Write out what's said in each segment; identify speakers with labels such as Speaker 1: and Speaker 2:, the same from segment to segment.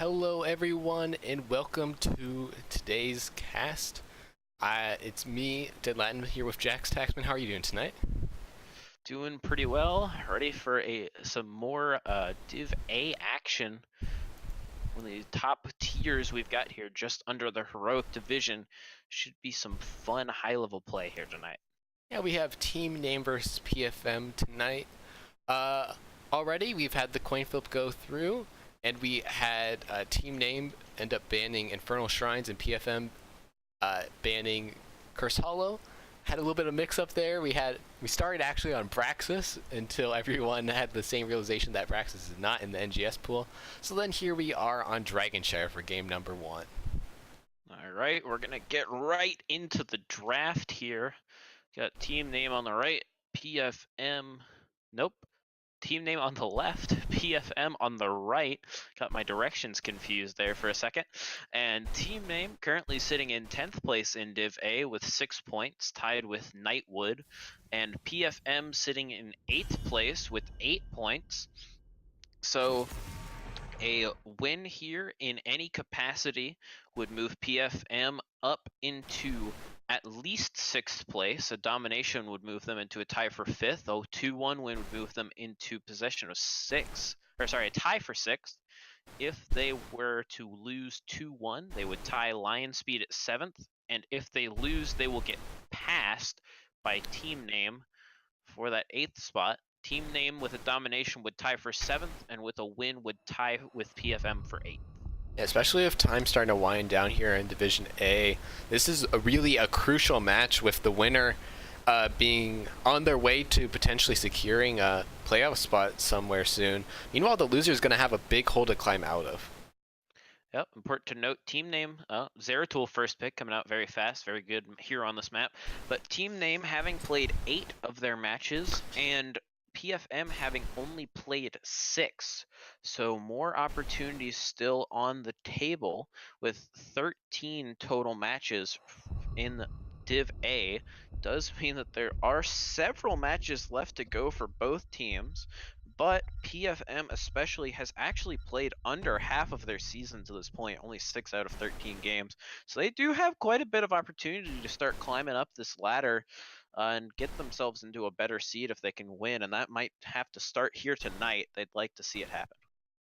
Speaker 1: Hello, everyone, and welcome to today's cast. It's me, Dead Latin, here with Jax Taxman. How are you doing tonight?
Speaker 2: Doing pretty well. Ready for some more Div A action. One of the top tiers we've got here, just under the heroic division. Should be some fun high-level play here tonight.
Speaker 1: Yeah, we have Team Name versus PFM tonight. Already, we've had the coin flip go through, and we had Team Name end up banning Infernal Shrines and PFM banning Curse Hollow. Had a little bit of mix-up there. We started actually on Braxis until everyone had the same realization that Braxis is not in the NGS pool. So then here we are on Dragonshire for game number 1.
Speaker 2: All right, we're gonna get right into the draft here. Got Team Name on the right, PFM. Nope. Team Name on the left, PFM on the right. Got my directions confused there for a second. And Team Name currently sitting in 10th place in Div A with 6 points, tied with Nightwood. And PFM sitting in 8th place with 8 points. So a win here in any capacity would move PFM up into at least 6th place. A domination would move them into a tie for 5th. A 2-1 win would move them into possession of 6th. Or sorry, a tie for 6th. If they were to lose 2-1, they would tie Lion Speed at 7th. And if they lose, they will get passed by Team Name for that 8th spot. Team Name with a domination would tie for 7th, and with a win would tie with PFM for 8th.
Speaker 1: Yeah, especially if time's starting to wind down here in Division A. This is really a crucial match with the winner being on their way to potentially securing a playoff spot somewhere soon. Meanwhile, the loser is going to have a big hole to climb out of.
Speaker 2: Yep, important to note, Team Name, Zeratul first pick coming out very fast, very good here on this map. But Team Name having played 8 of their matches, and PFM having only played 6, so more opportunities still on the table with 13 total matches in Div A. Does mean that there are several matches left to go for both teams, but PFM especially has actually played under half of their season to this point, only 6 out of 13 games. So they do have quite a bit of opportunity to start climbing up this ladder and get themselves into a better seed if they can win, and that might have to start here tonight. They'd like to see it happen.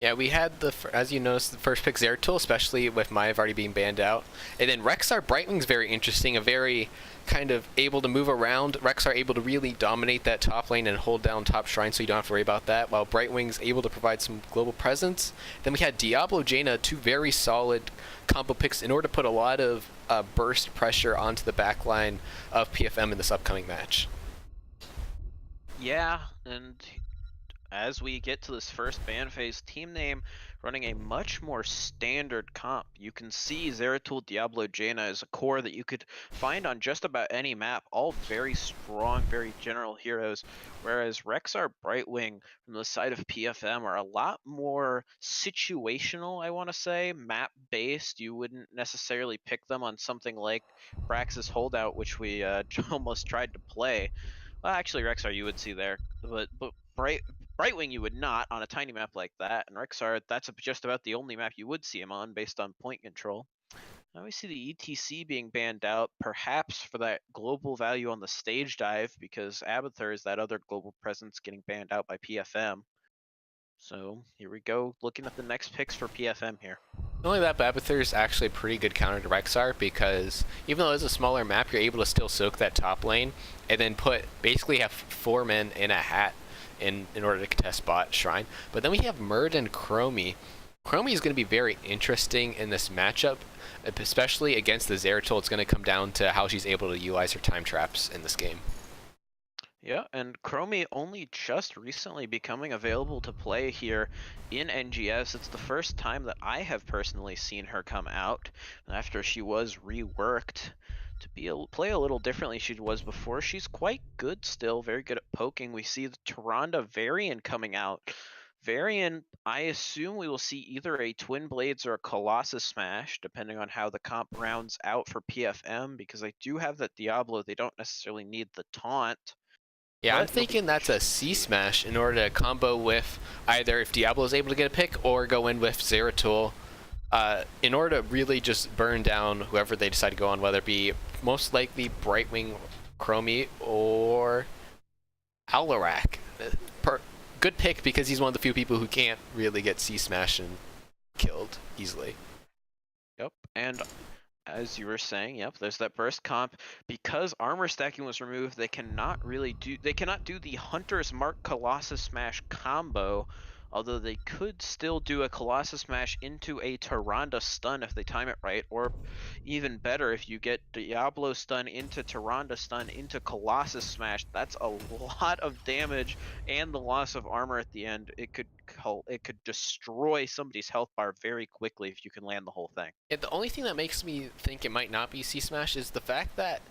Speaker 1: Yeah, we had as you noticed, the first pick Zeratul, especially with Maiev already being banned out. And then Rexar Brightwing's very interesting, a very kind of able to move around. Rexar able to really dominate that top lane and hold down top shrine, so you don't have to worry about that, while Brightwing's able to provide some global presence. Then we had Diablo Jaina, 2 very solid combo picks in order to put a lot of burst pressure onto the backline of PFM in this upcoming match.
Speaker 2: Yeah, and as we get to this first ban phase, Team Name running a much more standard comp. You can see Zeratul, Diablo, Jaina is a core that you could find on just about any map, all very strong, very general heroes, whereas Rexar Brightwing from the side of PFM are a lot more situational, I want to say, map-based. You wouldn't necessarily pick them on something like Braxis Holdout, which we almost tried to play. Well, actually, Rexar you would see there, but Brightwing you would not on a tiny map like that, and Rexar, that's just about the only map you would see him on based on point control. Now we see the ETC being banned out, perhaps for that global value on the stage dive, because Abathur is that other global presence getting banned out by PFM. So here we go, looking at the next picks for PFM here.
Speaker 1: Not only that, but Abathur is actually a pretty good counter to Rexar, because even though it's a smaller map, you're able to still soak that top lane and then basically have 4 men in a hat in order to contest bot shrine. But then we have Murd and Chromie. Chromie is going to be very interesting in this matchup, especially against the Zeratul. It's going to come down to how she's able to utilize her time traps in this game.
Speaker 2: Yeah, and Chromie only just recently becoming available to play here in NGS. It's the first time that I have personally seen her come out after she was reworked to play a little differently she was before. She's quite good still, very good at poking. We see the Tyrande Varian coming out. Varian, I assume we will see either a Twin Blades or a Colossus Smash, depending on how the comp rounds out for PFM, because they do have that Diablo. They don't necessarily need the taunt.
Speaker 1: Yeah, I'm thinking that's a C-Smash in order to combo with either if Diablo is able to get a pick or go in with Zeratul in order to really just burn down whoever they decide to go on, whether it be most likely Brightwing, Chromie, or Alarak. Good pick because he's one of the few people who can't really get C-Smash and killed easily.
Speaker 2: Yep, and as you were saying, yep, there's that burst comp. Because armor stacking was removed, they cannot do the Hunter's Mark Colossus Smash combo, although they could still do a Colossus Smash into a Tyrande stun if they time it right, or even better, if you get Diablo stun into Tyrande stun into Colossus Smash, that's a lot of damage and the loss of armor at the end. It could destroy somebody's health bar very quickly if you can land the whole thing.
Speaker 1: Yeah, the only thing that makes me think it might not be C-Smash is the fact that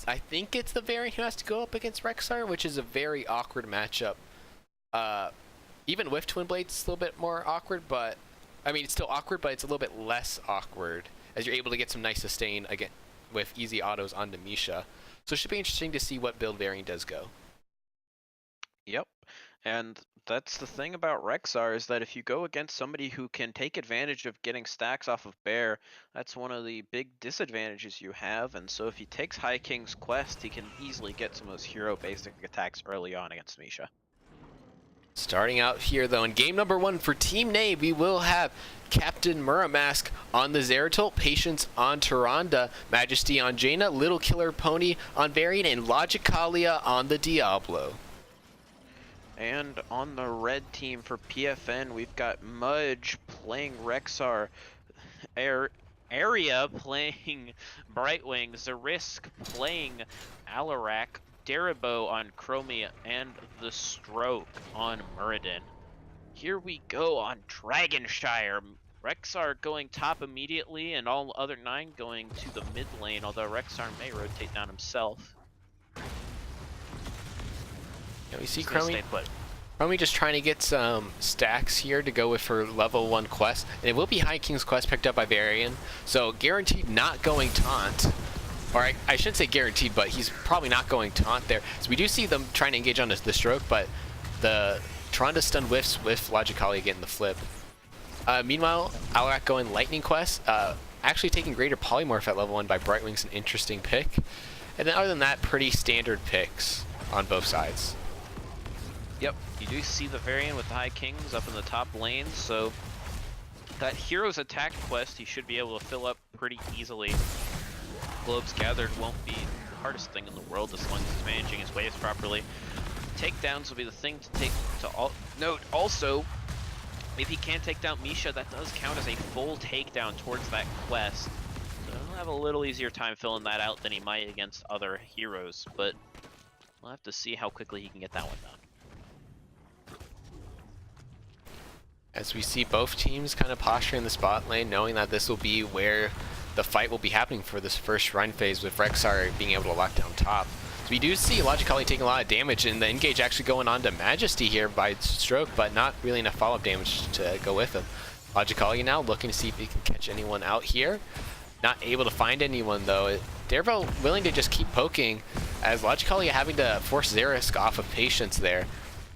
Speaker 1: I think it's the variant who has to go up against Rexar, which is a very awkward matchup. Even with Twin Blades, it's a little bit more awkward, but I mean, it's still awkward, but it's a little bit less awkward as you're able to get some nice sustain again with easy autos onto Misha. So it should be interesting to see what build variant does go.
Speaker 2: Yep, and that's the thing about Rexar, is that if you go against somebody who can take advantage of getting stacks off of Bear, that's one of the big disadvantages you have. And so if he takes High King's Quest, he can easily get some of those hero basic attacks early on against Misha.
Speaker 1: Starting out here, though, in game number 1 for Team Nave, we will have Captain Muramask on the Zeratul, Patience on Tyrande, Majesty on Jaina, Little Killer Pony on Varian, and Logicalia on the Diablo.
Speaker 2: And on the red team for PFN, we've got Mudge playing Rexar, Area playing Brightwing, Zarisk playing Alarak, Daribo on Chromie, and the Stroke on Muradin. Here we go on Dragonshire. Rexar going top immediately, and all other 9 going to the mid lane, although Rexar may rotate down himself.
Speaker 1: Yeah, we see Chromie just trying to get some stacks here to go with her level 1 quest. And it will be High King's Quest picked up by Varian, so guaranteed not going taunt. Or I shouldn't say guaranteed, but he's probably not going taunt there. So we do see them trying to engage on the Stroke, but the Tyrande stun whiffs with Logicalia getting the flip. Meanwhile, Alarak going Lightning Quest, actually taking Greater Polymorph at level 1 by Brightwing's an interesting pick. And then other than that, pretty standard picks on both sides.
Speaker 2: Yep, you do see the Varian with the High Kings up in the top lane, so that Hero's Attack quest he should be able to fill up pretty easily. Globes Gathered won't be the hardest thing in the world as long as he's managing his waves properly. Takedowns will be the thing to take to note. Also, if he can't take down Misha, that does count as a full takedown towards that quest. So he'll have a little easier time filling that out than he might against other heroes, but we'll have to see how quickly he can get that one done.
Speaker 1: As we see both teams kind of posturing the spot lane, knowing that this will be where the fight will be happening for this first shrine phase, with Rexar being able to lock down top. So we do see Logicalia taking a lot of damage, and the engage actually going on to Majesty here by Stroke, but not really enough follow-up damage to go with him. Logicalia now looking to see if he can catch anyone out here. Not able to find anyone though. Dareville willing to just keep poking, as Logicalia having to force Zarisk off of Patience there.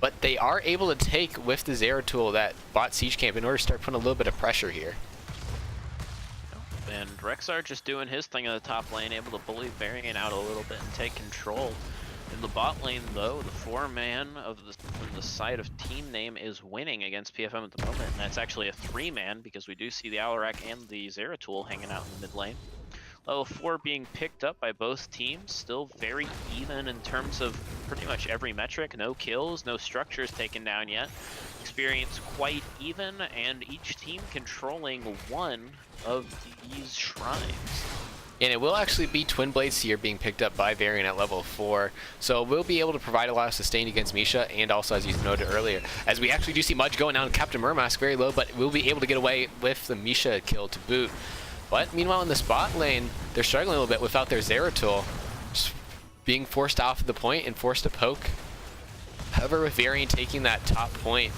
Speaker 1: But they are able to take with the Zeratul that bot Siege Camp in order to start putting a little bit of pressure here.
Speaker 2: And Rexar just doing his thing in the top lane, able to bully Varian out a little bit and take control. In the bot lane though, the 4-man from the side of Team Name is winning against PFM at the moment, and that's actually a 3-man because we do see the Alarak and the Zeratul hanging out in the mid lane. Level 4 being picked up by both teams, still very even in terms of pretty much every metric. No kills, no structures taken down yet. Experience quite even, and each team controlling one of these shrines.
Speaker 1: And it will actually be Twin Blades here being picked up by Varian at level 4. So we'll be able to provide a lot of sustain against Misha, and also, as you noted earlier, as we actually do see Mudge going down Captain Muramask very low, but we'll be able to get away with the Misha kill to boot. But meanwhile in the spot lane, they're struggling a little bit without their Zeratul, just being forced off the point and forced to poke. However, with Varian taking that top point,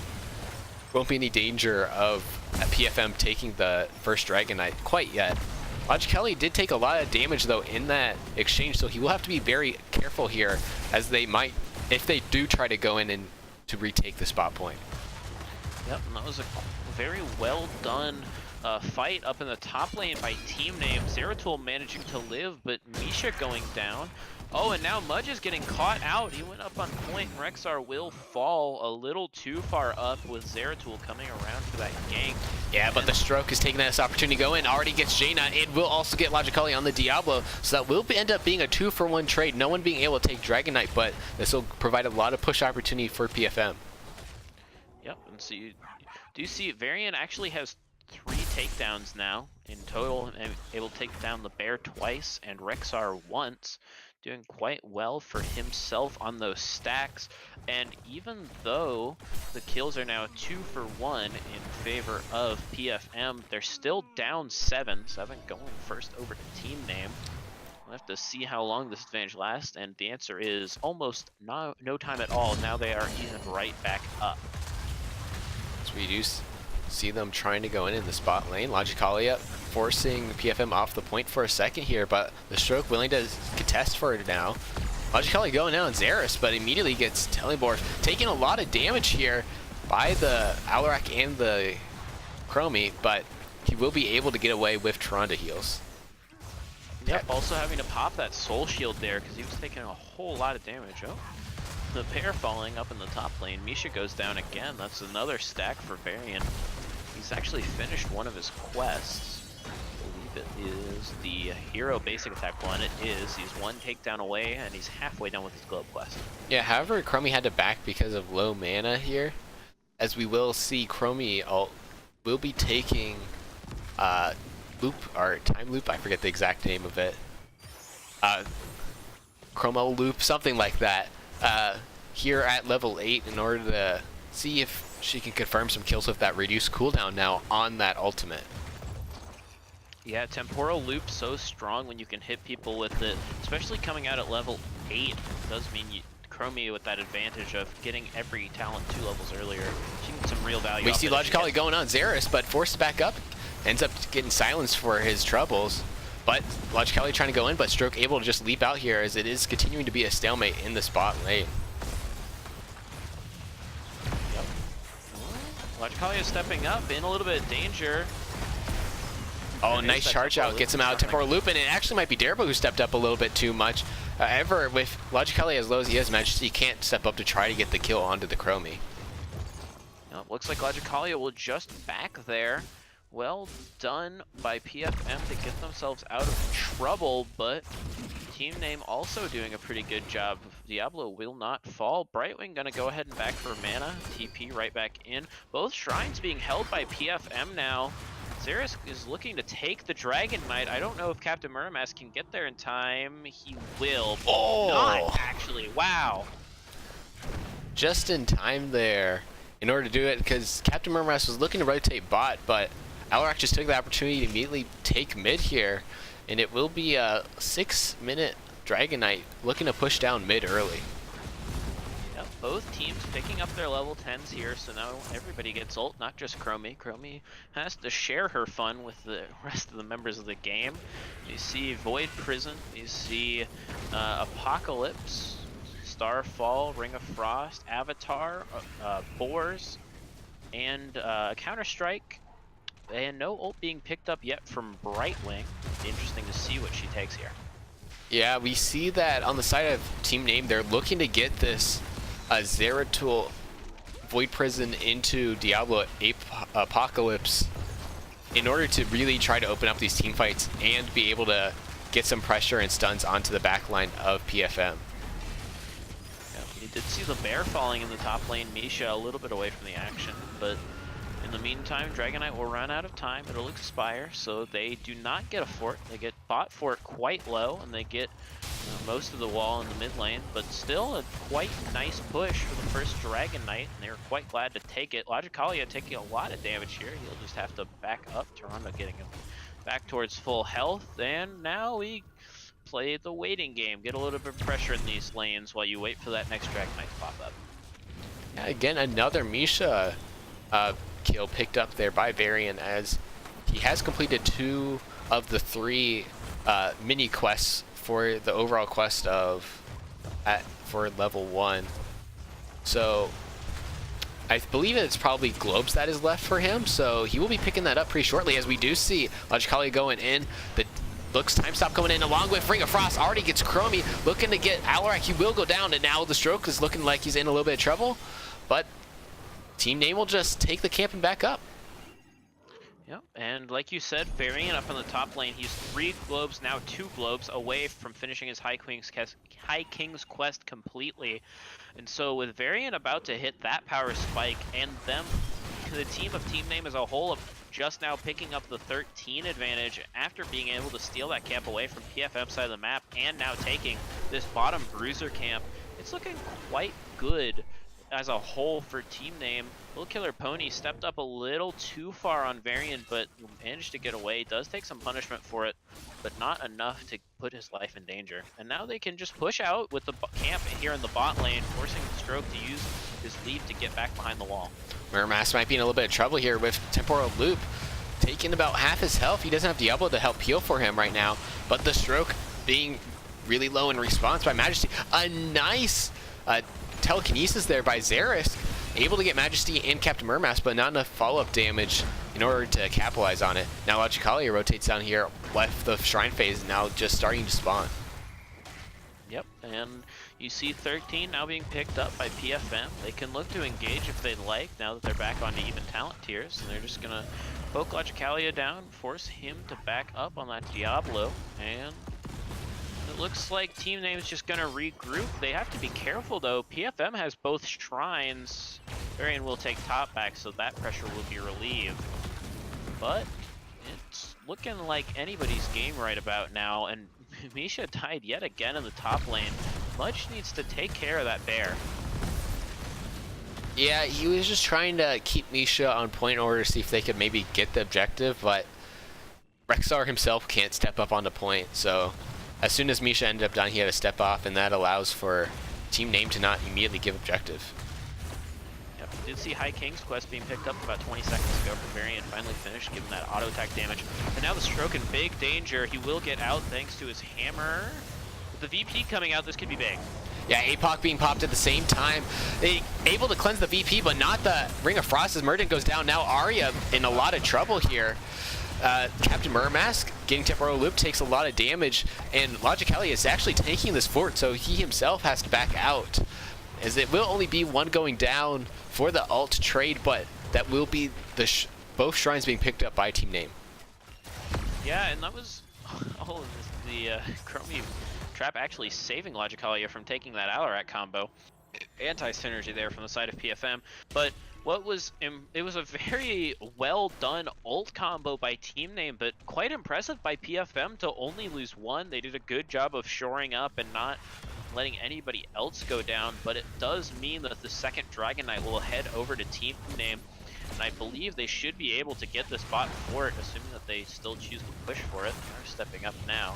Speaker 1: won't be any danger of PFM taking the first Dragon Knight quite yet. Logicalia did take a lot of damage though in that exchange, so he will have to be very careful here, as they might, if they do try to go in and to retake the spot point.
Speaker 2: Yep, and that was a very well done fight up in the top lane by team name. Zeratul managing to live, but Misha going down. Oh, and now Mudge is getting caught out. He went up on point, and Rexar will fall a little too far up with Zeratul coming around for that gank.
Speaker 1: Yeah, but the Stroke is taking this opportunity to go in. Already gets Jaina, and will also get Logicali on the Diablo. So that will end up being a 2-for-1 trade. No one being able to take Dragon Knight, but this will provide a lot of push opportunity for PFM.
Speaker 2: Yep, and so you do see Varian actually has 3 takedowns now in total, and able to take down the Bear twice and Rexar once. Doing quite well for himself on those stacks, and even though the kills are now 2-for-1 in favor of PFM, they're still down 7 going first over to team name. We'll have to see how long this advantage lasts, and the answer is almost no time at all. Now they are even right back up.
Speaker 1: So we do see them trying to go in the spot lane. Logicalia forcing PFM off the point for a second here, but the Stroke willing to contest for it now. Logicalia going down on Xeris, but immediately gets Teleborf, taking a lot of damage here by the Alarak and the Chromie, but he will be able to get away with Tronda heals.
Speaker 2: Yep, also having to pop that soul shield there because he was taking a whole lot of damage. Oh, the pair falling up in the top lane. Misha goes down again. That's another stack for Varian. He's actually finished one of his quests. I believe it is the hero basic attack one. It is. He's 1 takedown away, and he's halfway done with his globe quest.
Speaker 1: Yeah, however, Chromie had to back because of low mana here. As we will see, Chromie will be taking loop, or time loop, I forget the exact name of it. Chromo loop, something like that. Here at level 8 in order to see if she can confirm some kills with that reduced cooldown now on that ultimate.
Speaker 2: Yeah, temporal loop so strong when you can hit people with it, especially coming out at level 8. Does mean Chromie with that advantage of getting every talent 2 levels earlier. She can get some real value.
Speaker 1: We see Logicalia going on Xeris, but forced back up, ends up getting silenced for his troubles. But Logicalia trying to go in, but Stroke able to just leap out here as it is continuing to be a stalemate in the spot lane.
Speaker 2: Logicalia stepping up in a little bit of danger.
Speaker 1: Oh, nice charge out. Gets him out of temporal loop, and it actually might be Derbo who stepped up a little bit too much. However, with Logicalia as low as he is, Majesty can't step up to try to get the kill onto the Chromie.
Speaker 2: Looks like Logicalia will just back there. Well done by PFM to get themselves out of trouble, but team name also doing a pretty good job. Diablo will not fall. Brightwing gonna go ahead and back for mana. TP right back in. Both shrines being held by PFM now. Xeris is looking to take the Dragon Knight. I don't know if Captain Murdermask can get there in time. He will, but not actually. Wow.
Speaker 1: Just in time there in order to do it, because Captain Murdermask was looking to rotate bot, but Alarak just took the opportunity to immediately take mid here, and it will be a 6-minute Dragon Knight looking to push down mid early.
Speaker 2: Yep, both teams picking up their level 10s here, so now everybody gets ult, not just Chromie. Chromie has to share her fun with the rest of the members of the game. You see Void Prison, you see Apocalypse, Starfall, Ring of Frost, Avatar, Boars, and Counter-Strike. And no ult being picked up yet from Brightwing. Interesting to see what she takes here.
Speaker 1: Yeah, we see that on the side of team name, they're looking to get this Zeratul Void Prison into Diablo Apocalypse in order to really try to open up these team fights and be able to get some pressure and stuns onto the backline of PFM.
Speaker 2: Yeah, we did see the bear falling in the top lane. Misha a little bit away from the action, but in the meantime, Dragon Knight will run out of time. It'll expire, so they do not get a fort. They get bot fort quite low, and they get most of the wall in the mid lane, but still a quite nice push for the first Dragon Knight, and they were quite glad to take it. Logicalia taking a lot of damage here. He'll just have to back up. Toronto getting him back towards full health, and now we play the waiting game. Get a little bit of pressure in these lanes while you wait for that next Dragon Knight to pop up.
Speaker 1: Yeah, again, another Misha kill picked up there by Varian, as he has completed 2 of the 3 mini quests for the overall quest of for level 1. So I believe it's probably globes that is left for him, so he will be picking that up pretty shortly, as we do see Logicali going in. The looks time stop coming in along with Ring of Frost. Already gets Chromie looking to get Alarak. He will go down, and now the stroke is looking like he's in a little bit of trouble, but Team Name will just take the camp and back up.
Speaker 2: Yep, and like you said, Variant up on the top lane, he's 3 globes, now 2 globes away from finishing his High King's Quest completely. And so with Variant about to hit that power spike, and the team of Team Name as a whole of just now picking up the 13 advantage after being able to steal that camp away from PFM side of the map, and now taking this bottom bruiser camp, it's looking quite good as a whole for Team Name. Little Killer Pony stepped up a little too far on Varian, but managed to get away. Does take some punishment for it, but not enough to put his life in danger. And now they can just push out with the camp here in the bot lane, forcing Stroke to use his lead to get back behind the wall.
Speaker 1: Miramask might be in a little bit of trouble here with Temporal Loop taking about half his health. He doesn't have Diablo to help heal for him right now, but the Stroke being really low in response by Majesty. A nice telekinesis there by Xerisk, able to get Majesty and Captain Murmask, but not enough follow-up damage in order to capitalize on it. Now Logicali rotates down here, left the Shrine phase, now just starting to spawn.
Speaker 2: Yep, and you see 13 now being picked up by PFM. They can look to engage if they'd like, now that they're back onto even talent tiers, and they're just gonna poke Logicalia down, force him to back up on that Diablo, and it looks like Team Name is just going to regroup. They have to be careful, though. PFM has both shrines. Varian will take top back, so that pressure will be relieved. But it's looking like anybody's game right about now, and Misha died yet again in the top lane. Mudge needs to take care of that bear.
Speaker 1: Yeah, he was just trying to keep Misha on point in order to see if they could maybe get the objective, but Rexar himself can't step up onto point, so as soon as Misha ended up down, he had to step off, and that allows for Team Name to not immediately give objective.
Speaker 2: Yep, did see High King's Quest being picked up about 20 seconds ago for Variant, finally finished, giving that auto attack damage. And now the Stroke in big danger. He will get out thanks to his hammer. With the VP coming out, this could be big.
Speaker 1: Yeah, APOC being popped at the same time. They able to cleanse the VP, but not the Ring of Frost as Murden goes down. Now Arya in a lot of trouble here. Captain Murmask getting Temporal Loop takes a lot of damage, and Logicali is actually taking this fort, so he himself has to back out, as it will only be one going down for the ult trade, but that will be the both shrines being picked up by Team Name.
Speaker 2: Yeah, and that was all of the Chromie trap actually saving Logicalia from taking that Alarak combo. Anti-synergy there from the side of PFM, but it was a very well done ult combo by Team Name, but quite impressive by PFM to only lose one. They did a good job of shoring up and not letting anybody else go down, but it does mean that the second Dragon Knight will head over to Team Name, and I believe they should be able to get this bot fort, assuming that they still choose to push for it. They're stepping up now.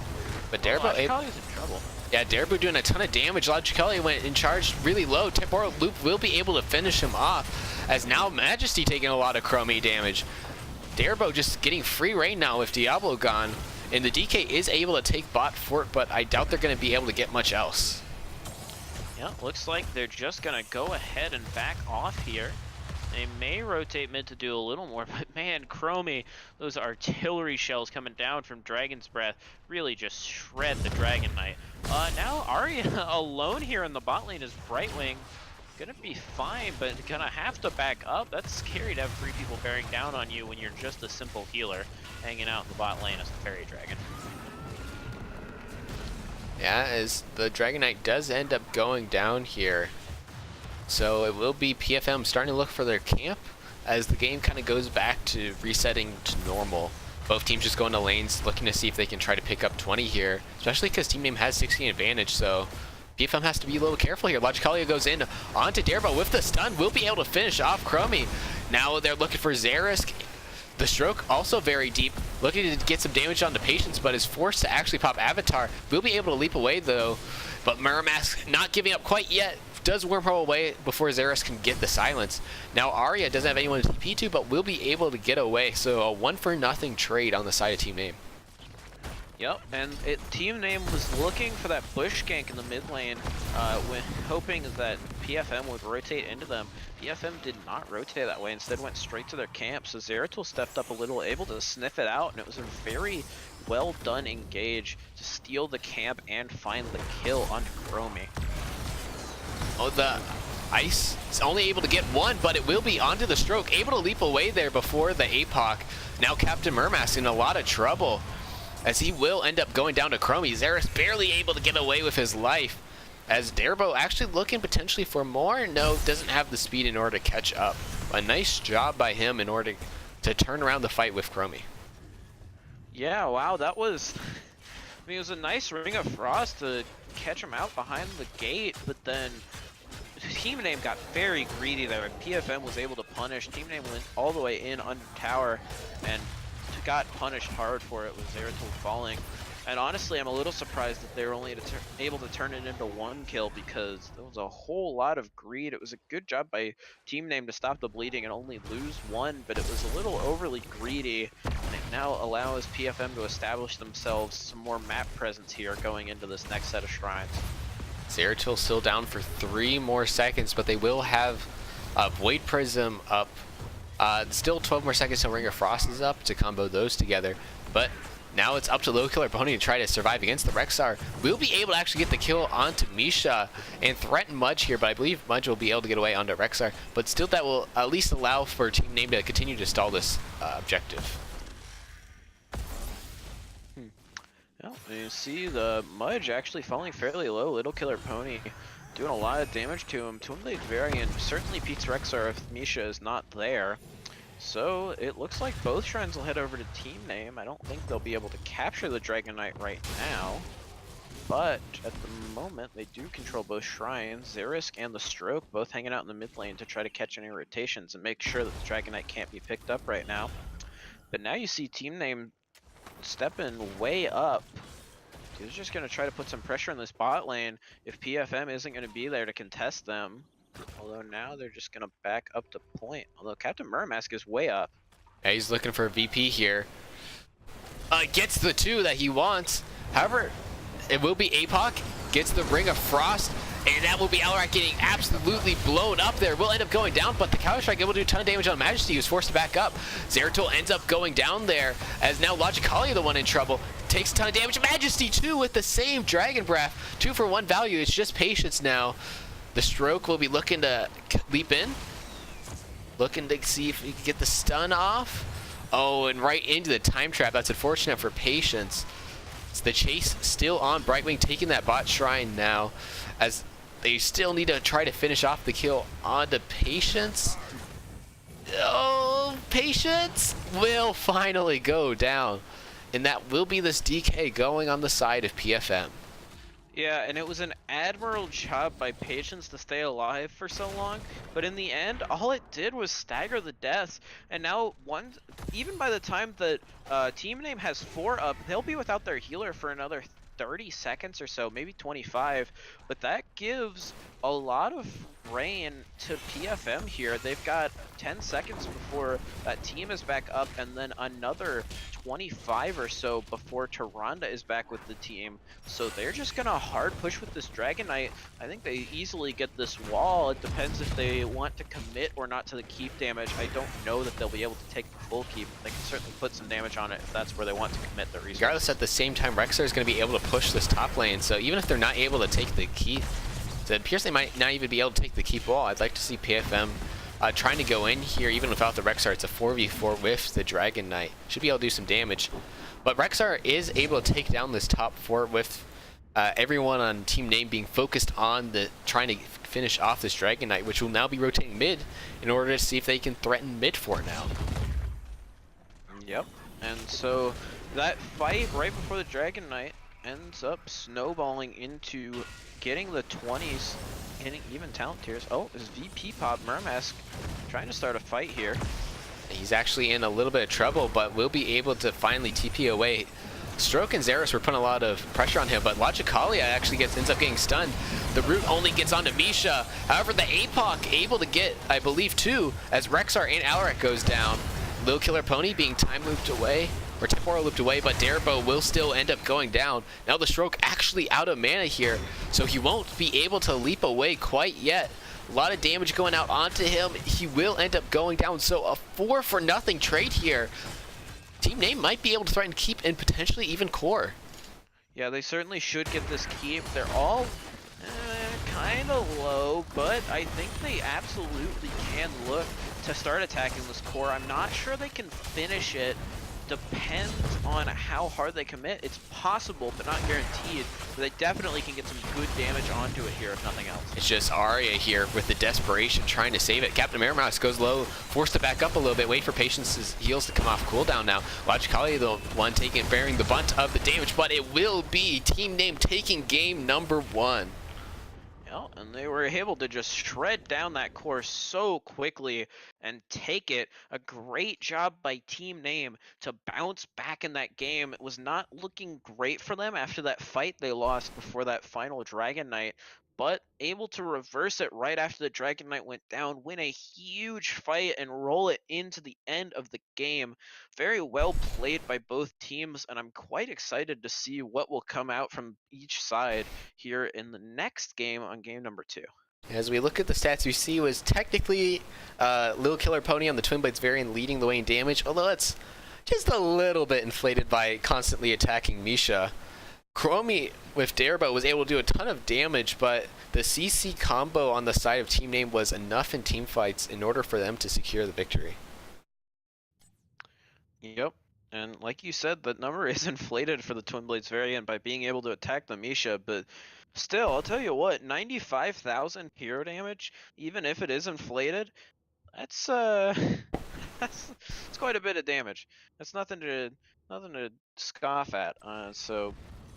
Speaker 1: But Darabo
Speaker 2: is in trouble.
Speaker 1: Yeah, Darabo doing a ton of damage. Logicali went in charge really low. Temporal Loop will be able to finish him off, as now Majesty taking a lot of Chromie damage. Darabo just getting free reign now with Diablo gone, and the DK is able to take bot fort, but I doubt they're going to be able to get much else.
Speaker 2: Yeah, looks like they're just going to go ahead and back off here. They may rotate mid to do a little more, but man, Chromie, those artillery shells coming down from Dragon's Breath really just shred the Dragon Knight. Now Arya alone here in the bot lane is Brightwing. Gonna be fine, but gonna have to back up. That's scary to have 3 people bearing down on you when you're just a simple healer hanging out in the bot lane as a fairy dragon.
Speaker 1: Yeah, as the Dragon Knight does end up going down here. So it will be PFM starting to look for their camp as the game kind of goes back to resetting to normal. Both teams just going to lanes, looking to see if they can try to pick up 20 here, especially because Team Name has 16 advantage, so PFM has to be a little careful here. Logicalia goes in onto Darabo with the stun, will be able to finish off Chromie. Now they're looking for Xerisk. The Stroke also very deep, looking to get some damage on the Patience, but is forced to actually pop Avatar. Will be able to leap away though, but Muramask not giving up quite yet. Does wormhole away before Xerisk can get the silence. Now Arya doesn't have anyone to TP to, but will be able to get away. So a 1-for-0 trade on the side of Team Name.
Speaker 2: Yep, and team name was looking for that bush gank in the mid lane, when hoping that PFM would rotate into them. PFM did not rotate that way, instead went straight to their camp, so Zeratul stepped up a little, able to sniff it out, and it was a very well done engage to steal the camp and find the kill onto Chromie.
Speaker 1: Oh, the Ice is only able to get one, but it will be onto the stroke, able to leap away there before the APOC. Now Captain Murmask in a lot of trouble, as he will end up going down to Chromie. Xerath barely able to get away with his life, as Darbo actually looking potentially for more. No, doesn't have the speed in order to catch up. A nice job by him in order to turn around the fight with Chromie.
Speaker 2: Yeah, wow, that was... I mean, it was a nice Ring of Frost to catch him out behind the gate, but then Team Name got very greedy there, and PFM was able to punish. Team Name went all the way in under tower, and got punished hard for it with Zeratul falling. And honestly, I'm a little surprised that they were only able to turn it into one kill, because there was a whole lot of greed. It was a good job by Team Name to stop the bleeding and only lose one, but it was a little overly greedy, and it now allows PFM to establish themselves some more map presence here going into this next set of shrines.
Speaker 1: Zeratul still down for 3 more seconds, but they will have Void Prism up. Still 12 more seconds till Ring of Frost is up to combo those together, but now it's up to Low Killer Pony to try to survive against the Rexar. We'll be able to actually get the kill onto Misha and threaten Mudge here, but I believe Mudge will be able to get away onto Rexar, but still that will at least allow for Team Name to continue to stall this objective.
Speaker 2: Well, you see the Mudge actually falling fairly low. Little Killer Pony doing a lot of damage to him. Twin Blade Variant certainly beats Rexar if Misha is not there. So it looks like both shrines will head over to Team Name. I don't think they'll be able to capture the Dragon Knight right now, but at the moment they do control both shrines. Xerisk and the Stroke both hanging out in the mid lane to try to catch any rotations and make sure that the Dragon Knight can't be picked up right now. But now you see Team Name stepping way up. He's just going to try to put some pressure in this bot lane if PFM isn't going to be there to contest them. Although now they're just going to back up to point. Although Captain Murmask is way up.
Speaker 1: Yeah, he's looking for a VP here. Gets the 2 that he wants. However, it will be APOC. Gets the Ring of Frost. And that will be Alarak getting absolutely blown up there. Will end up going down, but the Counter-Strike able to do a ton of damage on Majesty, who's forced to back up. Zeratul ends up going down there, as now Logicalia, the one in trouble, takes a ton of damage. Majesty, too, with the same Dragon Breath. 2 for 1 value. It's just patience now. The Stroke will be looking to leap in. Looking to see if he can get the stun off. Oh, and right into the time trap. That's unfortunate for patience. It's the chase still on. Brightwing taking that bot shrine now, as they still need to try to finish off the kill onto Patience. Oh, Patience will finally go down. And that will be this DK going on the side of PFM.
Speaker 2: Yeah, and it was an admirable job by Patience to stay alive for so long, but in the end, all it did was stagger the deaths, and now even by the time that Team Name has 4 up, they'll be without their healer for another 30 seconds or so, maybe 25, but that gives a lot of rain to PFM here. They've got 10 seconds before that team is back up, and then another 25 or so before Tyrande is back with the team. So they're just gonna hard push with this Dragon Knight. I think they easily get this wall. It depends if they want to commit or not to the keep damage. I don't know that they'll be able to take the full keep. They can certainly put some damage on it if that's where they want to commit their resources.
Speaker 1: Regardless, at the same time, Rexar is going to be able to push this top lane. So even if they're not able to take the keep, so it appears they might not even be able to take the keep wall. I'd like to see PFM trying to go in here even without the Rexar. It's a 4v4 with the Dragon Knight. Should be able to do some damage. But Rexar is able to take down this top 4 with everyone on Team Name being focused on the trying to finish off this Dragon Knight, which will now be rotating mid in order to see if they can threaten mid for now.
Speaker 2: Yep, and so that fight right before the Dragon Knight ends up snowballing into getting the 20s, hitting even talent tiers. Oh, is VP Pop Murmask trying to start a fight here?
Speaker 1: He's actually in a little bit of trouble, but will be able to finally TP away. Stroke and Xeris were putting a lot of pressure on him, but Logicalia actually ends up getting stunned. The root only gets onto Misha. However, the APOC able to get, I believe, 2 as Rexar and Alarak goes down. Lil Killer Pony being time looped away. or temporal looped away, but Darabo will still end up going down. Now the stroke actually out of mana here, so he won't be able to leap away quite yet. A lot of damage going out onto him. He will end up going down, so a 4-for-0 trade here. Team Name might be able to threaten keep and potentially even core.
Speaker 2: Yeah, they certainly should get this keep. They're all kind of low, but I think they absolutely can look to start attacking this core. I'm not sure they can finish it. Depends on how hard they commit. It's possible, but not guaranteed. But they definitely can get some good damage onto it here, if nothing else.
Speaker 1: It's just Arya here with the desperation trying to save it. Captain Merimouse goes low, forced to back up a little bit, wait for Patience's heals to come off cooldown now. Logically, the one bearing the brunt of the damage, but it will be Team Name taking game number 1.
Speaker 2: Yeah, and they were able to just shred down that core so quickly and take it. A great job by Team Name to bounce back in that game. It was not looking great for them after that fight they lost before that final Dragon Knight, but able to reverse it right after the Dragon Knight went down, win a huge fight, and roll it into the end of the game. Very well played by both teams, and I'm quite excited to see what will come out from each side here in the next game on game number 2.
Speaker 1: As we look at the stats, we see was technically Lil Killer Pony on the Twin Blades variant leading the way in damage, although it's just a little bit inflated by constantly attacking Misha. Chromie with Darabo was able to do a ton of damage, but the CC combo on the side of Team Name was enough in team fights in order for them to secure the victory.
Speaker 2: Yep. And like you said, that number is inflated for the Twin Blades variant by being able to attack the Misha, but still, I'll tell you what, 95,000 hero damage, even if it is inflated, that's that's quite a bit of damage. That's nothing to scoff at. So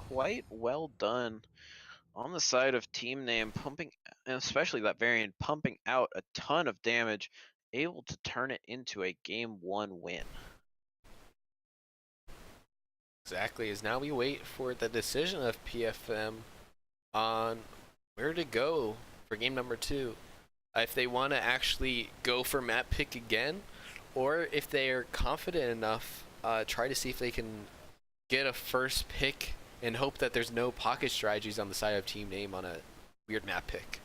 Speaker 2: quite well done on the side of Team Name, pumping, and especially that variant, pumping out a ton of damage, able to turn it into a game 1 win.
Speaker 1: Exactly, as now we wait for the decision of PFM on where to go for game number 2. If they want to actually go for map pick again, or if they are confident enough, try to see if they can get a first pick and hope that there's no pocket strategies on the side of Team Name on a weird map pick.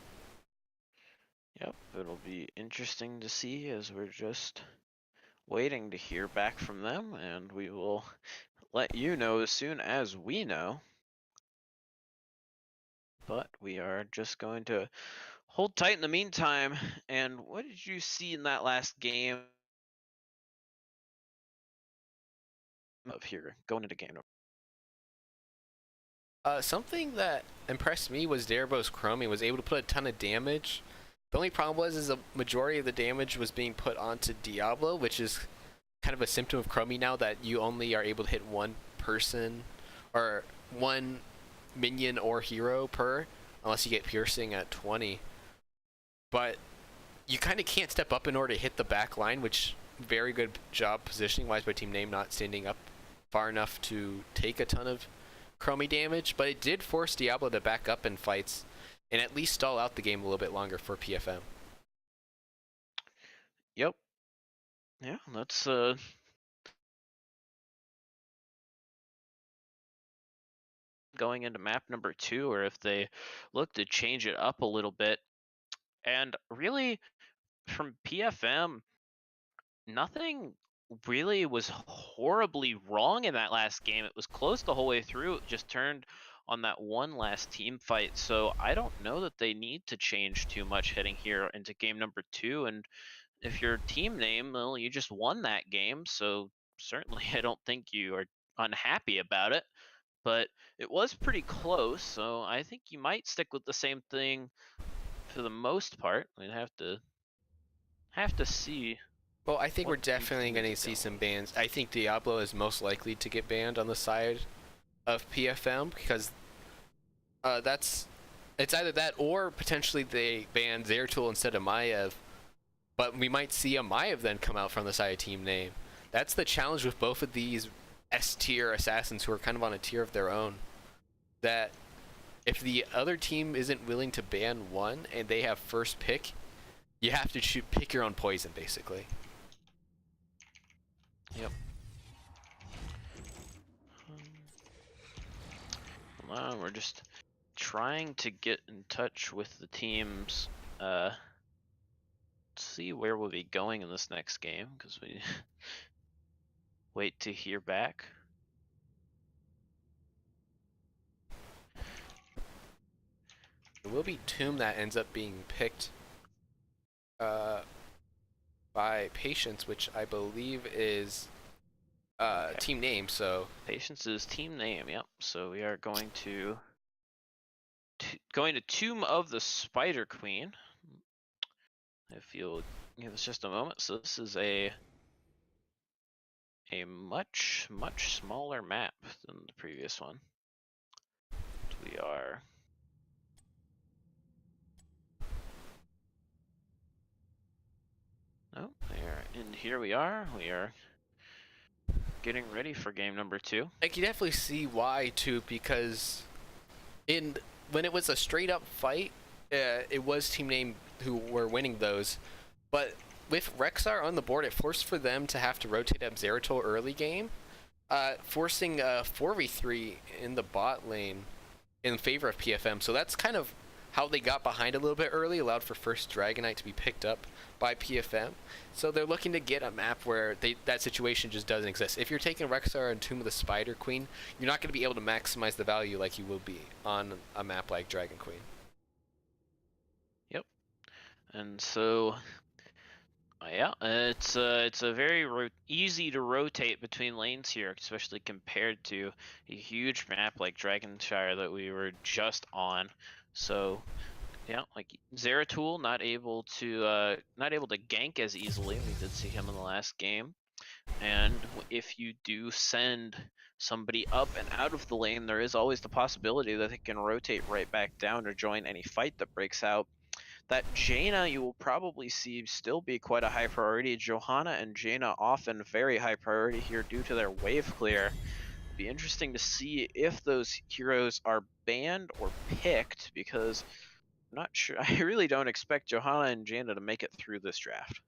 Speaker 2: Yep, it'll be interesting to see as we're just waiting to hear back from them, and we will let you know as soon as we know. But we are just going to hold tight in the meantime. And what did you see in that last game of here going into game number?
Speaker 1: Something that impressed me was Darabo's Chromie was able to put a ton of damage. The only problem was is a majority of the damage was being put onto Diablo, which is kind of a symptom of Chromie now, that you only are able to hit one person or one minion or hero per, unless you get piercing at 20. But you kind of can't step up in order to hit the back line, which very good job positioning wise by Team Name, not standing up far enough to take a ton of Chromie damage, but it did force Diablo to back up in fights and at least stall out the game a little bit longer for PFM.
Speaker 2: Yep. Yeah, that's going into map number 2, or if they look to change it up a little bit. And really, from PFM, nothing really was horribly wrong in that last game. It was close the whole way through. It just turned on that one last team fight. So I don't know that they need to change too much heading here into game number 2. And if your Team Name, well, you just won that game. So certainly I don't think you are unhappy about it. But it was pretty close. So I think you might stick with the same thing for the most part. We'd have to see.
Speaker 1: Well, I think we're
Speaker 2: What
Speaker 1: definitely going to see some bans. I think Diablo is most likely to get banned on the side of PFM because it's either that or potentially they ban Zeratul instead of Maiev. But we might see a Maiev then come out from the side of Team Name. That's the challenge with both of these S-tier assassins who are kind of on a tier of their own. That if the other team isn't willing to ban one and they have first pick, you have to pick your own poison, basically.
Speaker 2: Yep. we're just trying to get in touch with the teams. See where we'll be going in this next game, because we wait to hear back.
Speaker 1: It will be Tomb that ends up being picked by Patience, which I believe is
Speaker 2: Okay.
Speaker 1: team name. So
Speaker 2: Patience is team name. Yep. So we are going to Tomb of the Spider Queen. If you'll give us just a moment. So this is a much smaller map than the previous one. We are there, and here we are. We are getting ready for game number 2.
Speaker 1: I can definitely see why too, because when it was a straight up fight, it was team name who were winning those, but with Rexar on the board, it forced for them to have to rotate up Zeratul early game, forcing a 4v3 in the bot lane in favor of PFM. So that's kind of how they got behind a little bit early, allowed for first Dragonite to be picked up by PFM. So they're looking to get a map where that situation just doesn't exist. If you're taking Rexar and Tomb of the Spider Queen, you're not going to be able to maximize the value like you will be on a map like Dragon Queen.
Speaker 2: Yep. And so yeah, it's a very easy to rotate between lanes here, especially compared to a huge map like Dragonshire that we were just on. So yeah, like Zeratul not able to gank as easily. We did see him in the last game. And if you do send somebody up and out of the lane, there is always the possibility that they can rotate right back down or join any fight that breaks out. That Jaina you will probably see still be quite a high priority. Johanna and Jaina often very high priority here due to their wave clear. It'll be interesting to see if those heroes are banned or picked, because I'm not sure. I really don't expect Johanna and Jaina to make it through this draft.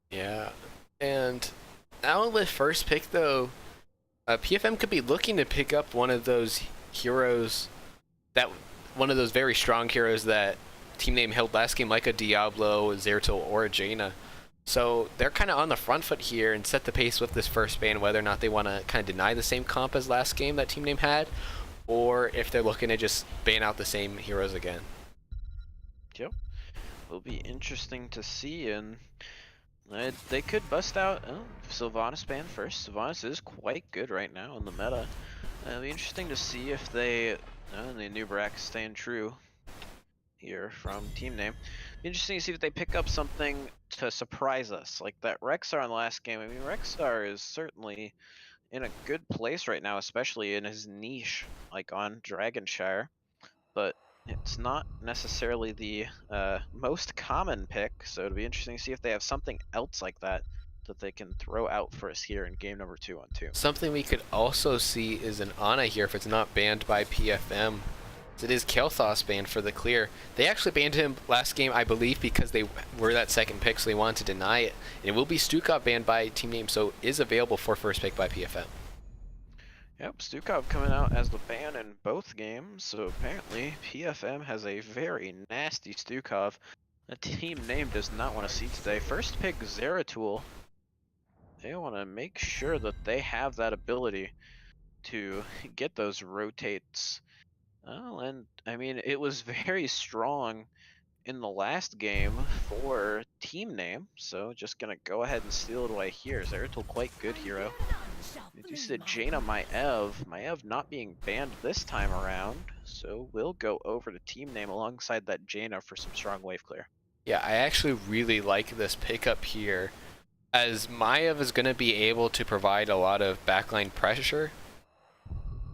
Speaker 1: Yeah, and now with first pick though, PFM could be looking to pick up one of those heroes one of those very strong heroes that team name held last game, like a Diablo, a Zeratul, or a Jaina. So they're kind of on the front foot here and set the pace with this first ban, whether or not they want to kind of deny the same comp as last game that team name had, or if they're looking to just ban out the same heroes again.
Speaker 2: Yep. Will be interesting to see, and they could bust out Sylvanas ban first. Sylvanas is quite good right now in the meta. It'll be interesting to see if they the new Brack staying true here from team name. Be interesting to see if they pick up something to surprise us, like that Rexar in the last game. I mean, Rexar is certainly in a good place right now, especially in his niche, like on Dragonshire, but it's not necessarily the most common pick, so it'll be interesting to see if they have something else like that they can throw out for us here in game number 2 on 2.
Speaker 1: Something we could also see is an Ana here if it's not banned by PFM. It is Kel'Thas banned for the clear. They actually banned him last game, I believe, because they were that second pick, so they wanted to deny it. And it will be Stukov banned by team name, so is available for first pick by PFM.
Speaker 2: Yep, Stukov coming out as the ban in both games, so apparently PFM has a very nasty Stukov. The team name does not want to see today. First pick Zeratul. They want to make sure that they have that ability to get those rotates. Oh, and I mean, it was very strong in the last game for team name, so just gonna go ahead and steal it away here. Zeratul quite good hero. You said Jaina Maev not being banned this time around, so we'll go over to team name alongside that Jaina for some strong wave clear.
Speaker 1: Yeah, I actually really like this pickup here, as Maev is going to be able to provide a lot of backline pressure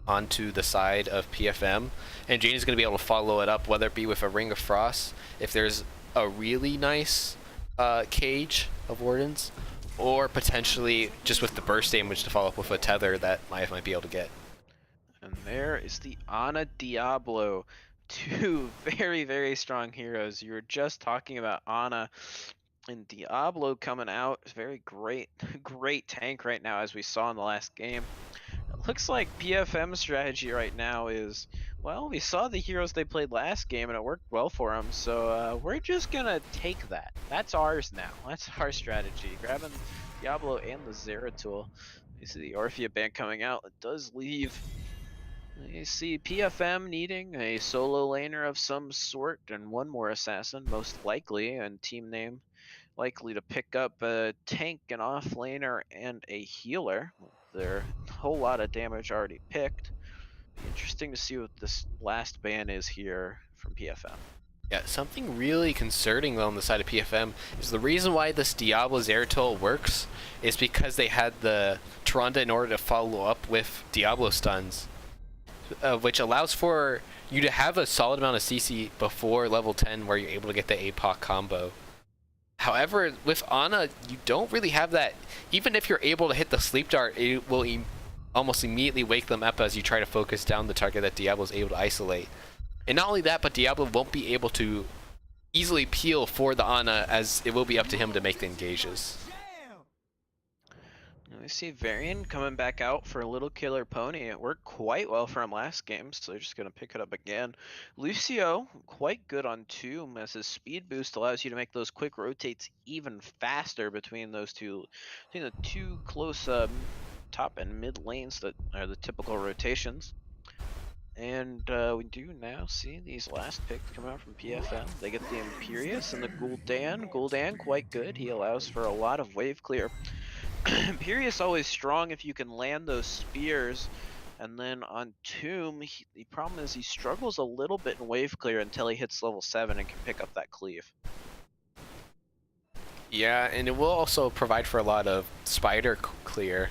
Speaker 1: onto the side of PFM, and Jaina's going to be able to follow it up, whether it be with a Ring of Frost, if there's a really nice cage of Wardens, or potentially just with the burst damage to follow up with a tether that Maev might be able to get.
Speaker 2: And there is the Ana Diablo. Two very strong heroes. You were just talking about Ana and Diablo coming out. Very great tank right now, as we saw in the last game. Looks like PFM strategy right now is, well, we saw the heroes they played last game and it worked well for them, so we're just gonna take that. That's ours now. That's our strategy. Grabbing Diablo and the Zeratul. You see the Orphea ban coming out. It does leave. You see PFM needing a solo laner of some sort and one more assassin, most likely, and team name likely to pick up a tank, an offlaner, and a healer. There a whole lot of damage already picked. Be interesting to see what this last ban is here from PFM.
Speaker 1: Yeah, something really concerning though on the side of PFM is the reason why this Diablo Zeratul works is because they had the Tyrande in order to follow up with Diablo stuns, which allows for you to have a solid amount of CC before level 10 where you're able to get the APOC combo. However, with Ana, you don't really have that. Even if you're able to hit the sleep dart, it will almost immediately wake them up as you try to focus down the target that Diablo is able to isolate. And not only that, but Diablo won't be able to easily peel for the Ana, as it will be up to him to make the engages.
Speaker 2: We see Varian coming back out for a little killer pony. It worked quite well for him last game, so they're just going to pick it up again. Lucio, quite good on Tomb, as his speed boost allows you to make those quick rotates even faster between those two, the two close top and mid lanes that are the typical rotations. And we do now see these last picks come out from PFM. They get the Imperius and the Gul'dan. Gul'dan quite good. He allows for a lot of wave clear. Imperius always strong if you can land those spears, and then on Tomb, the problem is he struggles a little bit in wave clear until he hits level 7 and can pick up that cleave.
Speaker 1: Yeah, and it will also provide for a lot of spider clear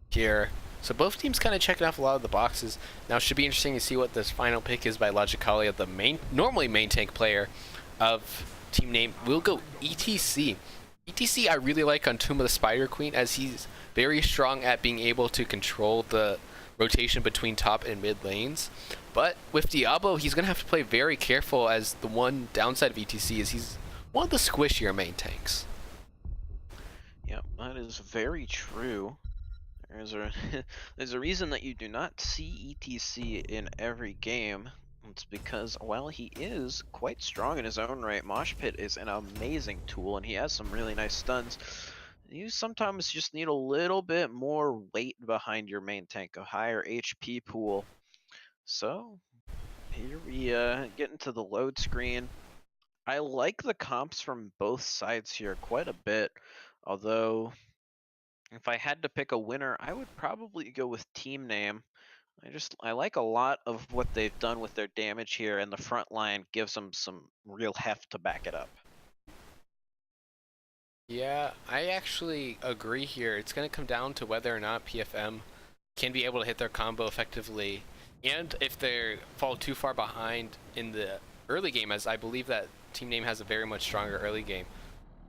Speaker 1: here. So both teams kind of checking off a lot of the boxes. Now it should be interesting to see what this final pick is by Logicalia, the normally main tank player of team name. We'll go ETC. ETC I really like on Tomb of the Spider Queen, as he's very strong at being able to control the rotation between top and mid lanes. But with Diablo, he's going to have to play very careful, as the one downside of ETC is he's one of the squishier main tanks.
Speaker 2: Yep, that is very true. There's a reason that you do not see ETC in every game. It's because, while he is quite strong in his own right, Mosh Pit is an amazing tool, and he has some really nice stuns. You sometimes just need a little bit more weight behind your main tank, a higher HP pool. So, here we get into the load screen. I like the comps from both sides here quite a bit, although if I had to pick a winner, I would probably go with team name. I like a lot of what they've done with their damage here, and the front line gives them some real heft to back it up.
Speaker 1: Yeah, I actually agree here. It's going to come down to whether or not PFM can be able to hit their combo effectively, and if they fall too far behind in the early game, as I believe that team name has a very much stronger early game.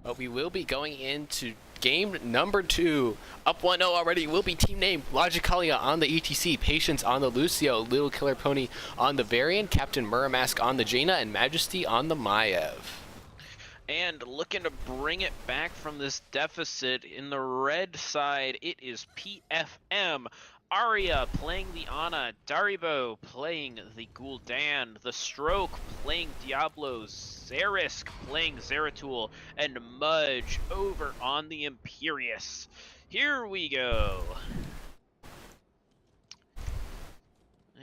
Speaker 1: But we will be going into game number 2. Up 1-0 already will be team name Logicalia on the ETC, Patience on the Lucio, Little Killer Pony on the Varian, Captain Muramask on the Jaina, and Majesty on the Maiev.
Speaker 2: And looking to bring it back from this deficit in the red side, it is PFM. Arya playing the Ana, Daribo playing the Gul'dan, the Stroke playing Diablo, Zerisk playing Zeratul, and Mudge over on the Imperius. Here we go.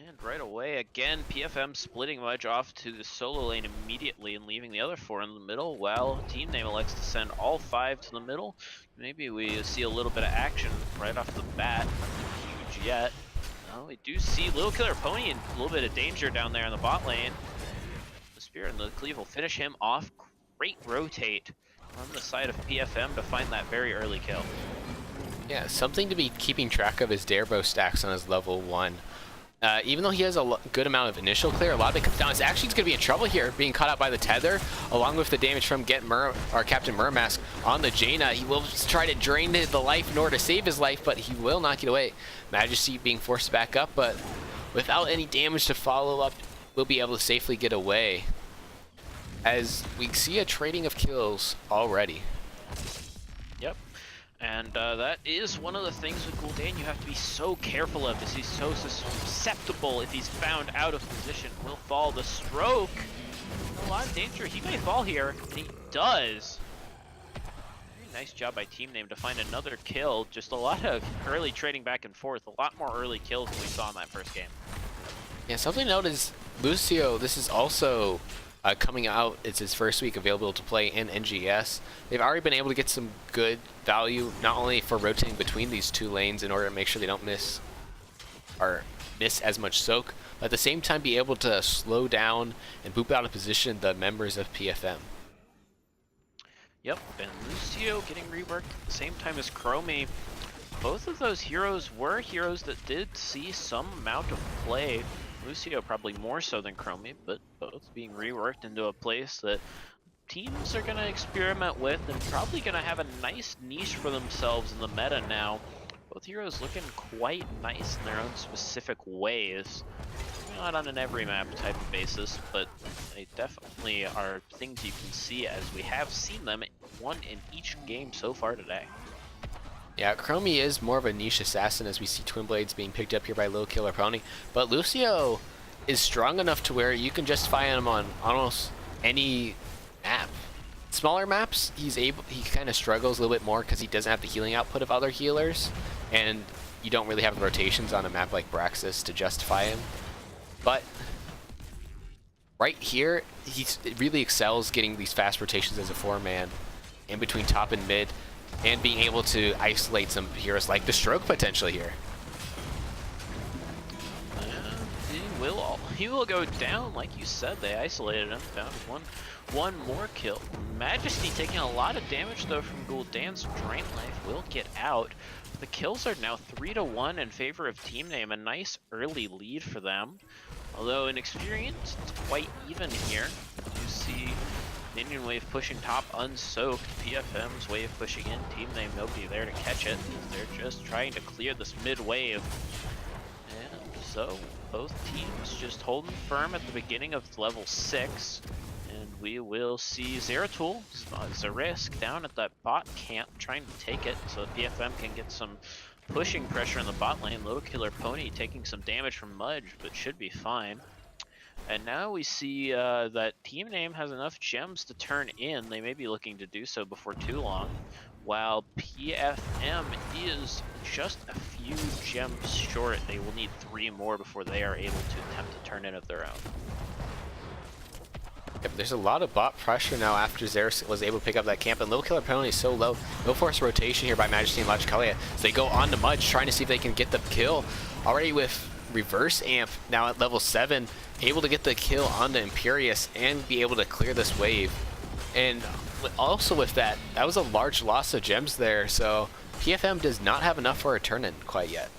Speaker 2: And right away, again, PFM splitting Mudge off to the solo lane immediately and leaving the other 4 in the middle, while team name elects to send all 5 to the middle. Maybe we see a little bit of action right off the bat. Yet. Well, we do see Little Killer Pony in a little bit of danger down there in the bot lane. The Spear and the Cleave will finish him off. Great rotate on the side of PFM to find that very early kill.
Speaker 1: Yeah, something to be keeping track of is Darbo stacks on his level 1. Even though he has a good amount of initial clear, a lot of it comes down. It's actually going to be in trouble here, being caught out by the tether, along with the damage from Captain Muramask on the Jaina. He will try to drain the life in order to save his life, but he will not get away. Majesty being forced back up, but without any damage to follow up, will be able to safely get away. As we see a trading of kills already.
Speaker 2: Yep. And that is one of the things with Gul'dan you have to be so careful of, is he's so susceptible. If he's found out of position, will fall. The stroke, a lot of danger. He may fall here, and he does. Very nice job by Team Name to find another kill. Just a lot of early trading back and forth, a lot more early kills than we saw in that first game.
Speaker 1: Yeah, something to note is Lucio, this is also coming out. It's his first week available to play in NGS. They've already been able to get some good value, not only for rotating between these two lanes in order to make sure they don't miss as much soak, but at the same time be able to slow down and boop out of position the members of PFM.
Speaker 2: Yep, and Lucio getting reworked at the same time as Chromie. Both of those heroes were heroes that did see some amount of play. Lucio probably more so than Chromie, but both being reworked into a place that teams are going to experiment with and probably going to have a nice niche for themselves in the meta now. Both heroes looking quite nice in their own specific ways. Not on an every map type of basis, but they definitely are things you can see as we have seen them, one in each game so far today.
Speaker 1: Yeah, Chromie is more of a niche assassin as we see Twin Blades being picked up here by Low Killer Pony, but Lucio is strong enough to where you can justify him on almost any map. Smaller maps, he kind of struggles a little bit more because he doesn't have the healing output of other healers, and you don't really have rotations on a map like Braxis to justify him. But right here, he really excels getting these fast rotations as a 4-man in between top and mid, and being able to isolate some heroes like the Stroke potentially here.
Speaker 2: He will go down, like you said. They isolated him, found one more kill. Majesty taking a lot of damage though from Gul'dan's Drain Life will get out. The kills are now 3-1 in favor of Team Name, a nice early lead for them. Although in experience, it's quite even here. You see Minion Wave pushing top unsoaked, PFM's Wave pushing in, Team Name nobody there to catch it. They're just trying to clear this mid wave. And so both teams just holding firm at the beginning of level 6. And we will see Zeratul, Zarisk down at that bot camp trying to take it so that PFM can get some pushing pressure in the bot lane. Low Killer Pony taking some damage from Mudge, but should be fine. And now we see that Team Name has enough gems to turn in. They may be looking to do so before too long, while PFM is just a few gems short. They will need 3 more before they are able to attempt to turn in of their own.
Speaker 1: Yep, there's a lot of bot pressure now after Xeris was able to pick up that camp, and Low Killer Penalty is so low. No forced rotation here by Majesty and Logicallia. So they go on to Mudge, trying to see if they can get the kill. Already with Reverse Amp now at level 7, able to get the kill onto Imperius and be able to clear this wave. And also with that, that was a large loss of gems there, so PFM does not have enough for a turn-in quite yet.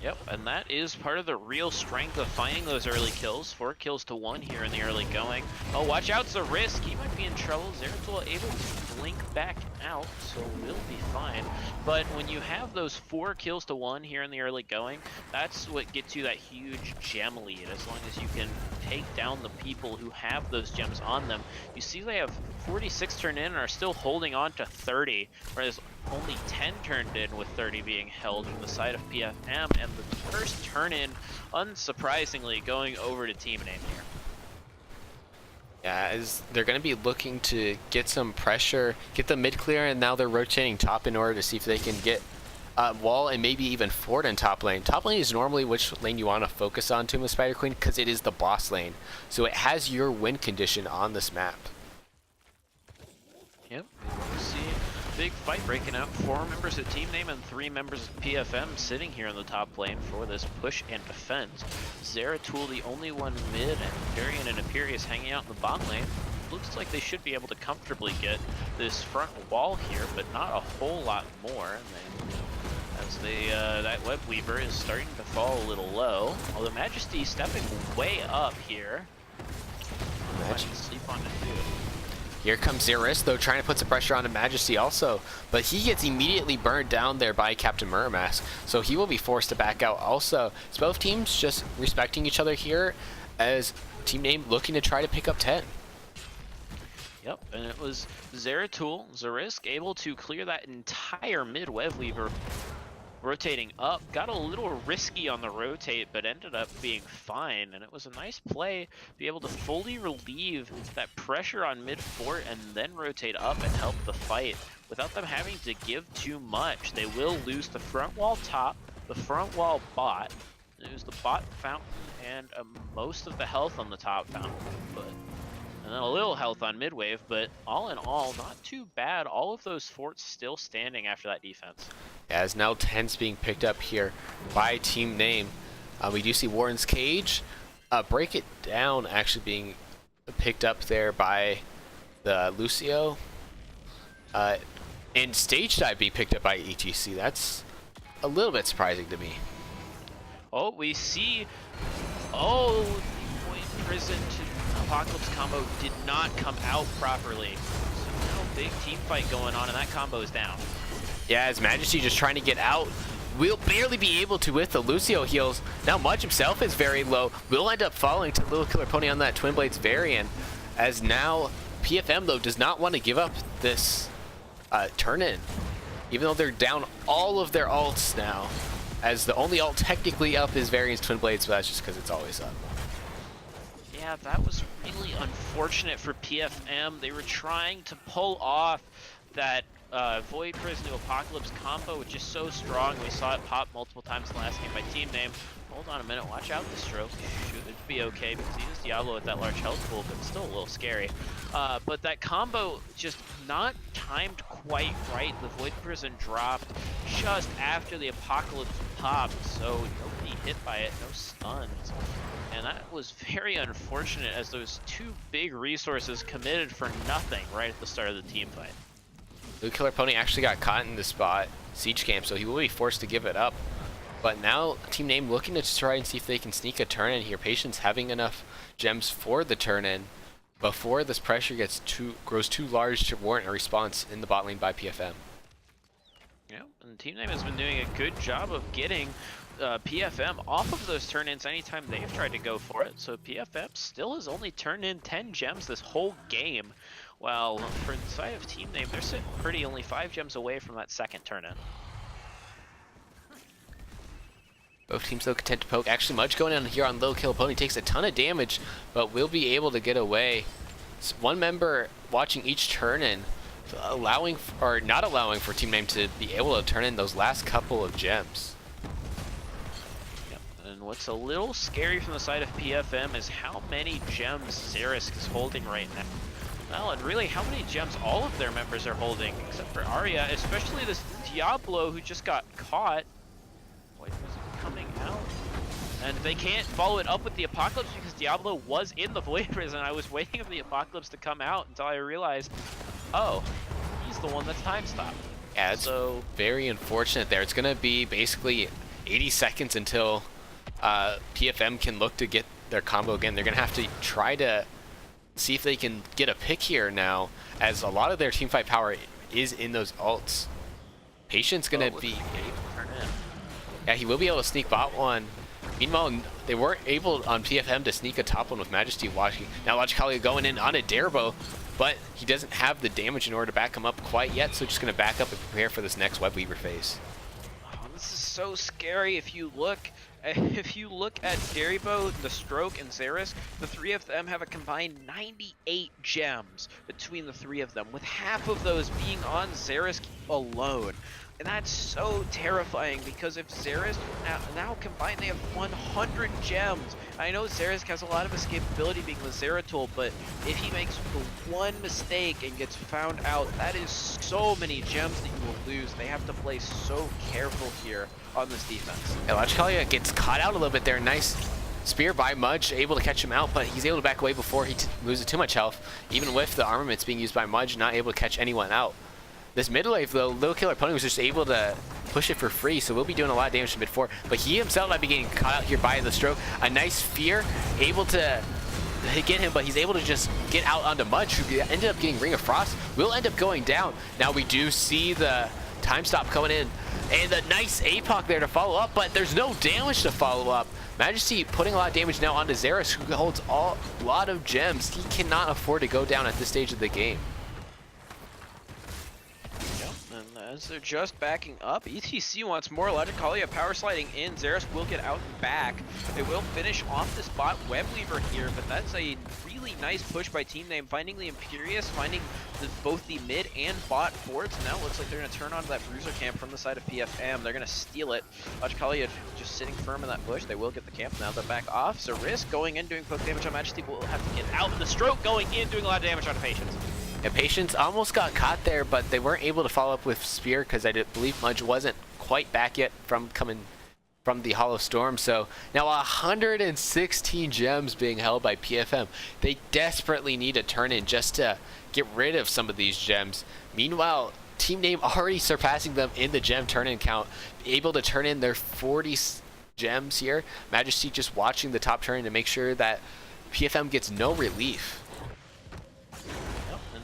Speaker 2: Yep, and that is part of the real strength of finding those early kills. 4 kills to 1 here in the early going. Oh, watch out, it's a risk. He might be in trouble. Zeratul able to blink back out, so we'll be fine. But when you have those 4 kills to 1 here in the early going, that's what gets you that huge gem lead. As long as you can take down the people who have those gems on them. You see they have 46 turned in and are still holding on to 30, whereas only 10 turned in with 30 being held from the side of PFM, and the first turn in, unsurprisingly, going over to Team Name here.
Speaker 1: Yeah, as they're going to be looking to get some pressure, get the mid clear, and now they're rotating top in order to see if they can get wall and maybe even Ford in top lane. Top lane is normally which lane you want to focus on to with Spider Queen because it is the boss lane. So it has your win condition on this map.
Speaker 2: Yep, you see big fight breaking out. 4 members of Team Name and 3 members of PFM sitting here in the top lane for this push and defense. Zeratul the only one mid, and Varian and Imperius hanging out in the bot lane. Looks like they should be able to comfortably get this front wall here, but not a whole lot more. And then, as that Web Weaver is starting to fall a little low, although Majesty stepping way up here. Majesty sleep on it too.
Speaker 1: Here comes Xeris, though, trying to put some pressure onto Majesty also, but he gets immediately burned down there by Captain Murmask, so he will be forced to back out also. So both teams just respecting each other here as Team Name looking to try to pick up 10.
Speaker 2: Yep, and it was Zeratul, Zerisk, able to clear that entire mid-web lever, rotating up. Got a little risky on the rotate, but ended up being fine, and it was a nice play to be able to fully relieve that pressure on mid-fort and then rotate up and help the fight without them having to give too much. They will lose the front wall top, the front wall bot, lose the bot fountain, and most of the health on the top fountain, and then a little health on mid-wave, but all in all, not too bad. All of those forts still standing after that defense.
Speaker 1: As now 10's being picked up here by team name. We do see Warren's Cage. Break It Down actually being picked up there by the Lucio. And Stage Dive being picked up by ETC. That's a little bit surprising to me.
Speaker 2: Oh, we see... Oh, the Point Prison to Apocalypse combo did not come out properly. So now big team fight going on, and that combo is down.
Speaker 1: Yeah, as Majesty just trying to get out. Will barely be able to with the Lucio heals. Now Mudge himself is very low. Will end up falling to Little Killer Pony on that Twin Blades variant. As now PFM though does not want to give up this turn-in. Even though they're down all of their alts now. As the only alt technically up is Variant's Twin Blades, but that's just because it's always up.
Speaker 2: Yeah, that was really unfortunate for PFM. They were trying to pull off that Void Prison to Apocalypse combo, which is so strong. We saw it pop multiple times in the last game by team name. Hold on a minute, watch out, the stroke should be okay because he is Diablo with that large health pool, but still a little scary. But that combo just not timed quite right. The Void Prison dropped just after the Apocalypse popped, so nobody hit by it, no stuns. And that was very unfortunate as those two big resources committed for nothing right at the start of the team fight.
Speaker 1: Little Killer Pony actually got caught in the spot, Siege Camp, so he will be forced to give it up. But now team name looking to try and see if they can sneak a turn in here. Patience having enough gems for the turn in before this pressure grows too large to warrant a response in the bot lane by PFM.
Speaker 2: Yeah, and team name has been doing a good job of getting PFM off of those turn-ins anytime they've tried to go for it. So PFM still has only turned in 10 gems this whole game, while for the side of team name, they're sitting pretty only 5 gems away from that second turn-in.
Speaker 1: Both teams though content to poke. Actually, Mudge going in here on Little Killer Pony takes a ton of damage, but will be able to get away. So one member watching each turn-in, allowing or not allowing for team name to be able to turn in those last couple of gems.
Speaker 2: And what's a little scary from the side of PFM is how many gems Zerisk is holding right now. Well, and really how many gems all of their members are holding, except for Arya, especially this Diablo who just got caught. Void Prison coming out. And they can't follow it up with the Apocalypse because Diablo was in the Void Prison. I was waiting for the Apocalypse to come out until I realized, oh, he's the one that's time stopped.
Speaker 1: Yeah, it's so very unfortunate there. It's going to be basically 80 seconds until PFM can look to get their combo again. They're going to have to try to see if they can get a pick here now, as a lot of their teamfight power is in those ults. Patience going to be... Yeah, he will be able to sneak bot one. Meanwhile, they weren't able on PFM to sneak a top one with Majesty watching. Now Logically going in on a Darebo, but he doesn't have the damage in order to back him up quite yet, so just going to back up and prepare for this next Web Weaver phase.
Speaker 2: Oh, this is so scary. If you look at Darebo, the Stroke, and Zerisk, the three of them have a combined 98 gems between the three of them, with half of those being on Zerisk alone. And that's so terrifying because if Zerisk now combined they have 100 gems. I know Zerisk has a lot of escapability being with Zeratul, but if he makes one mistake and gets found out, that is so many gems that you will lose. They have to play so careful here on this defense.
Speaker 1: Yeah, Logically gets caught out a little bit there. Nice spear by Mudge, able to catch him out, but he's able to back away before he loses too much health. Even with the armaments being used by Mudge, not able to catch anyone out. This mid wave though, Little Killer Pony was just able to push it for free, so we'll be doing a lot of damage to mid 4. But he himself might be getting caught out here by the Stroke. A nice fear, able to get him, but he's able to just get out onto Mudge, who ended up getting Ring of Frost. Will end up going down. Now we do see the time stop coming in. And a nice APOC there to follow up, but there's no damage to follow up. Majesty putting a lot of damage now onto Xeris, who holds a lot of gems. He cannot afford to go down at this stage of the game.
Speaker 2: As they're just backing up, ETC wants more. Logicalia power sliding in. Xeris will get out and back. They will finish off this bot Webweaver here, but that's a really nice push by Team Name, finding the Imperious, finding both the mid and bot forts. Now it looks like they're going to turn on that bruiser camp from the side of PFM. They're going to steal it. Logicalia just sitting firm in that bush. They will get the camp now. They're back off. So Risk going in, doing poke damage on Majesty, will have to get out. The stroke going in, doing a lot of damage on Patience.
Speaker 1: And Patience almost got caught there, but they weren't able to follow up with Spear because I believe Mudge wasn't quite back yet from coming from the Hollow Storm. So now 116 gems being held by PFM. They desperately need a turn-in just to get rid of some of these gems. Meanwhile, Team Name already surpassing them in the gem turn-in count, able to turn in their 40 gems here. Majesty just watching the top turn to make sure that PFM gets no relief.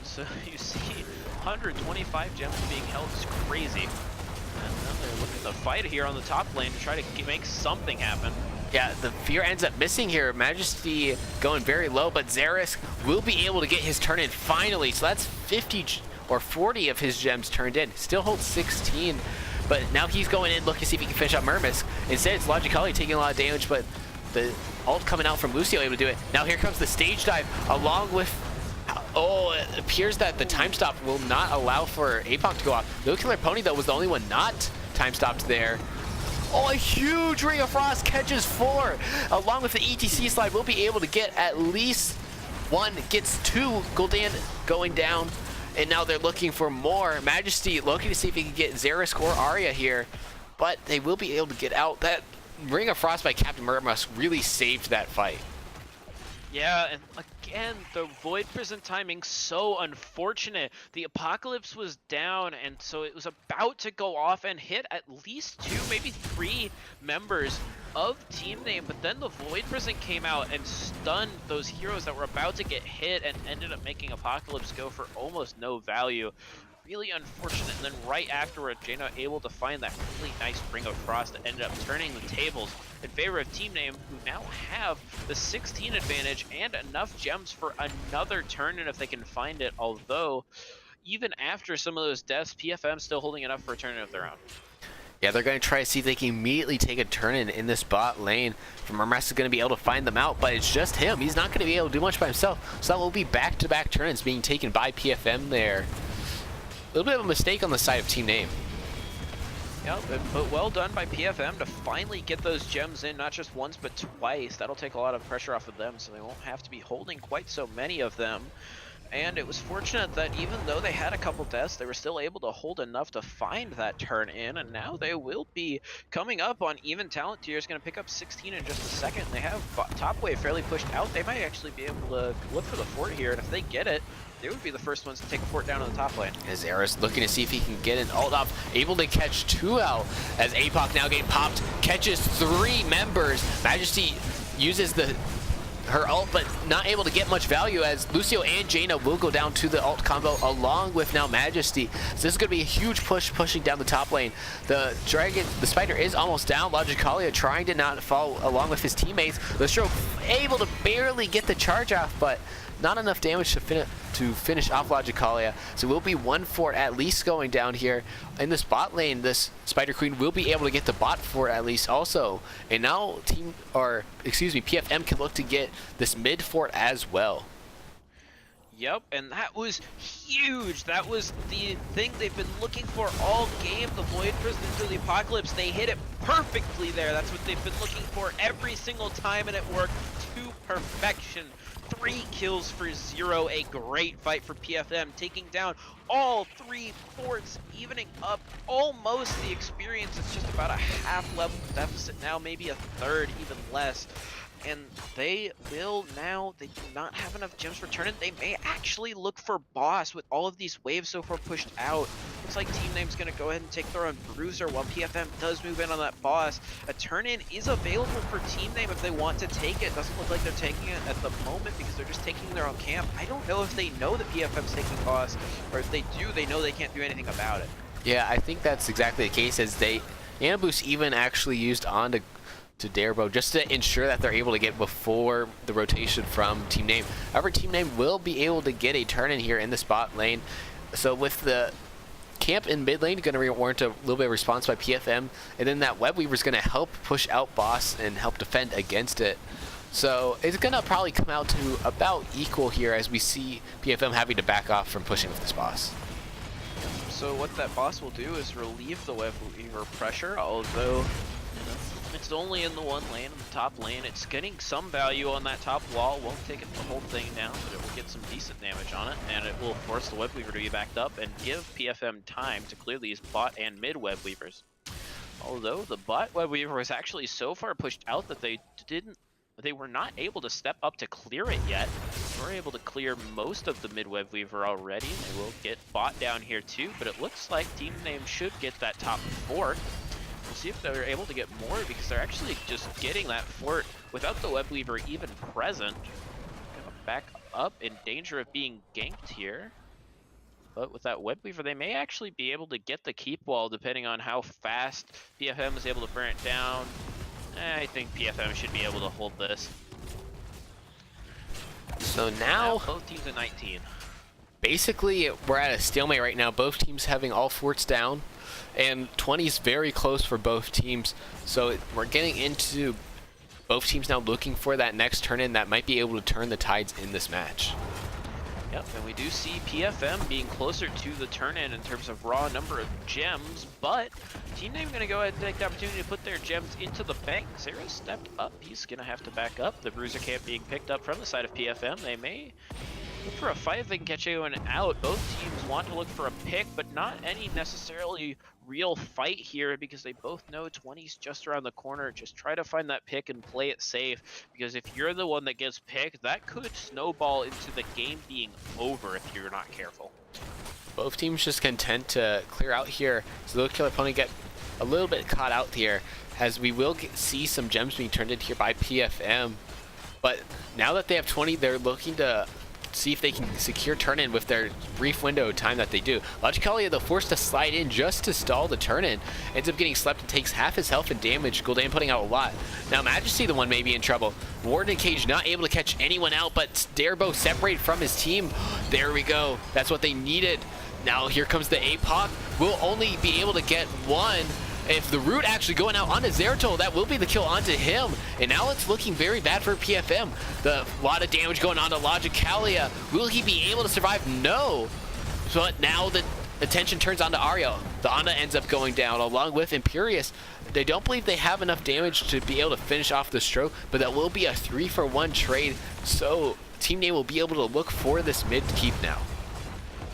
Speaker 2: So you see 125 gems being held is crazy. And then they're looking to fight here on the top lane to try to make something happen.
Speaker 1: Yeah, the fear ends up missing here. Majesty going very low, but Xeris will be able to get his turn in finally. So that's 50 or 40 of his gems turned in. Still holds 16, but now he's going in looking to see if he can finish up Murmisk. Instead, it's Logicalia taking a lot of damage, but the ult coming out from Lucio able to do it. Now here comes the stage dive along with... Oh, it appears that the time stop will not allow for APOC to go off. No Killer Pony, though, was the only one not time stopped there. Oh, a huge Ring of Frost catches 4. Along with the ETC slide, we'll be able to get at least 1, gets 2. Gul'dan going down, and now they're looking for more. Majesty looking to see if he can get Xeris or Arya here, but they will be able to get out. That Ring of Frost by Captain Murmusk really saved that fight.
Speaker 2: Yeah, and again, the Void Prison timing so unfortunate. The Apocalypse was down, and so it was about to go off and hit at least 2, maybe 3 members of Team Name, but then the Void Prison came out and stunned those heroes that were about to get hit and ended up making Apocalypse go for almost no value. Really unfortunate, and then right afterward, Jaina able to find that really nice Ring of Frost that ended up turning the tables in favor of Team Name, who now have the 16 advantage and enough gems for another turn, and if they can find it, although even after some of those deaths, PFM still holding enough for a turn of their own.
Speaker 1: Yeah, they're going to try to see if they can immediately take a turn in this bot lane. Murmusk is going to be able to find them out, but it's just him. He's not going to be able to do much by himself, so that will be back-to-back turn-ins being taken by PFM there. A little bit of a mistake on the side of Team Name.
Speaker 2: Yeah, but well done by PFM to finally get those gems in, not just once, but twice. That'll take a lot of pressure off of them, so they won't have to be holding quite so many of them. And it was fortunate that even though they had a couple deaths, they were still able to hold enough to find that turn in, and now they will be coming up on even talent tiers, going to pick up 16 in just a second. They have top wave fairly pushed out. They might actually be able to look for the fort here, and if they get it, they would be the first ones to take a fort down on the top lane.
Speaker 1: As Eris looking to see if he can get an ult off, able to catch 2 out as APOC now getting popped, catches 3 members. Majesty uses her ult, but not able to get much value as Lucio and Jaina will go down to the ult combo along with now Majesty. So this is going to be a huge pushing down the top lane. The spider is almost down. Logicalia trying to not fall along with his teammates. Listro able to barely get the charge off, but not enough damage to finish off Logicalia. So we'll be 1 fort at least going down here. In this bot lane, this Spider Queen will be able to get the bot fort at least also. And now PFM can look to get this mid fort as well.
Speaker 2: Yep, and that was huge. That was the thing they've been looking for all game. The Void Prison into the Apocalypse. They hit it perfectly there. That's what they've been looking for every single time, and it worked to perfection. 3 kills for 0, a great fight for PFM, taking down all 3 forts, evening up almost the experience. It's just about a half level deficit now, maybe a third, even less. And they will now, they do not have enough gems for turn-in. They may actually look for boss with all of these waves so far pushed out. Looks like Team Name's going to go ahead and take their own bruiser while PFM does move in on that boss. A turn-in is available for Team Name if they want to take it. Doesn't look like they're taking it at the moment because they're just taking their own camp. I don't know if they know that PFM's taking boss, or if they do, they know they can't do anything about it.
Speaker 1: Yeah, I think that's exactly the case, as they Nano Boost even actually used on to Darebo just to ensure that they're able to get before the rotation from Team Name. However, Team Name will be able to get a turn in here in the spot lane. So with the camp in mid lane going to warrant a little bit of response by PFM, and then that Web Weaver is going to help push out Boss and help defend against it. So it's going to probably come out to about equal here as we see PFM having to back off from pushing with this Boss.
Speaker 2: So what that Boss will do is relieve the Web Weaver pressure, although it's only in the one lane, in the top lane. It's getting some value on that top wall. Won't take it the whole thing down, but it will get some decent damage on it, and it will force the Web Weaver to be backed up and give PFM time to clear these bot and mid Web Weavers. Although the bot Web Weaver was actually so far pushed out that they were not able to step up to clear it yet. They were able to clear most of the mid Web Weaver already. They will get bot down here too, but it looks like Team Name should get that top fort. We'll see if they're able to get more, because they're actually just getting that fort without the Web Weaver even present. Gonna back up in danger of being ganked here. But with that Web Weaver, they may actually be able to get the keep wall depending on how fast PFM is able to burn it down. I think PFM should be able to hold this.
Speaker 1: So now
Speaker 2: both teams at 19.
Speaker 1: Basically, we're at a stalemate right now. Both teams having all forts down, and 20 is very close for both teams. So we're getting into both teams now looking for that next turn in that might be able to turn the tides in this match.
Speaker 2: Yep, and we do see PFM being closer to the turn-in terms of raw number of gems, but Team Name going to go ahead and take the opportunity to put their gems into the bank. Zero stepped up. He's going to have to back up. The Bruiser camp being picked up from the side of PFM. They may look for a fight if they can catch anyone out. Both teams want to look for a pick, but not any necessarily real fight here, because they both know 20's just around the corner. Just try to find that pick and play it safe, because if you're the one that gets picked, that could snowball into the game being over if you're not careful.
Speaker 1: Both teams just content to clear out here, so they'll kill opponent get a little bit caught out here, as we will see some gems being turned in here by PFM. But now that they have 20, they're looking to see if they can secure turn-in with their brief window of time that they do. Logically, they're forced to slide in just to stall the turn-in. Ends up getting slept and takes half his health and damage. Gul'dan putting out a lot. Now Majesty, the one may be in trouble. Warden and Cage not able to catch anyone out, but Darebo separated from his team. There we go. That's what they needed. Now here comes the APOC. We'll only be able to get one. If the root actually going out onto Zeratul, that will be the kill onto him. And now it's looking very bad for PFM. The lot of damage going on to Logicalia. Will he be able to survive? No. But now the attention turns on to Ario. The Ana ends up going down along with Imperius. They don't believe they have enough damage to be able to finish off the stroke, but that will be a 3-for-1 trade. So Team Name will be able to look for this mid keep now.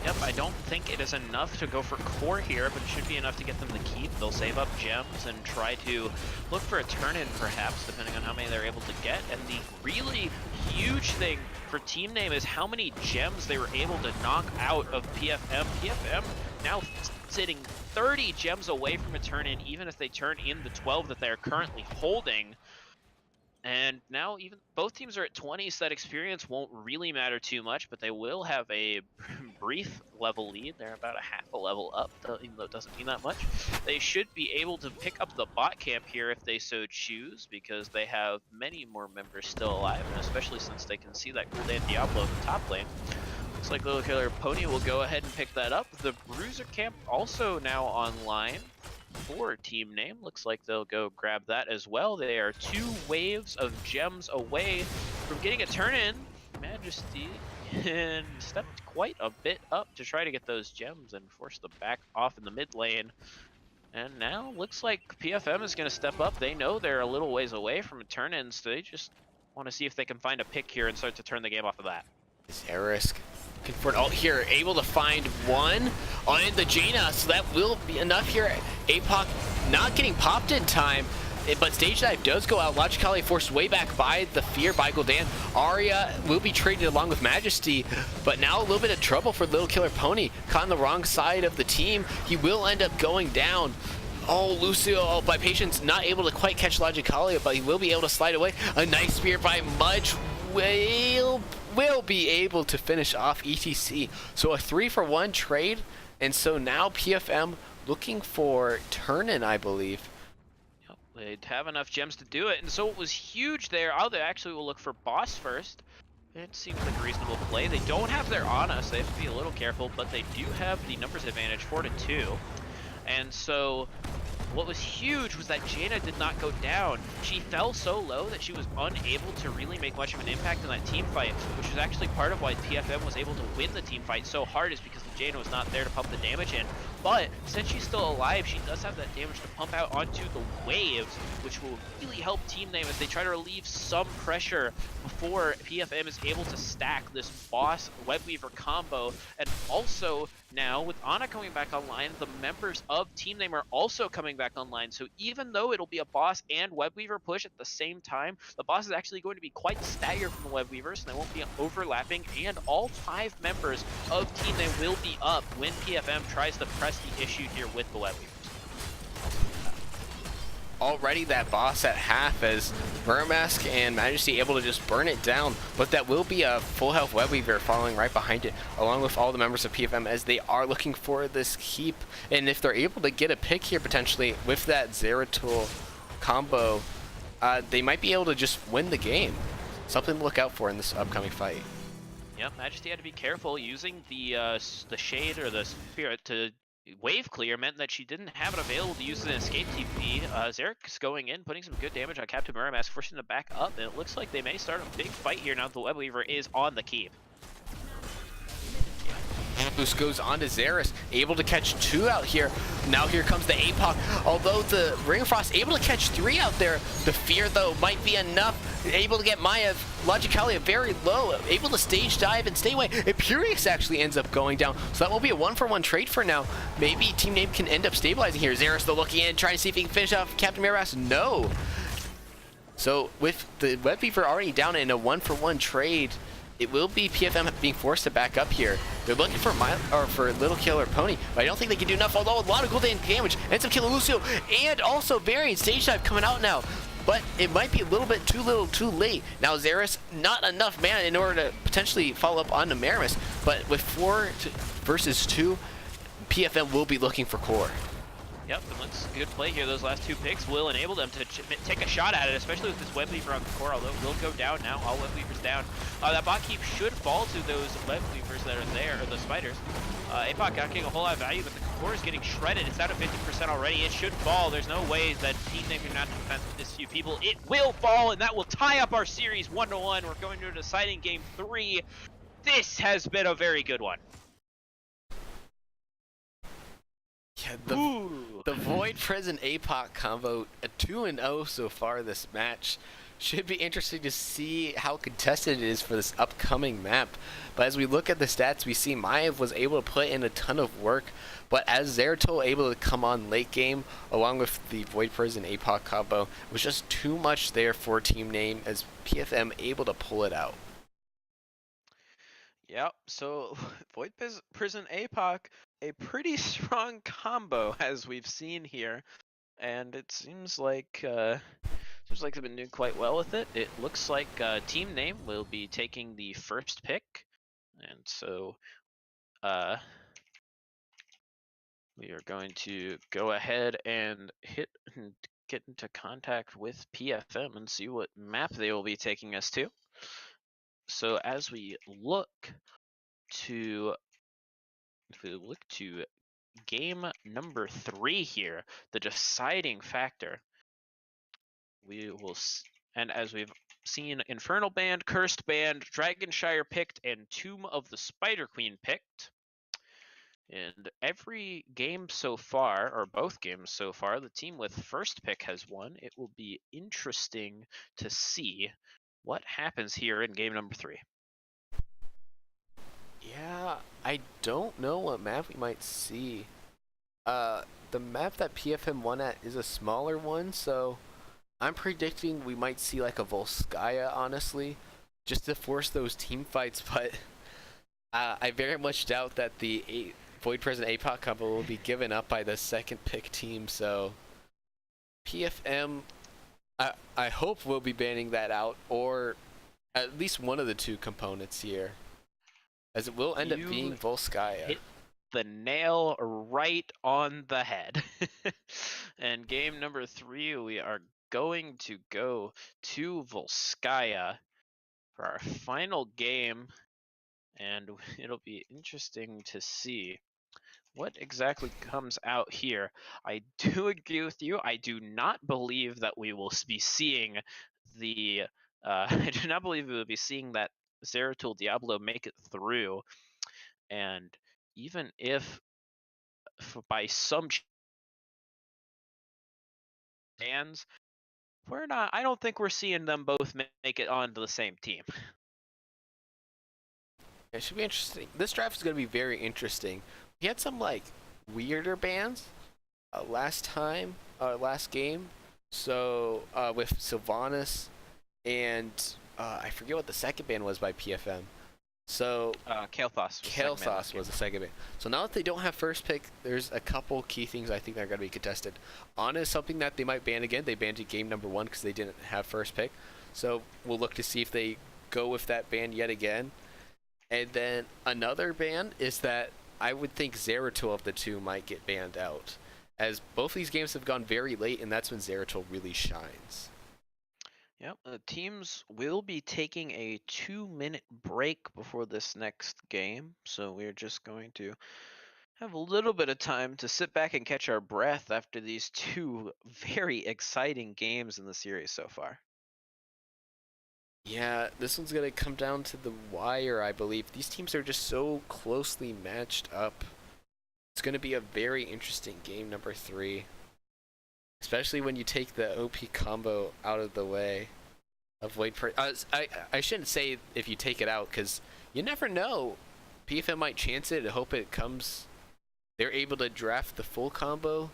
Speaker 2: Yep, I don't think it is enough to go for core here, but it should be enough to get them to keep. They'll save up gems and try to look for a turn-in, perhaps, depending on how many they're able to get. And the really huge thing for Team Name is how many gems they were able to knock out of PFM. PFM now sitting 30 gems away from a turn-in, even if they turn in the 12 that they're currently holding. And now even both teams are at 20, so that experience won't really matter too much, but they will have a brief level lead. They're about a half a level up, even though it doesn't mean that much. They should be able to pick up the bot camp here if they so choose, because they have many more members still alive, and especially since they can see that Gul'dan Diablo in the top lane. Looks like Little Killer Pony will go ahead and pick that up. The Bruiser camp also now online for Team Name. Looks like they'll go grab that as well. They are 2 waves of gems away from getting a turn-in. Majesty and stepped quite a bit up to try to get those gems and force them back off in the mid lane. And now looks like PFM is going to step up. They know they're a little ways away from a turn-in, so they just want to see if they can find a pick here and start to turn the game off of that.
Speaker 1: Zerisk for an ult here, able to find one on the Jaina, so that will be enough here. APOC not getting popped in time, but stage dive does go out. Logicalia forced way back by the fear by Gul'dan. Arya will be traded along with Majesty, but now a little bit of trouble for Little Killer Pony. Caught on the wrong side of the team. He will end up going down. Oh, Lucio, by Patience, not able to quite catch Logicalia, but he will be able to slide away. A nice spear by Mudge will be able to finish off ETC. So a 3-for-1 trade, and so now PFM looking for Turnin, I believe.
Speaker 2: Yep, they'd have enough gems to do it, and so it was huge there. Oh, they actually will look for boss first. It seems like a reasonable play. They don't have their on us. They have to be a little careful, but they do have the numbers advantage, 4-2. And so what was huge was that Jaina did not go down. She fell so low that she was unable to really make much of an impact in that team fight, which was actually part of why PFM was able to win the team fight so hard, is because the Jaina was not there to pump the damage in. But since she's still alive, she does have that damage to pump out onto the waves, which will really help Team Name as they try to relieve some pressure before PFM is able to stack this boss Webweaver combo. And also now with Ana coming back online, the members of Team Name are also coming back online. So even though it'll be a boss and Webweaver push at the same time, the boss is actually going to be quite staggered from the Webweavers, and they won't be overlapping, and all 5 members of Team Name will be up when PFM tries to press the issue here with the Webweavers.
Speaker 1: Already that boss at half, as Murmask and Majesty able to just burn it down, but that will be a full health Webweaver following right behind it, along with all the members of PFM, as they are looking for this keep. And if they're able to get a pick here potentially with that Zeratul combo, they might be able to just win the game. Something to look out for in this upcoming fight.
Speaker 2: Yeah, Majesty had to be careful. Using the shade or the spirit to wave clear meant that she didn't have it available to use an escape TP. Zarek's going in, putting some good damage on Captain Muramask, forcing him to back up, and it looks like they may start a big fight here now that the Webweaver is on the keep.
Speaker 1: Boost goes on to Xeris, able to catch 2 out here. Now here comes the APOC. Although the Ring of Frost able to catch 3 out there, the fear though might be enough. Able to get Maya Logicalia very low, able to stage dive and stay away. Imperius actually ends up going down, so that will be a 1-for-1 trade for now. Maybe Team Name can end up stabilizing here. Xeris though looking in, trying to see if he can finish off Captain Miraras. No. So with the Webweaver already down in a 1-for-1 trade, it will be PFM being forced to back up here. They're looking for Little Killer Pony, but I don't think they can do enough, although a lot of golden damage ends up killing Lucio, and also Variant Stage Dive coming out now. But it might be a little bit too little too late. Now Xeris, not enough mana in order to potentially follow up on Nemeramis, but with 4 versus 2, PFM will be looking for core.
Speaker 2: Yep, and looks good play here. Those last 2 picks will enable them to take a shot at it, especially with this Webweaver on the core, although it will go down now. All Webweavers down. That bot keep should fall to those Webweavers that are there, or the spiders. APOC got getting a whole lot of value, but the core is getting shredded. It's down to 50% already. It should fall. There's no way that Team Name can not defend with this few people. It will fall, and that will tie up our series 1-1. We're going to a deciding game 3. This has been a very good one.
Speaker 1: Yeah, the Void Prison APOC combo, a 2-0 so far this match. Should be interesting to see how contested it is for this upcoming map. But as we look at the stats, we see Maiev was able to put in a ton of work, but as Zeratul able to come on late game, along with the Void Prison APOC combo, it was just too much there for Team Name, as PFM able to pull it out.
Speaker 3: Yep, so Void Prison APOC, a pretty strong combo as we've seen here, and it seems like they've been doing quite well with it. It looks like Team Name will be taking the first pick, and so we are going to go ahead and get into contact with PFM and see what map they will be taking us to. So as we look to game number 3 here, the deciding factor, we will, and as we've seen, Infernal Band, Cursed Band, Dragonshire picked, and Tomb of the Spider Queen picked. And every game so far, or both games so far, the team with first pick has won. It will be interesting to see what happens here in game number 3.
Speaker 1: Yeah, I don't know what map we might see. The map that PFM won at is a smaller one, so I'm predicting we might see like a Volskaya, honestly, just to force those team fights, but I very much doubt that the Void Prison APOC combo will be given up by the second pick team, so PFM, I hope we'll be banning that out, or at least one of the 2 components here, as it will end up being Volskaya.
Speaker 2: the nail right on the head. And game number 3, we are going to go to Volskaya for our final game, and it'll be interesting to see what exactly comes out here. I do agree with you. I do not believe that we will be seeing the. I do not believe we will be seeing that Zeratul Diablo make it through. And even if by some chance, we're not. I don't think we're seeing them both make it onto the same team.
Speaker 1: It should be interesting. This draft is going to be very interesting. We had some like weirder bands last game. So with Sylvanas and I forget what the second band was by PFM. So
Speaker 2: Kael'thas
Speaker 1: was the second band. So now that they don't have first pick, there's a couple key things I think that are going to be contested. Ana is something that they might ban again. They banned it game number 1 because they didn't have first pick. So we'll look to see if they go with that ban yet again. And then another ban is that I would think Zeratul of the two might get banned out, as both these games have gone very late, and that's when Zeratul really shines.
Speaker 2: Yep, the teams will be taking a 2-minute break before this next game, so we're just going to have a little bit of time to sit back and catch our breath after these 2 very exciting games in the series so far.
Speaker 1: Yeah, this one's going to come down to the wire, I believe. These teams are just so closely matched up. It's going to be a very interesting game number 3. Especially when you take the OP combo out of the way. I shouldn't say if you take it out, because you never know. PFM might chance it and hope it comes. They're able to draft the full combo.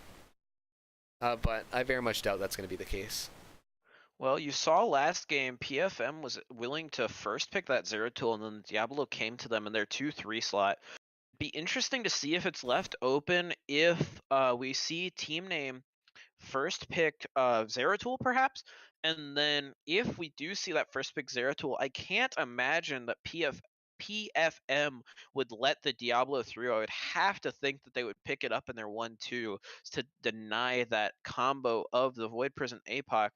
Speaker 1: But I very much doubt that's going to be the case.
Speaker 2: Well, you saw last game, PFM was willing to first pick that Zeratul, and then Diablo came to them in their 2-3 slot. Be interesting to see if it's left open if we see team name first pick Zeratul, perhaps, and then if we do see that first pick Zeratul, I can't imagine that PFM would let the Diablo through. I would have to think that they would pick it up in their 1-2 to deny that combo of the Void Prison APOC.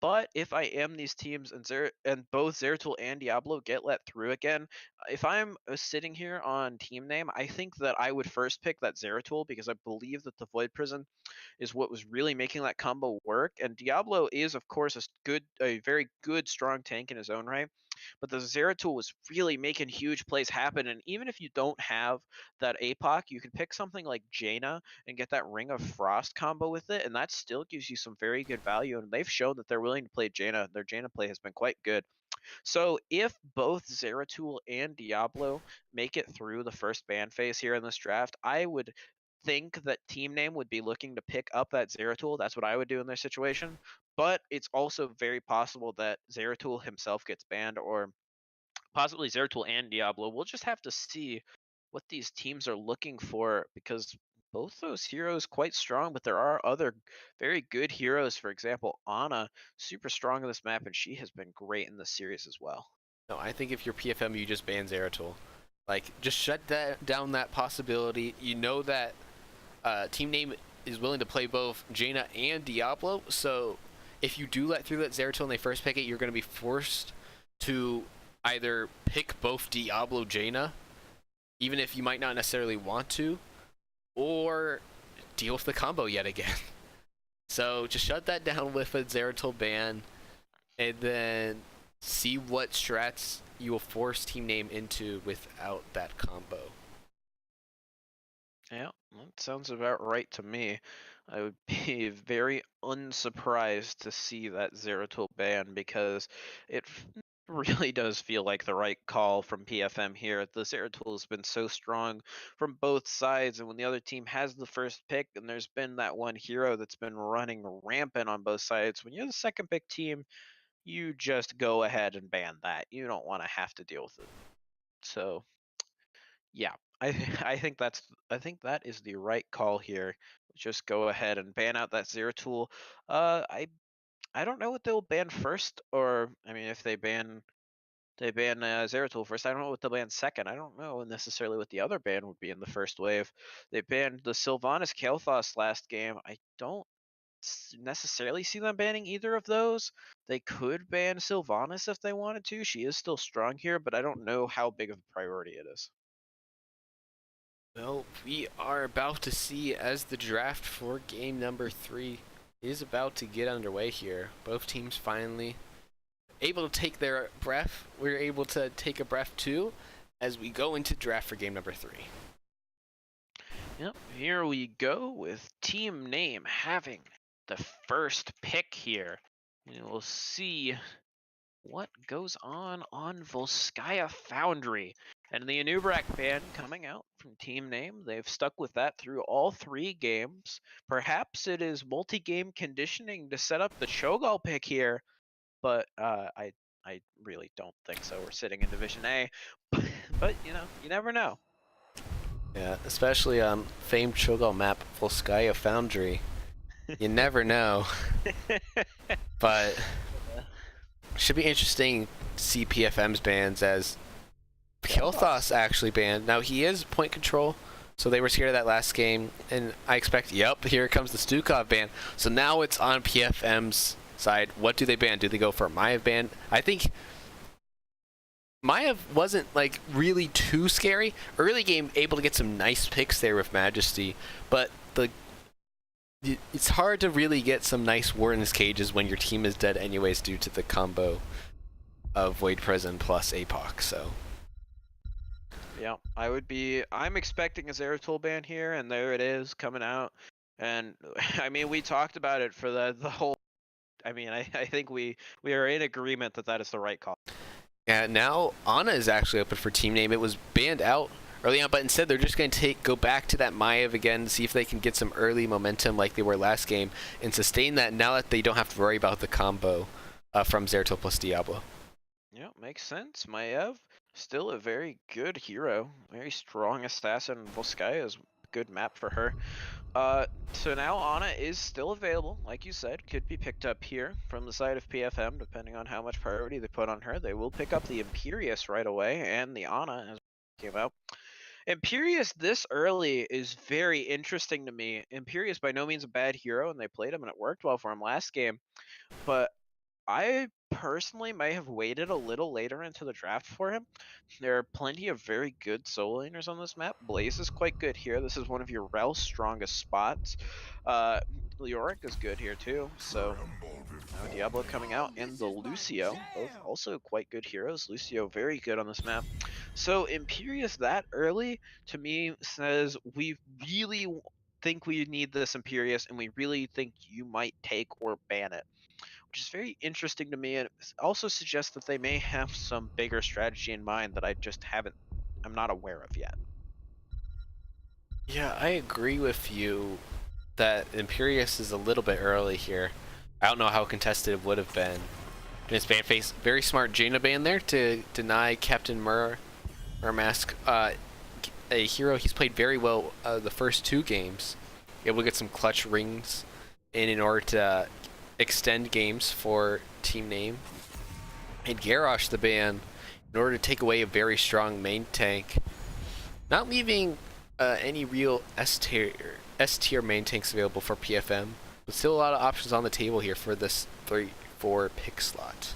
Speaker 2: But if I am these teams and both Zeratul and Diablo get let through again, if I'm sitting here on team name, I think that I would first pick that Zeratul because I believe that the Void Prison is what was really making that combo work. And Diablo is, of course, a very good, strong tank in his own right. But the Zeratul was really making huge plays happen. And even if you don't have that APOC, you can pick something like Jaina and get that Ring of Frost combo with it. And that still gives you some very good value. And they've shown that they're willing to play Jaina. Their Jaina play has been quite good. So if both Zeratul and Diablo make it through the first ban phase here in this draft, I would think that team name would be looking to pick up that Zeratul. That's what I would do in their situation. But it's also very possible that Zeratul himself gets banned, or possibly Zeratul and Diablo. We'll just have to see what these teams are looking for, because both those heroes quite strong, but there are other very good heroes. For example, Ana, super strong on this map, and she has been great in this series as well.
Speaker 1: No, I think if you're PFM, you just ban Zeratul. Like, just shut down that possibility. You know that team name is willing to play both Jaina and Diablo, so if you do let through that Zeratul and they first pick it, you're going to be forced to either pick both Diablo Jaina, even if you might not necessarily want to, or deal with the combo yet again. So just shut that down with a Zeratul ban, and then see what strats you will force team name into without that combo.
Speaker 2: Yeah, that sounds about right to me. I would be very unsurprised to see that Zeratul ban, because it really does feel like the right call from PFM here. The Zeratul has been so strong from both sides, and when the other team has the first pick and there's been that one hero that's been running rampant on both sides, when you're the second pick team, you just go ahead and ban that. You don't want to have to deal with it. So yeah, I I think that is the right call here. Just go ahead and ban out that Zeratul. I don't know what they'll ban first, or I mean, if they ban
Speaker 3: They ban Zeratul first. I don't know what they ban second. I don't know necessarily what the other ban would be in the first wave. They banned the Sylvanas Kael'thas last game. I don't necessarily see them banning either of those. They could ban Sylvanas if they wanted to. She is still strong here, but I don't know how big of a priority it is.
Speaker 1: Well, we are about to see as the draft for game number 3 is about to get underway here. Both teams finally able to take their breath. We're able to take a breath too as we go into draft for game number 3.
Speaker 3: Yep, here we go with team name having the first pick here. We will see what goes on Volskaya Foundry. And the Anubrak ban coming out from team name. They've stuck with that through all 3 games. Perhaps it is multi-game conditioning to set up the Cho'Gall pick here, but I really don't think so. We're sitting in Division A, but you know, you never know.
Speaker 1: Yeah, especially famed Cho'Gall map Volskaya Foundry. You never know. But should be interesting to see PFM's bans as Kael'thas actually banned. Now he is point control, so they were scared of that last game, and I expect, yep, here comes the Stukov ban. So now it's on PFM's side. What do they ban? Do they go for a Maiev ban? I think Maiev wasn't like really too scary. Early game, able to get some nice picks there with Majesty, but it's hard to really get some nice Warden's Cages when your team is dead anyways due to the combo of Void Prison plus APOC, so.
Speaker 3: Yeah, I'm expecting a Zeratul ban here, and there it is coming out. And I mean, we talked about it for the whole. I mean, I think we are in agreement that is the right call.
Speaker 1: Yeah, now Ana is actually open for team name. It was banned out early on, but instead they're just going to go back to that Maiev again, see if they can get some early momentum like they were last game, and sustain that now that they don't have to worry about the combo from Zeratul plus Diablo.
Speaker 3: Yeah, makes sense. Maiev, still a very good hero, very strong assassin. Volskaya is a good map for her. So now Ana is still available, like you said, could be picked up here from the side of PFM, depending on how much priority they put on her. They will pick up the Imperius right away, and the Ana as came out. Imperius this early is very interesting to me. Imperius by no means a bad hero, and they played him and it worked well for him last game. But I personally may have waited a little later into the draft for him. There are plenty of very good solo laners on this map. Blaze is quite good here. This is one of your Rel's strongest spots. Leoric is good here too. So now Diablo coming out, and the Lucio, both also quite good heroes. Lucio very good on this map. So Imperius that early to me says we really think we need this Imperius, and we really think you might take or ban it, which is very interesting to me, and it also suggests that they may have some bigger strategy in mind that I'm not aware of yet.
Speaker 1: Yeah, I agree with you that Imperius is a little bit early here. I don't know how contested it would have been. In his ban face, very smart Jaina ban there to deny Captain Murmask, a hero he's played very well the first 2 games. Able to get some clutch rings in order to extend games for team name. And Garrosh the ban in order to take away a very strong main tank, not leaving any real S-tier main tanks available for PFM, but still a lot of options on the table here for this 3-4 pick slot.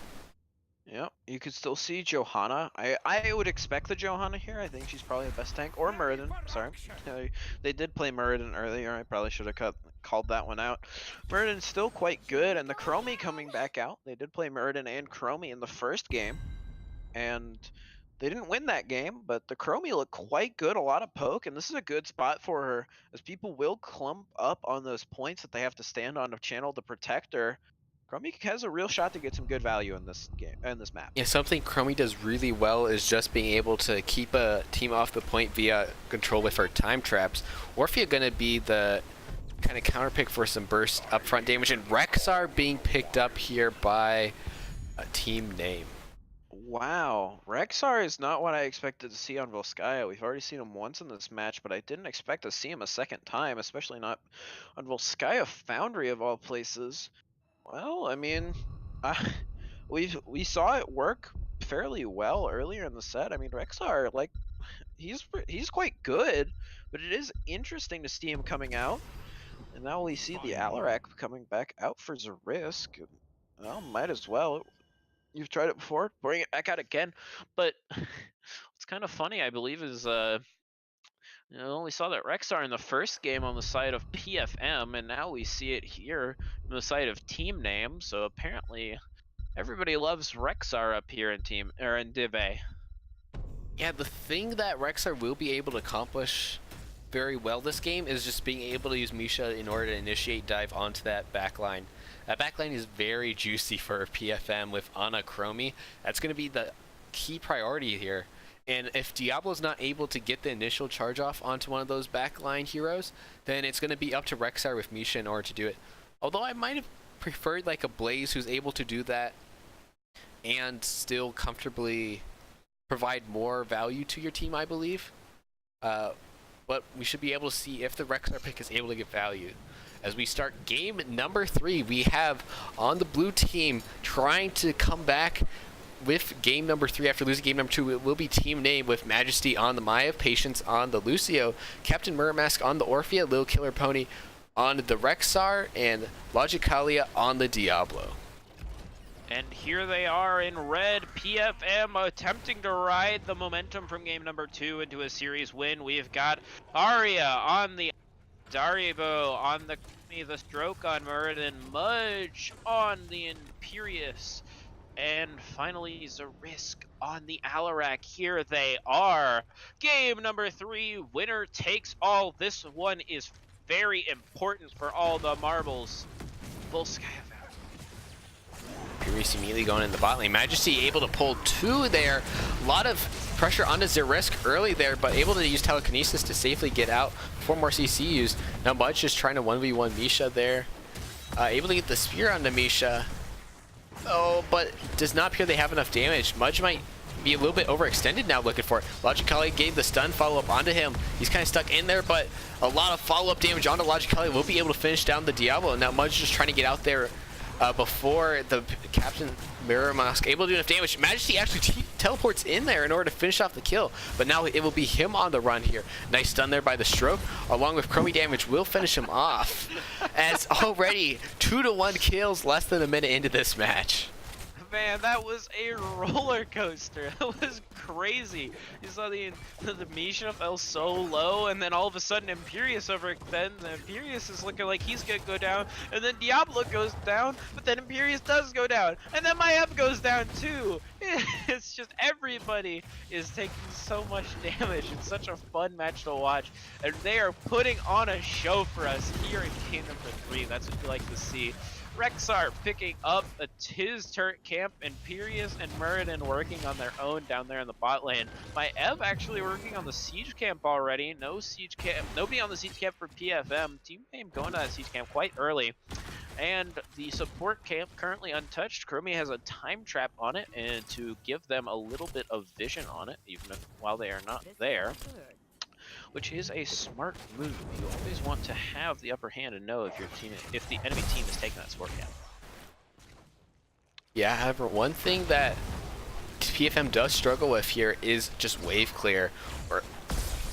Speaker 3: Yeah, you could still see Johanna. I would expect the Johanna here. I think she's probably the best tank. Or Muradin, sorry. They did play Muradin earlier. I probably should have called that one out. Muradin's still quite good, and the Chromie coming back out. They did play Muradin and Chromie in the first game, and they didn't win that game, but the Chromie looked quite good, a lot of poke, and this is a good spot for her, as people will clump up on those points that they have to stand on to channel the Protector. Chromie has a real shot to get some good value in this game, in this map.
Speaker 1: Yeah, something Chromie does really well is just being able to keep a team off the point via control with her time traps. Orphea gonna be the kind of counter pick for some burst upfront damage, and Rexar being picked up here by a team name.
Speaker 3: Wow, Rexar is not what I expected to see on Volskaya. We've already seen him once in this match, but I didn't expect to see him a second time, especially not on Volskaya Foundry of all places. Well, I mean, we saw it work fairly well earlier in the set. I mean, Rexar, like, he's quite good, but it is interesting to see him coming out. And now we see the Alarak coming back out for Zarisk. Well, might as well. You've tried it before, bring it back out again. But what's kind of funny, I believe, is we saw that Rexar in the first game on the side of PFM, and now we see it here on the side of Team Name. So apparently, everybody loves Rexar up here in Div A.
Speaker 1: Yeah, the thing that Rexar will be able to accomplish very well this game is just being able to use Misha in order to initiate dive onto that backline. That backline is very juicy for PFM with Ana Chromie. That's going to be the key priority here. And if Diablo's not able to get the initial charge off onto one of those backline heroes, then it's going to be up to Rexar with Misha in order to do it. Although I might have preferred like a Blaze who's able to do that and still comfortably provide more value to your team, I believe. But we should be able to see if the Rexar pick is able to get value. As we start game number 3, we have on the blue team trying to come back with game number 3 after losing game number 2. It will be Team Name with Majesty on the Maya, Patience on the Lucio, Captain Muramask on the Orphea, Lil Killer Pony on the Rexar, and Logicalia on the Diablo.
Speaker 2: And here they are in red, PFM attempting to ride the momentum from game number 2 into a series win. We've got Arya on the Daribo on the Stroke on Muradin, Mudge on the Imperious, and finally Zarisk on the Alarak. Here they are. Game number 3, winner takes all. This one is very important for all the marbles. Full Sky Effect.
Speaker 1: Imperious immediately going in the bot lane. Majesty able to pull 2 there. A lot of pressure onto Zarisk early there, but able to use telekinesis to safely get out before more CC used. Now Mudge just trying to 1v1 Misha there. Able to get the spear onto Misha. Oh, but does not appear they have enough damage. Mudge might be a little bit overextended now looking for it. Logicalia gave the stun follow-up onto him. He's kind of stuck in there, but a lot of follow-up damage onto Logicalia will be able to finish down the Diablo. Now Mudge just trying to get out there before the Captain Mirror Mask able to do enough damage. Majesty actually teleports in there in order to finish off the kill, but now it will be him on the run here. Nice stun there by the Stroke, along with Chromie damage will finish him off. As already 2-1 kills less than a minute into this match.
Speaker 2: Man, that was a roller coaster. That was crazy. You saw the Misha fell so low, and then all of a sudden Imperious overextends, and Imperious is looking like he's gonna go down, and then Diablo goes down, but then Imperious does go down, and then Mayep goes down too. It's just everybody is taking so much damage. It's such a fun match to watch, and they are putting on a show for us here in game number 3. That's what you like to see. Rexar picking up his turret camp, Imperious and Muradin working on their own down there in the bot lane. My Ev actually working on the siege camp already. No siege camp, nobody on the siege camp for PFM. Team Name going to that siege camp quite early. And the support camp currently untouched. Chromie has a time trap on it and to give them a little bit of vision on it, even if while they are not there. Which is a smart move. You always want to have the upper hand and know if the enemy team is taking that support camp.
Speaker 1: Yeah, however, one thing that PFM does struggle with here is just wave clear.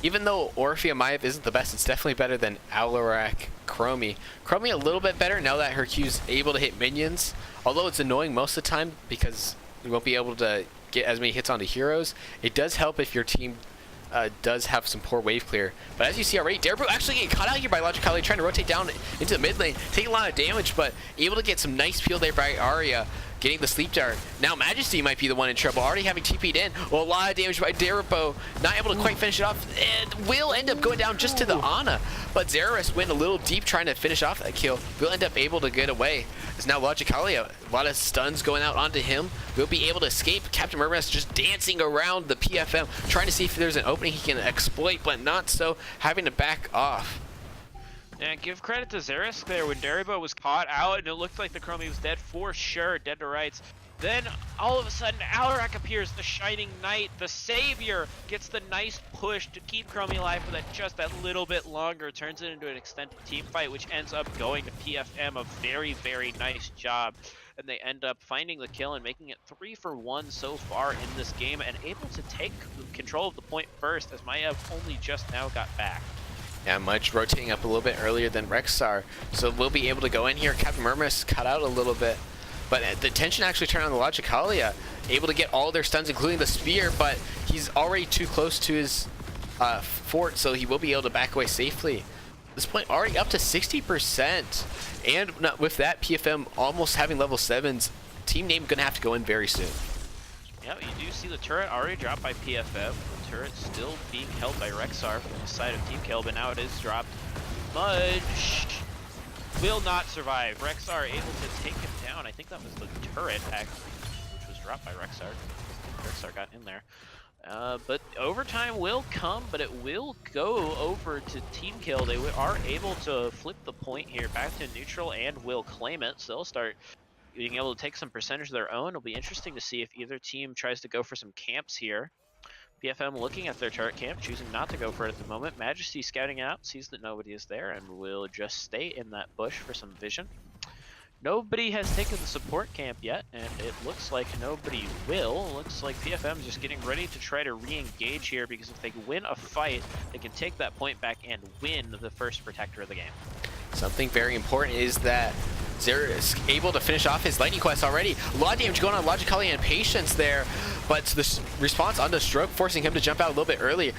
Speaker 1: Even though Orphea Maiev isn't the best, it's definitely better than Alarak Chromie. Chromie a little bit better now that her Q is able to hit minions, although it's annoying most of the time because you won't be able to get as many hits onto heroes. It does help if your team does have some poor wave clear. But as you see already, Darebrew actually getting caught out here by Logicalia, trying to rotate down into the mid lane, taking a lot of damage, but able to get some nice peel there by Arya, getting the sleep dart. Now Majesty might be the one in trouble, already having TP'd in. Well, a lot of damage by Darebrew, not able to quite finish it off, and will end up going down just to the Ana. But Zarisk went a little deep trying to finish off that kill. Will end up able to get away. As now Logicalia, a lot of stuns going out onto him. Will be able to escape. Captain Murmask just dancing around the PFM, trying to see if there's an opening he can exploit, but not so, having to back off.
Speaker 2: Yeah, give credit to Zarisk there when Daribo was caught out and it looked like the Chromie was dead for sure, dead to rights. Then all of a sudden Alarak appears, the Shining Knight, the Savior, gets the nice push to keep Chromie alive for just that little bit longer, turns it into an extended team fight, which ends up going to PFM. A very, very nice job.
Speaker 3: and they end up finding the kill and making it 3 for 1 so far in this game, and able to take control of the point first, as Maiev only just now got back.
Speaker 1: Yeah, Mudge rotating up a little bit earlier than Rexar, so we'll be able to go in here. Captain Murmus cut out a little bit, but the attention actually turned on the Logicalia, able to get all their stuns, including the spear, but he's already too close to his fort, so he will be able to back away safely. At this point, already up to 60%, and with that, PFM almost having level 7s, team name gonna have to go in very soon.
Speaker 3: Yeah, you do see the turret already dropped by PFM. The turret still being held by Rexar from the side of Team Kill, but now it is dropped. Mudge will not survive. Rexar able to take him down. I think that was the turret, actually, which was dropped by Rexar. Rexar got in there. But overtime will come, but it will go over to Team Kill. They are able to flip the point here back to neutral and will claim it, so they'll start being able to take some percentage of their own. It'll be interesting to see if either team tries to go for some camps here. PFM looking at their turret camp, choosing not to go for it at the moment. Majesty scouting out, sees that nobody is there, and will just stay in that bush for some vision. Nobody has taken the support camp yet, and it looks like nobody will. Looks like PFM is just getting ready to try to re-engage here, because if they win a fight, they can take that point back and win the first protector of the game.
Speaker 1: Something very important is that Xerath is able to finish off his lightning quest already. A lot of damage going on Logicalia and Patience there, but the response on the stroke forcing him to jump out a little bit early.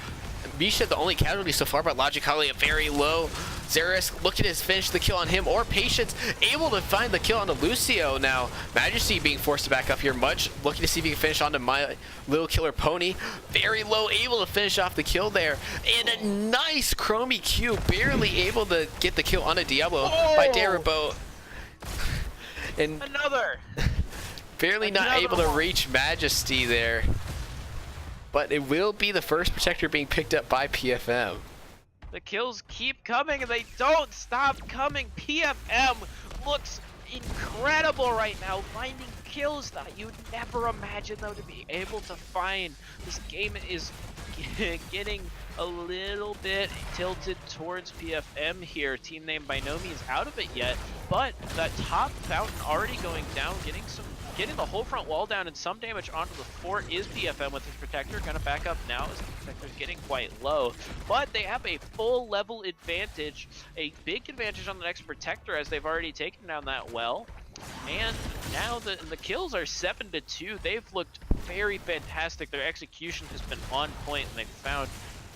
Speaker 1: Misha the only casualty so far, but Logicalia very low. Xerath looking to finish the kill on him, or Patience able to find the kill on the Lucio now. Majesty being forced to back up here. Mudge looking to see if he can finish onto my little killer pony. Very low, able to finish off the kill there. And a nice Chromie Q, barely able to get the kill on a Diablo by Darabo. And
Speaker 3: Another!
Speaker 1: barely not able to reach Majesty there. But it will be the first protector being picked up by PFM.
Speaker 3: The kills keep coming and they don't stop coming. PFM looks incredible right now, finding kills that you'd never imagine them to be able to find. This game is getting a little bit tilted towards PFM here. Team name by no means out of it yet, but that top fountain already going down, getting the whole front wall down and some damage onto the fort is PFM with his protector. Gonna back up now as the protector's getting quite low, but they have a full level advantage, a big advantage on the next protector as they've already taken down that well. And now the kills are 7-2. They've looked very fantastic. Their execution has been on point, and they've found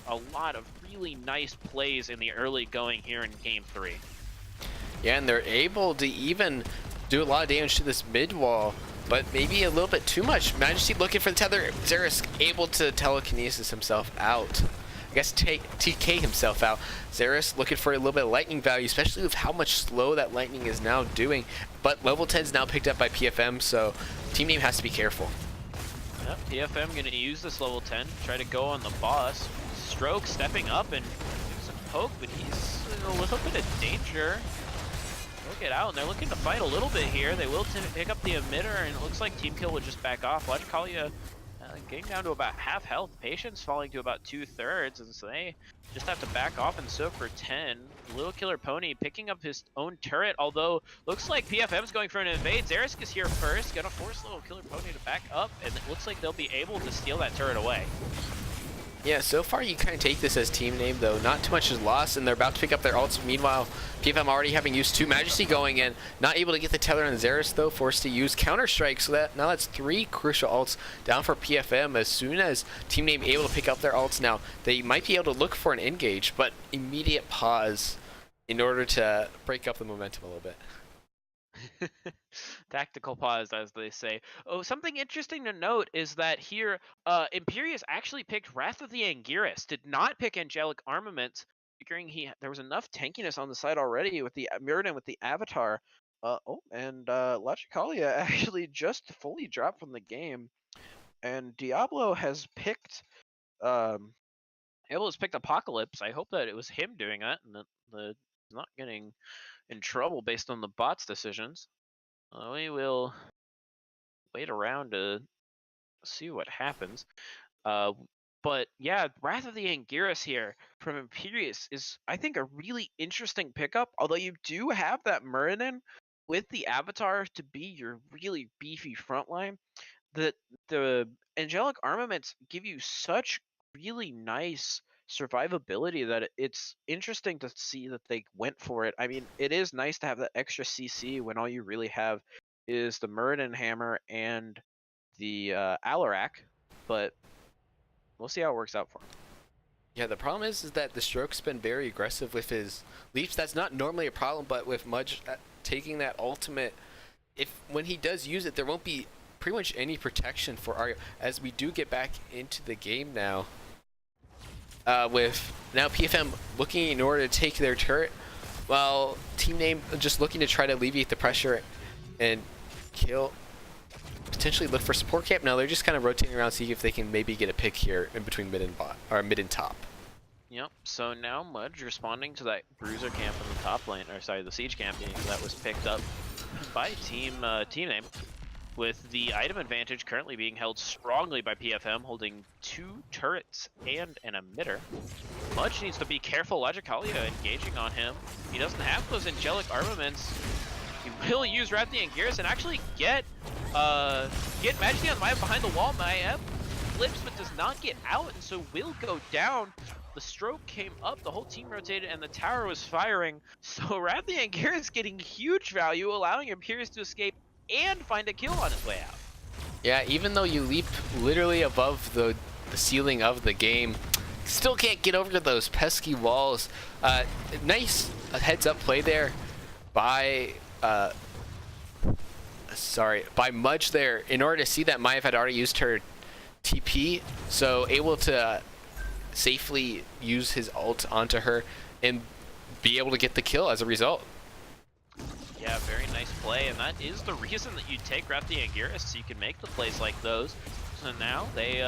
Speaker 3: a lot of really nice plays in the early going here in Game 3.
Speaker 1: Yeah, and they're able to even do a lot of damage to this mid wall, but maybe a little bit too much. Majesty looking for the tether. Xerath able to telekinesis himself out. I guess TK himself out. Xerath looking for a little bit of lightning value, especially with how much slow that lightning is now doing. But level 10 is now picked up by PFM, so team name has to be careful.
Speaker 3: Yep, PFM going to use this level 10, try to go on the boss. Stroke stepping up and doing some poke, but he's in a little bit of danger. They'll get out, and they're looking to fight a little bit here. They will pick up the emitter, and it looks like Team Kill would just back off. Logicalia getting down to about half health. Patience falling to about 2/3, and so they just have to back off and soak for 10. Little Killer Pony picking up his own turret, although looks like PFM's going for an invade. Xerath is here first, gonna force Little Killer Pony to back up, and it looks like they'll be able to steal that turret away.
Speaker 1: Yeah, so far you kind of take this as team name, though. Not too much is lost, and they're about to pick up their ults. Meanwhile, PFM already having used 2 Majesty going in. Not able to get the tether on Xerath, though, forced to use Counter-Strike. So that now that's 3 crucial ults down for PFM. As soon as team name able to pick up their ults now, they might be able to look for an engage, but immediate pause in order to break up the momentum a little bit.
Speaker 3: Tactical pause, as they say. Oh, something interesting to note is that here, Imperius actually picked Wrath of the Anguirus, did not pick Angelic Armaments, figuring there was enough tankiness on the side already with the Mirrodin with the Avatar. Logicalia actually just fully dropped from the game, and Diablo has picked, Apocalypse. I hope that it was him doing that, and that he's not getting in trouble based on the bot's decisions. We will wait around to see what happens. But yeah, Wrath of the Anguirus here from Imperius is, I think, a really interesting pickup. Although you do have that Mirrodin,
Speaker 2: with the Avatar to be your really beefy front line, the angelic armaments give you such really nice survivability that it's interesting to see that they went for it. I mean, it is nice to have that extra CC when all you really have is the Muradin hammer and the Alarak, but we'll see how it works out for him.
Speaker 1: Yeah, the problem is that the Stroke's been very aggressive with his leaps. That's not normally a problem, but with Mudge taking that ultimate, when he does use it, there won't be pretty much any protection for Arya. As we do get back into the game now, with now PFM looking in order to take their turret, while Team Name just looking to try to alleviate the pressure and kill, potentially look for support camp. Now they're just kind of rotating around, see if they can maybe get a pick here in between mid and bot, or mid and top.
Speaker 2: Yep, so now Mudge responding to that bruiser camp in the top lane, or sorry, the siege camping that was picked up by Team Name, with the item advantage currently being held strongly by PFM, holding 2 turrets and an emitter. Mudge needs to be careful. Logicalia engaging on him. He doesn't have those angelic armaments. He will use Rathian and Gears and actually get Majesty on Maya behind the wall. Maya flips but does not get out, and so will go down. The stroke came up, the whole team rotated, and the tower was firing. So Rathian and Gears getting huge value, allowing Imperius to escape and find a kill on his way out.
Speaker 1: Yeah, even though you leap literally above the ceiling of the game, still can't get over to those pesky walls. Nice heads up play there by Mudge there, in order to see that Maiev had already used her TP, so able to safely use his ult onto her and be able to get the kill as a result.
Speaker 2: Yeah, very nice play, and that is the reason that you take Rathian and Geras, so you can make the plays like those. So now they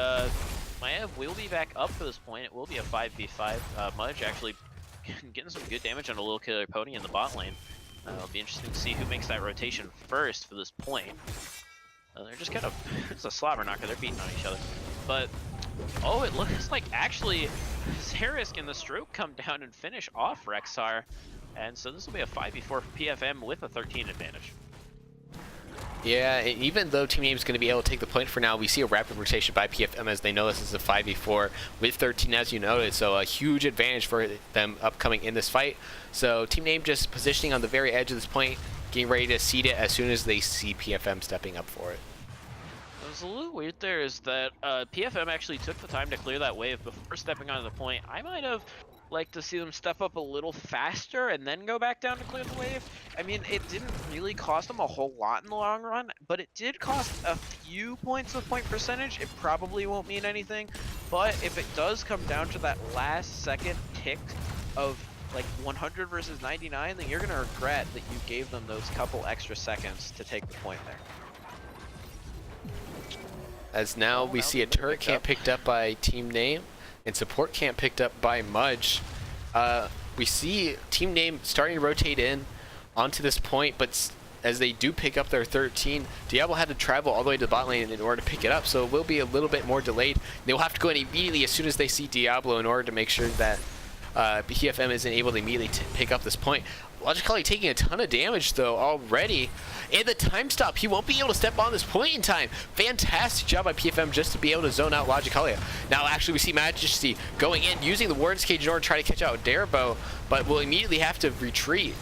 Speaker 2: Maiev will be back up for this point. It will be a 5v5. Mudge actually getting some good damage on a little killer pony in the bot lane. It'll be interesting to see who makes that rotation first for this point. They're just kind of, it's a slobber knocker, they're beating on each other. But, oh, it looks like actually Zerisk and the Stroke come down and finish off Rexar. And so this will be a 5v4 for PFM with a 13 advantage.
Speaker 1: Yeah, even though Team Name is going to be able to take the point for now, we see a rapid rotation by PFM as they know this is a 5v4 with 13 as you noted, so a huge advantage for them upcoming in this fight. So Team Name just positioning on the very edge of this point, getting ready to seed it as soon as they see PFM stepping up for it.
Speaker 2: What's a little weird there is that PFM actually took the time to clear that wave before stepping onto the point. I might have liked to see them step up a little faster and then go back down to clear the wave. I mean, it didn't really cost them a whole lot in the long run, but it did cost a few points of point percentage. It probably won't mean anything, but if it does come down to that last second tick of like 100 versus 99, then you're gonna regret that you gave them those couple extra seconds to take the point there.
Speaker 1: As now we see a turret camp picked up by Team Name and support camp picked up by Mudge. We see Team Name starting to rotate in onto this point, but as they do pick up their 13, Diablo had to travel all the way to the bot lane in order to pick it up, so it will be a little bit more delayed. They will have to go in immediately as soon as they see Diablo in order to make sure that PFM isn't able to immediately pick up this point. Logically taking a ton of damage though already, and the time stop, he won't be able to step on this point in time. Fantastic job by PFM just to be able to zone out Logicalia. Now actually we see Majesty going in, using the Warden's Cage in order to try to catch out Darabo, but will immediately have to retreat.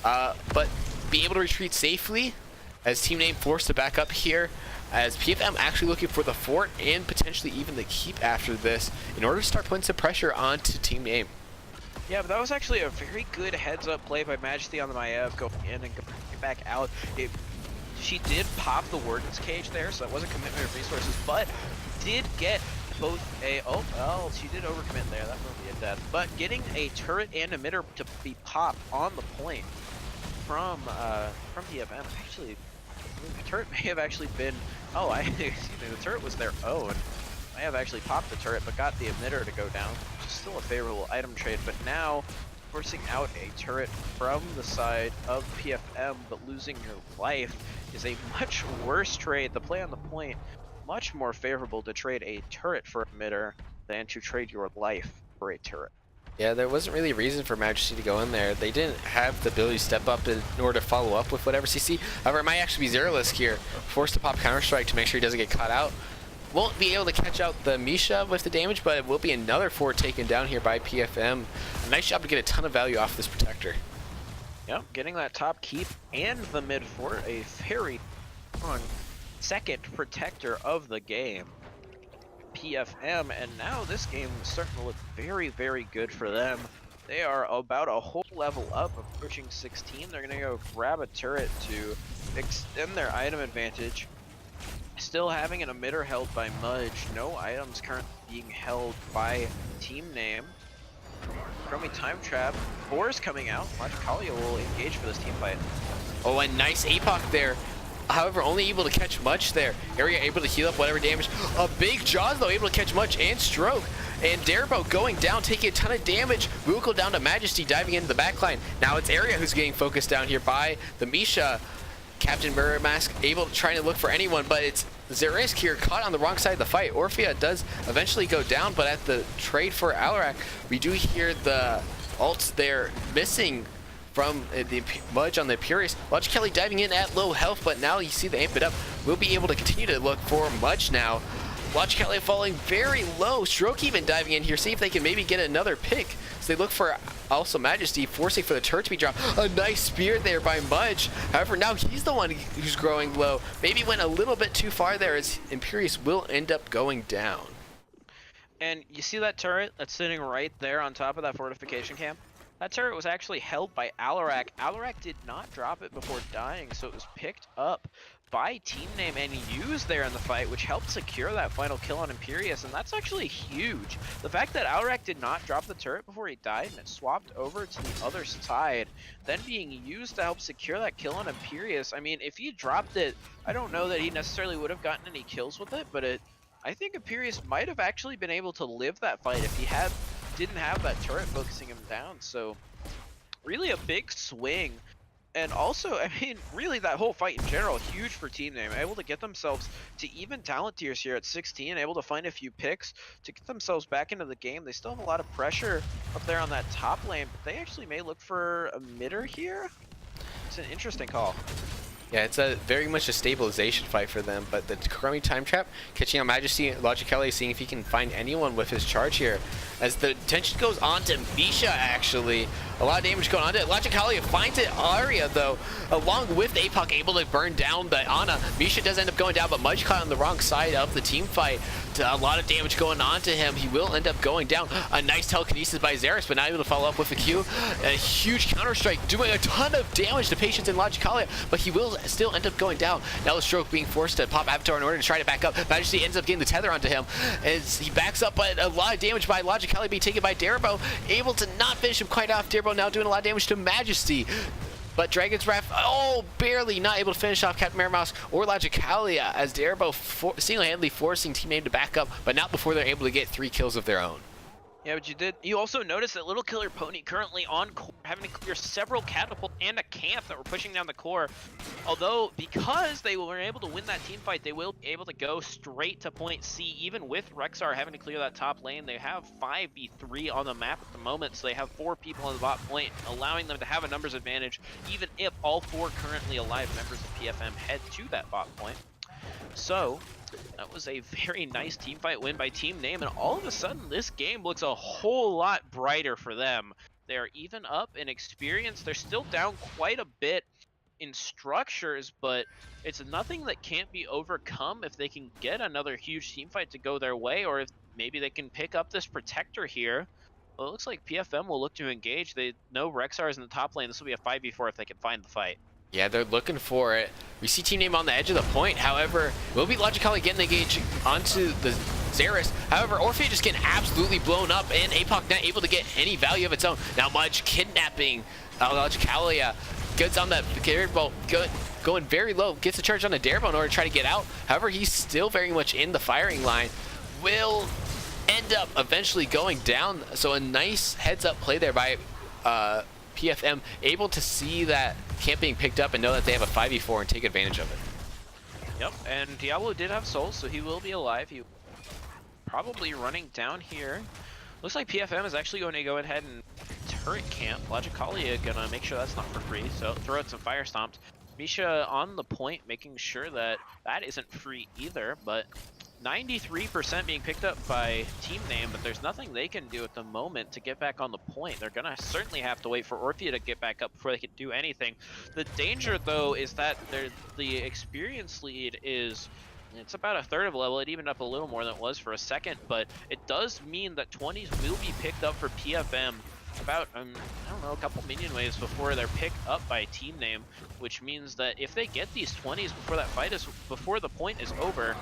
Speaker 1: But be able to retreat safely as Team Name forced to back up here, as PFM actually looking for the fort and potentially even the keep after this in order to start putting some pressure onto Team Name.
Speaker 2: Yeah, but that was actually a very good heads-up play by Majesty on the Maiev, going in and going back out. She did pop the Warden's Cage there, so that was a commitment of resources, but did get both a... Oh, well, she did overcommit there. That will be a death. But getting a turret and emitter to be popped on the point from PFM, actually, the turret may have actually been... Oh, excuse me, the turret was their own. I have actually popped the turret, but got the emitter to go down. Still a favorable item trade, but now forcing out a turret from the side of PFM, but losing your life is a much worse trade. The play on the point, much more favorable to trade a turret for a emitter than to trade your life for a turret.
Speaker 1: Yeah, there wasn't really a reason for Majesty to go in there. They didn't have the ability to step up in order to follow up with whatever CC. However, it might actually be Zeralisk here, forced to pop Counter-Strike to make sure he doesn't get caught out. Won't be able to catch out the Misha with the damage, but it will be another 4 taken down here by PFM. A nice job to get a ton of value off this Protector.
Speaker 2: Yep, getting that top keep and the mid fort, a very strong second Protector of the game. PFM, and now this game is starting to look very, very good for them. They are about a whole level up, approaching 16. They're going to go grab a turret to extend their item advantage. Still having an emitter held by Mudge. No items currently being held by team name. Chromie Time Trap. Boar's coming out. Magikalia will engage for this team fight.
Speaker 1: Oh, a nice APOC there. However, only able to catch Much there. Area able to heal up whatever damage. A big Jaws, though, able to catch Much and Stroke. And Darabo going down, taking a ton of damage. Ruko down to Majesty, diving into the backline. Now it's Area who's getting focused down here by the Misha. Captain Mirror Mask able to try to look for anyone, but it's Zerisk here caught on the wrong side of the fight. Orphea does eventually go down, but at the trade for Alarak, we do hear the ults there missing from the Mudge on the Imperious. Magikalia diving in at low health, but now you see the amp it up. We'll be able to continue to look for Mudge now. Magikalia falling very low. Stroke even diving in here, see if they can maybe get another pick. So they look for also Majesty, forcing for the turret to be dropped. A nice spear there by Mudge. However, now he's the one who's growing low. Maybe went a little bit too far there, as Imperious will end up going down.
Speaker 2: And you see that turret that's sitting right there on top of that fortification camp? That turret was actually held by Alarak. Alarak did not drop it before dying, so it was picked up by team name and used there in the fight, which helped secure that final kill on Imperious, and that's actually huge. The fact that Alarak did not drop the turret before he died and it swapped over to the other side, then being used to help secure that kill on Imperious. I mean, if he dropped it, I don't know that he necessarily would have gotten any kills with it, but I think Imperious might have actually been able to live that fight if he didn't have that turret focusing him down. So really a big swing. And also, I mean, really that whole fight in general, huge for team name. Able to get themselves to even talent tiers here at 16, able to find a few picks to get themselves back into the game. They still have a lot of pressure up there on that top lane, but they actually may look for a midder here. It's an interesting call.
Speaker 1: Yeah, it's very much a stabilization fight for them, but the Chromie Time Trap catching on Majesty, Magikalia seeing if he can find anyone with his charge here. As the tension goes on to Misha, actually. A lot of damage going on to it. Magikalia finds it. Aria, though, along with APOC, able to burn down the Ana. Misha does end up going down, but Mudge caught on the wrong side of the team fight. A lot of damage going on to him. He will end up going down. A nice telekinesis by Xeris, but not able to follow up with the Q. A huge counter-strike doing a ton of damage to Patience and Magikalia, but he will still end up going down. Now the Stroke being forced to pop Avatar in order to try to back up. Majesty ends up getting the tether onto him as he backs up, but a lot of damage by Magikalia being taken by Darabo. Able to not finish him quite off. Darabo now doing a lot of damage to Majesty. But Dragon's Wrath, oh, barely not able to finish off Captain Mermouse or Magikalia, as Darabo single-handedly forcing team name to back up, but not before they're able to get 3 kills of their own.
Speaker 2: Yeah, but you also noticed that Little Killer Pony currently on core, having to clear several catapults and a camp that were pushing down the core. Although, because they were able to win that team fight, they will be able to go straight to point C. Even with Rexar having to clear that top lane, they have 5v3 on the map at the moment, so they have 4 people on the bot point, allowing them to have a numbers advantage, even if all 4 currently alive members of PFM head to that bot point. So that was a very nice team fight win by team name, and all of a sudden this game looks a whole lot brighter for them. They're even up in experience. They're still down quite a bit in structures, but it's nothing that can't be overcome if they can get another huge team fight to go their way, or if maybe they can pick up this Protector here. Well, it looks like PFM will look to engage. They know Rexar is in the top lane. This will be a 5v4 if they can find the fight.
Speaker 1: Yeah, they're looking for it. We see team name on the edge of the point. However, will be Magikalia getting the engage onto the Xeris. However, Orphea just getting absolutely blown up, and APOC not able to get any value of its own. Now Mudge kidnapping Magikalia. Gets on that carrier bolt, going very low. Gets the charge on the Darabo in order to try to get out. However, he's still very much in the firing line. Will end up eventually going down. So a nice heads-up play there by PFM, able to see that camp being picked up and know that they have a 5v4 and take advantage of it.
Speaker 2: Yep, and Diablo did have souls, so he will be alive. He probably running down here Looks like PFM is actually going to go ahead and turret camp. Logicalia gonna make sure that's not for free, so throw out some fire stomps. Misha on the point, making sure that that isn't free either, but 93% being picked up by team name, but there's nothing they can do at the moment to get back on the point. They're gonna certainly have to wait for Orphea to get back up before they can do anything. The danger though is that the experience lead is, it's about a third of a level. It evened up a little more than it was for a second, but it does mean that 20s will be picked up for PFM about, I don't know, a couple minion waves before they're picked up by team name, which means that if they get these 20s before that fight is, before the point is over,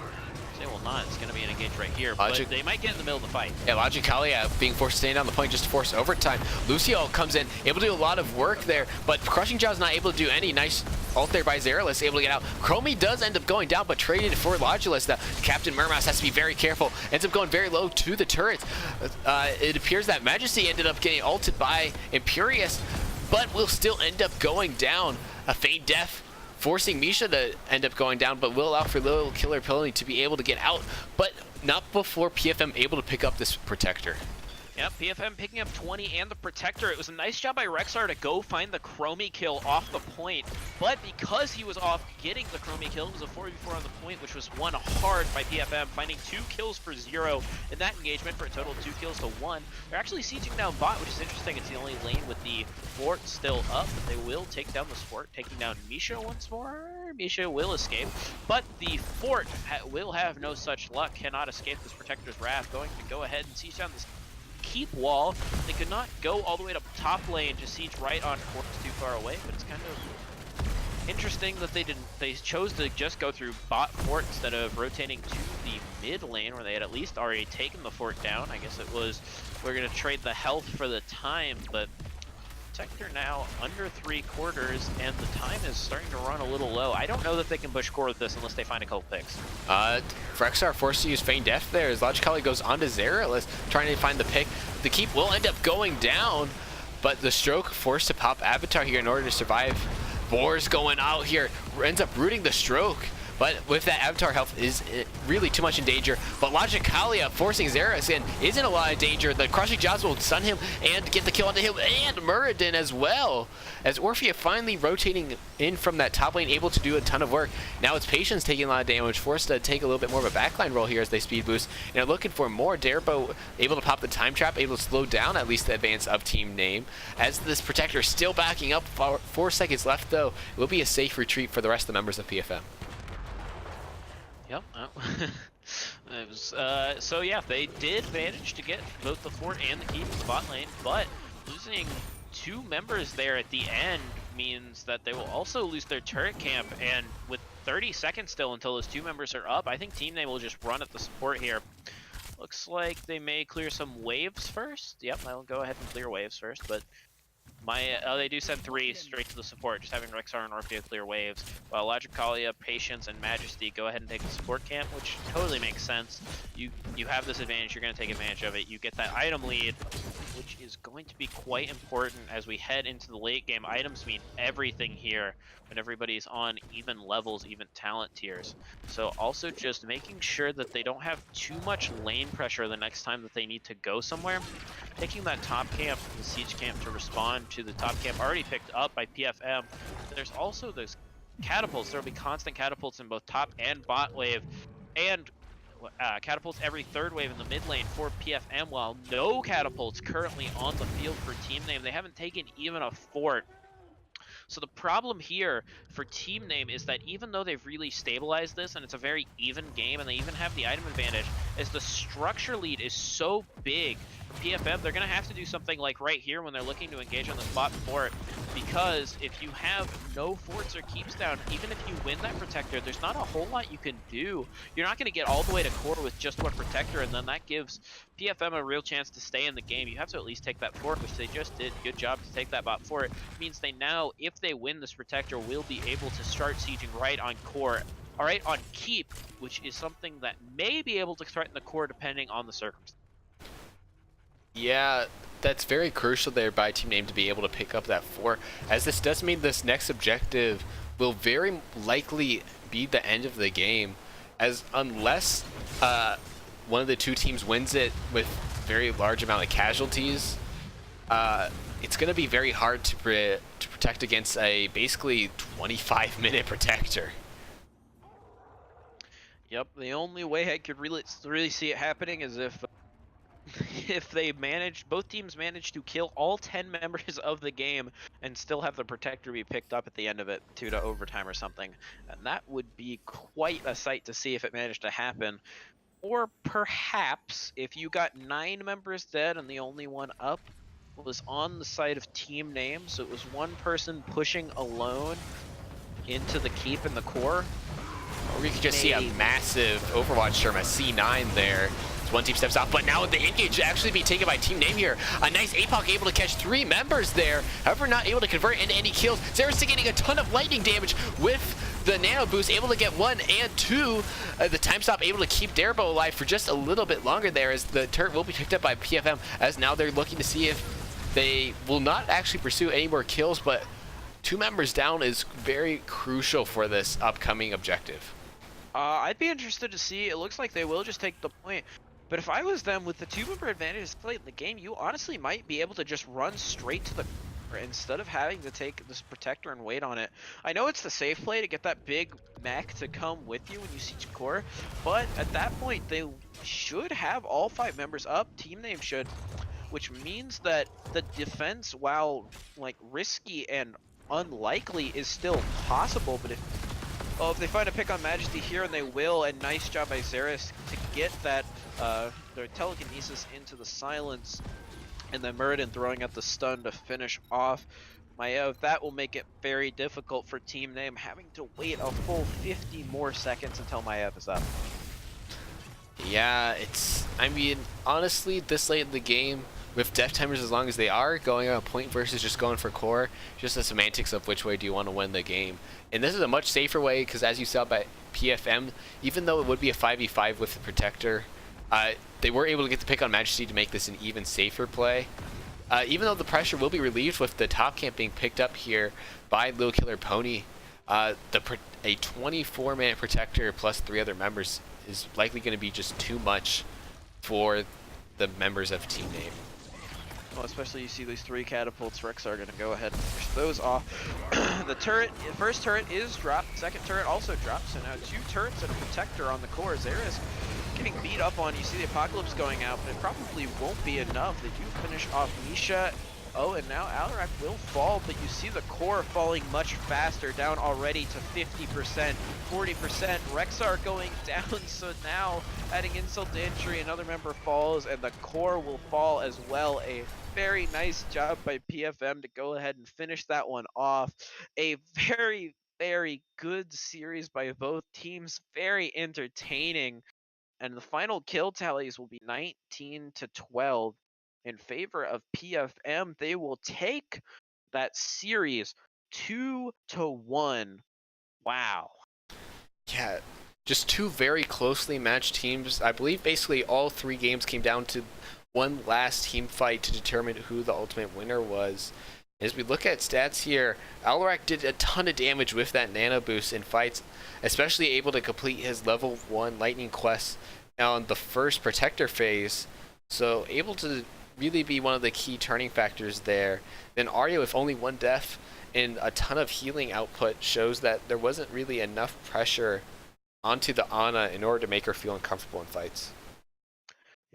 Speaker 2: they will not. It's going to be an engage right here, but they might get in the middle of the fight.
Speaker 1: Yeah, Logicalia being forced to stand on the point just to force overtime. Lucio comes in, able to do a lot of work there, but Crushing Jaw's not able to do any. Nice ult there by Zeralis, able to get out. Chromie does end up going down, but traded for Lodulus. The Captain Mermouse has to be very careful. Ends up going very low to the turrets. It appears that Majesty ended up getting ulted by Imperius, but will still end up going down. A Fade Death forcing Misha to end up going down, but will allow for little killer penalty to be able to get out, but not before PFM able to pick up this Protector.
Speaker 2: Yep, PFM picking up 20 and the Protector. It was a nice job by Rexar to go find the Chromie kill off the point, but because he was off getting the Chromie kill, it was a 4v4 on the point, which was won hard by PFM, finding 2 kills for 0 in that engagement for a total of 2 kills to 1. They're actually sieging down bot, which is interesting. It's the only lane with the fort still up, but they will take down the fort, taking down Misha once more. Misha will escape, but the fort will have no such luck, cannot escape this Protector's wrath, going to go ahead and siege down this keep wall. They could not go all the way to top lane to siege right on fort. It's too far away, but it's kind of interesting that they chose to just go through bot fort instead of rotating to the mid lane where they had at least already taken the fort down. I guess it was, we're gonna trade the health for the time, but Protector now under 3/4, and the time is starting to run a little low. I don't know that they can push core with this unless they find a couple picks.
Speaker 1: Frexar forced to use Feign Death there as Logicalia goes onto Zeralis, trying to find the pick. The keep will end up going down, but the stroke forced to pop Avatar here in order to survive. Boar's going out here, ends up rooting the stroke. But with that Avatar health is really too much in danger. But Logicalia forcing Zeralis in isn't a lot of danger. The Crushing Jaws will stun him and get the kill onto him and Muradin as well. As Orphea finally rotating in from that top lane, able to do a ton of work. Now it's Patience taking a lot of damage, forced to take a little bit more of a backline role here as they speed boost. And they're looking for more. Darbo able to pop the time trap, able to slow down at least the advance of team name. As this Protector still backing up, 4 seconds left though, it will be a safe retreat for the rest of the members of PFM.
Speaker 2: Yep. It was, so yeah, they did manage to get both the fort and the keep in the bot lane, but losing 2 members there at the end means that they will also lose their turret camp, and with 30 seconds still until those 2 members are up, I think team name will just run at the support here. Looks like they may clear some waves first. Yep, I'll go ahead and clear waves first, but they do send 3 straight to the support, just having Rexar and Orphea clear waves, while Logicalia, Patience, and Majesty go ahead and take the support camp, which totally makes sense. You have this advantage, you're going to take advantage of it. You get that item lead, which is going to be quite important as we head into the late game. Items mean everything here when everybody's on even levels, even talent tiers. So also just making sure that they don't have too much lane pressure the next time that they need to go somewhere. Taking that top camp, the siege camp, to respond to the top camp already picked up by PFM. There's also those catapults. There will be constant catapults in both top and bot wave, and catapults every 3rd wave in the mid lane for PFM, while no catapults currently on the field for team name. They haven't taken even a fort. So the problem here for team name is that even though they've really stabilized this and it's a very even game and they even have the item advantage, as the structure lead is so big for PFM, they're going to have to do something like right here when they're looking to engage on the spot fort, because if you have no forts or keeps down, even if you win that Protector, there's not a whole lot you can do. You're not going to get all the way to core with just one Protector, and then that gives PFM a real chance to stay in the game. You have to at least take that fort, which they just did. Good job to take that bot fort. It means they now, if they win this Protector, will be able to start sieging right on core. Alright, on keep, which is something that may be able to threaten the core depending on the circumstance.
Speaker 1: Yeah, that's very crucial there by team name to be able to pick up that 4, as this does mean this next objective will very likely be the end of the game, as unless one of the 2 teams wins it with very large amount of casualties, it's going to be very hard to protect against a basically 25-minute protector.
Speaker 2: Yep, the only way I could really see it happening is if if both teams manage to kill all 10 members of the game and still have the protector be picked up at the end of it to overtime or something. And that would be quite a sight to see if it managed to happen. Or perhaps if you got 9 members dead and the only one up was on the side of team name, so it was one person pushing alone into the keep in the core.
Speaker 1: Or we could just see a massive Overwatch term, a C9 there. One team steps off, but now the engage actually be taken by team name here. A nice APOC able to catch 3 members there. However, not able to convert into any kills. Xera's getting a ton of lightning damage with the nano boost, able to get 1 and 2. The time stop able to keep Darabo alive for just a little bit longer there, as the turret will be picked up by PFM, as now they're looking to see if they will not actually pursue any more kills, but 2 members down is very crucial for this upcoming objective.
Speaker 2: I'd be interested to see. It looks like they will just take the point. But if I was them, with the 2-member advantage late in the game, you honestly might be able to just run straight to the core instead of having to take this protector and wait on it. I know it's the safe play to get that big mech to come with you when you siege core, but at that point they should have all 5 members up. Team name should, which means that the defense, while like risky and unlikely, is still possible. But if they find a pick on Majesty here, and they will, and nice job by Xeris to get that their telekinesis into the silence, and then Muradin throwing out the stun to finish off Maiev. That will make it very difficult for Team Name, having to wait a full 50 more seconds until Maiev is up.
Speaker 1: Yeah, I mean, honestly, this late in the game, with death timers as long as they are, going on a point versus just going for core, just the semantics of which way do you want to win the game. And this is a much safer way, because as you saw by PFM, even though it would be a 5v5 with the protector, they were able to get the pick on Majesty to make this an even safer play. Even though the pressure will be relieved with the top camp being picked up here by Lil Killer Pony, a 24-man protector plus 3 other members is likely going to be just too much for the members of Team Name.
Speaker 2: Well, especially you see these 3 catapults. Rex are going to go ahead and push those off. The first turret is dropped. Second turret also dropped. So now 2 turrets and a protector on the core. Xera's getting beat up on. You see the Apocalypse going out, but it probably won't be enough. They do finish off Misha. Oh, and now Alarak will fall, but you see the core falling much faster, down already to 50%, 40%. Rexar going down, so now adding insult to injury, another member falls, and the core will fall as well. A very nice job by PFM to go ahead and finish that one off. A very, very good series by both teams, very entertaining. And the final kill tallies will be 19-12 in favor of PFM. They will take that series 2-1. Wow.
Speaker 1: Yeah, just 2 very closely matched teams. I believe basically all 3 games came down to one last team fight to determine who the ultimate winner was. As we look at stats here, Alarak did a ton of damage with that nano boost in fights, especially able to complete his level 1 lightning quest on the first protector phase, so able to really be one of the key turning factors there. Then Arya with only 1 death and a ton of healing output shows that there wasn't really enough pressure onto the Ana in order to make her feel uncomfortable in fights.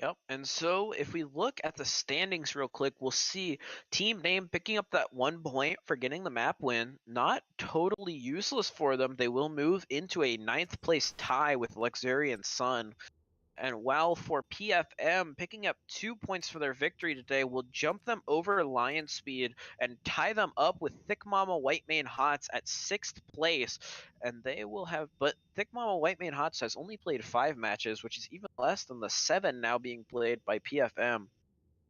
Speaker 2: Yep, and so if we look at the standings real quick, we'll see Team Name picking up that 1 point for getting the map win. Not totally useless for them. They will move into a 9th place tie with Luxurian Sun. And while for PFM, picking up 2 points for their victory today will jump them over Lion Speed and tie them up with Thick Mama White Mane Hots at 6th place. And they will have, but Thick Mama White Mane Hots has only played 5 matches, which is even less than the 7 now being played by PFM.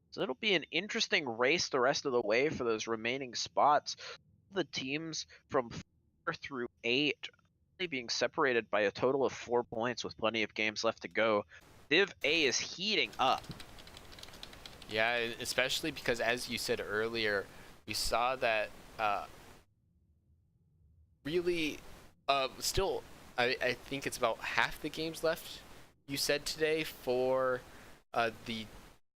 Speaker 2: So it'll be an interesting race the rest of the way for those remaining spots. The teams from 4 through 8 being separated by a total of 4 points with plenty of games left to go. Div A is heating up.
Speaker 1: Yeah, especially because, as you said earlier, we saw that really still, I think it's about half the games left, you said today, for the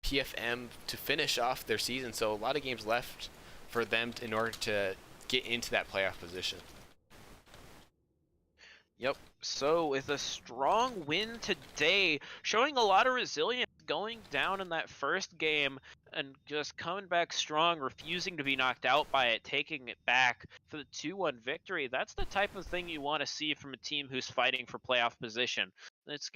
Speaker 1: PFM to finish off their season. So a lot of games left for them in order to get into that playoff position.
Speaker 2: Yep. So with a strong win today, showing a lot of resilience, going down in that first game and just coming back strong, refusing to be knocked out by it, taking it back for the 2-1 victory. That's the type of thing you want to see from a team who's fighting for playoff position. It's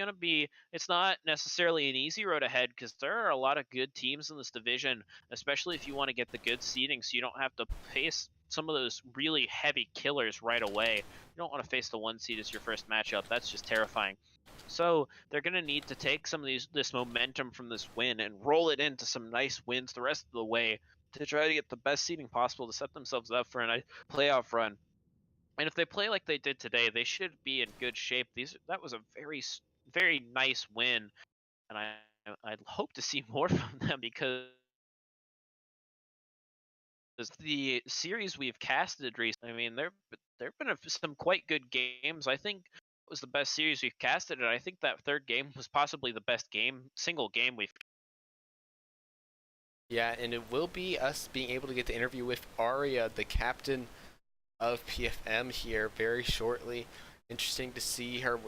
Speaker 2: not necessarily an easy road ahead because there are a lot of good teams in this division, especially if you want to get the good seeding so you don't have to face some of those really heavy killers right away. You don't want to face the 1 seed as your first matchup. That's just terrifying. So they're going to need to take some of this momentum from this win and roll it into some nice wins the rest of the way to try to get the best seeding possible to set themselves up for a nice playoff run. And if they play like they did today, they should be in good shape. That was a very nice win, and I'd hope to see more from them because the series we've casted recently, I mean, there've been some quite good games. I think it was the best series we've casted, and I think that third game was possibly the best single game we've.
Speaker 1: Yeah, and it will be us being able to get the interview with Aria, the captain of PFM here very shortly. Interesting to see her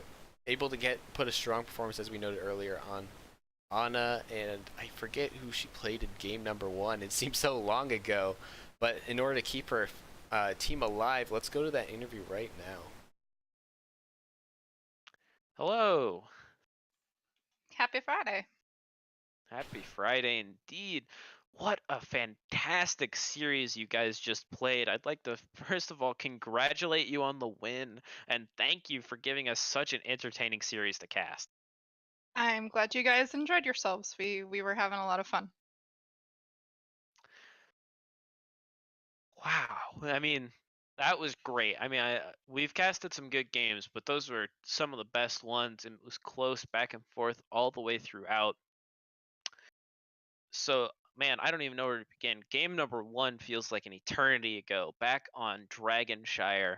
Speaker 1: able to put a strong performance, as we noted earlier, on Anna, and I forget who she played in game number 1. It seems so long ago, but in order to keep her team alive, let's go to that interview right now.
Speaker 2: Hello.
Speaker 4: Happy Friday.
Speaker 2: Happy Friday indeed. What a fantastic series you guys just played. I'd like to first of all congratulate you on the win and thank you for giving us such an entertaining series to cast.
Speaker 4: I'm glad you guys enjoyed yourselves. We were having a lot of fun.
Speaker 2: Wow. I mean, that was great. I mean, we've casted some good games, but those were some of the best ones, and it was close back and forth all the way throughout. So, man, I don't even know where to begin. Game number 1 feels like an eternity ago, back on Dragonshire.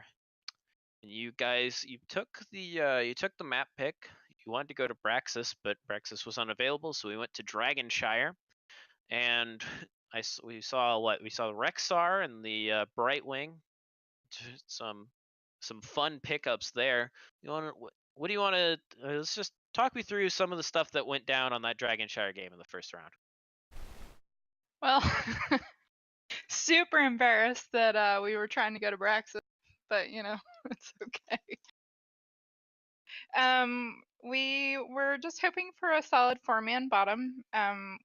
Speaker 2: And you guys, you took the map pick. You wanted to go to Braxis, but Braxis was unavailable, so we went to Dragonshire. And we saw the Rexar and the Brightwing. Some fun pickups there. What do you want to? Let's just talk me through some of the stuff that went down on that Dragonshire game in the first round.
Speaker 4: Well, super embarrassed that we were trying to go to Braxis, but you know, it's okay. We were just hoping for a solid 4-man bottom.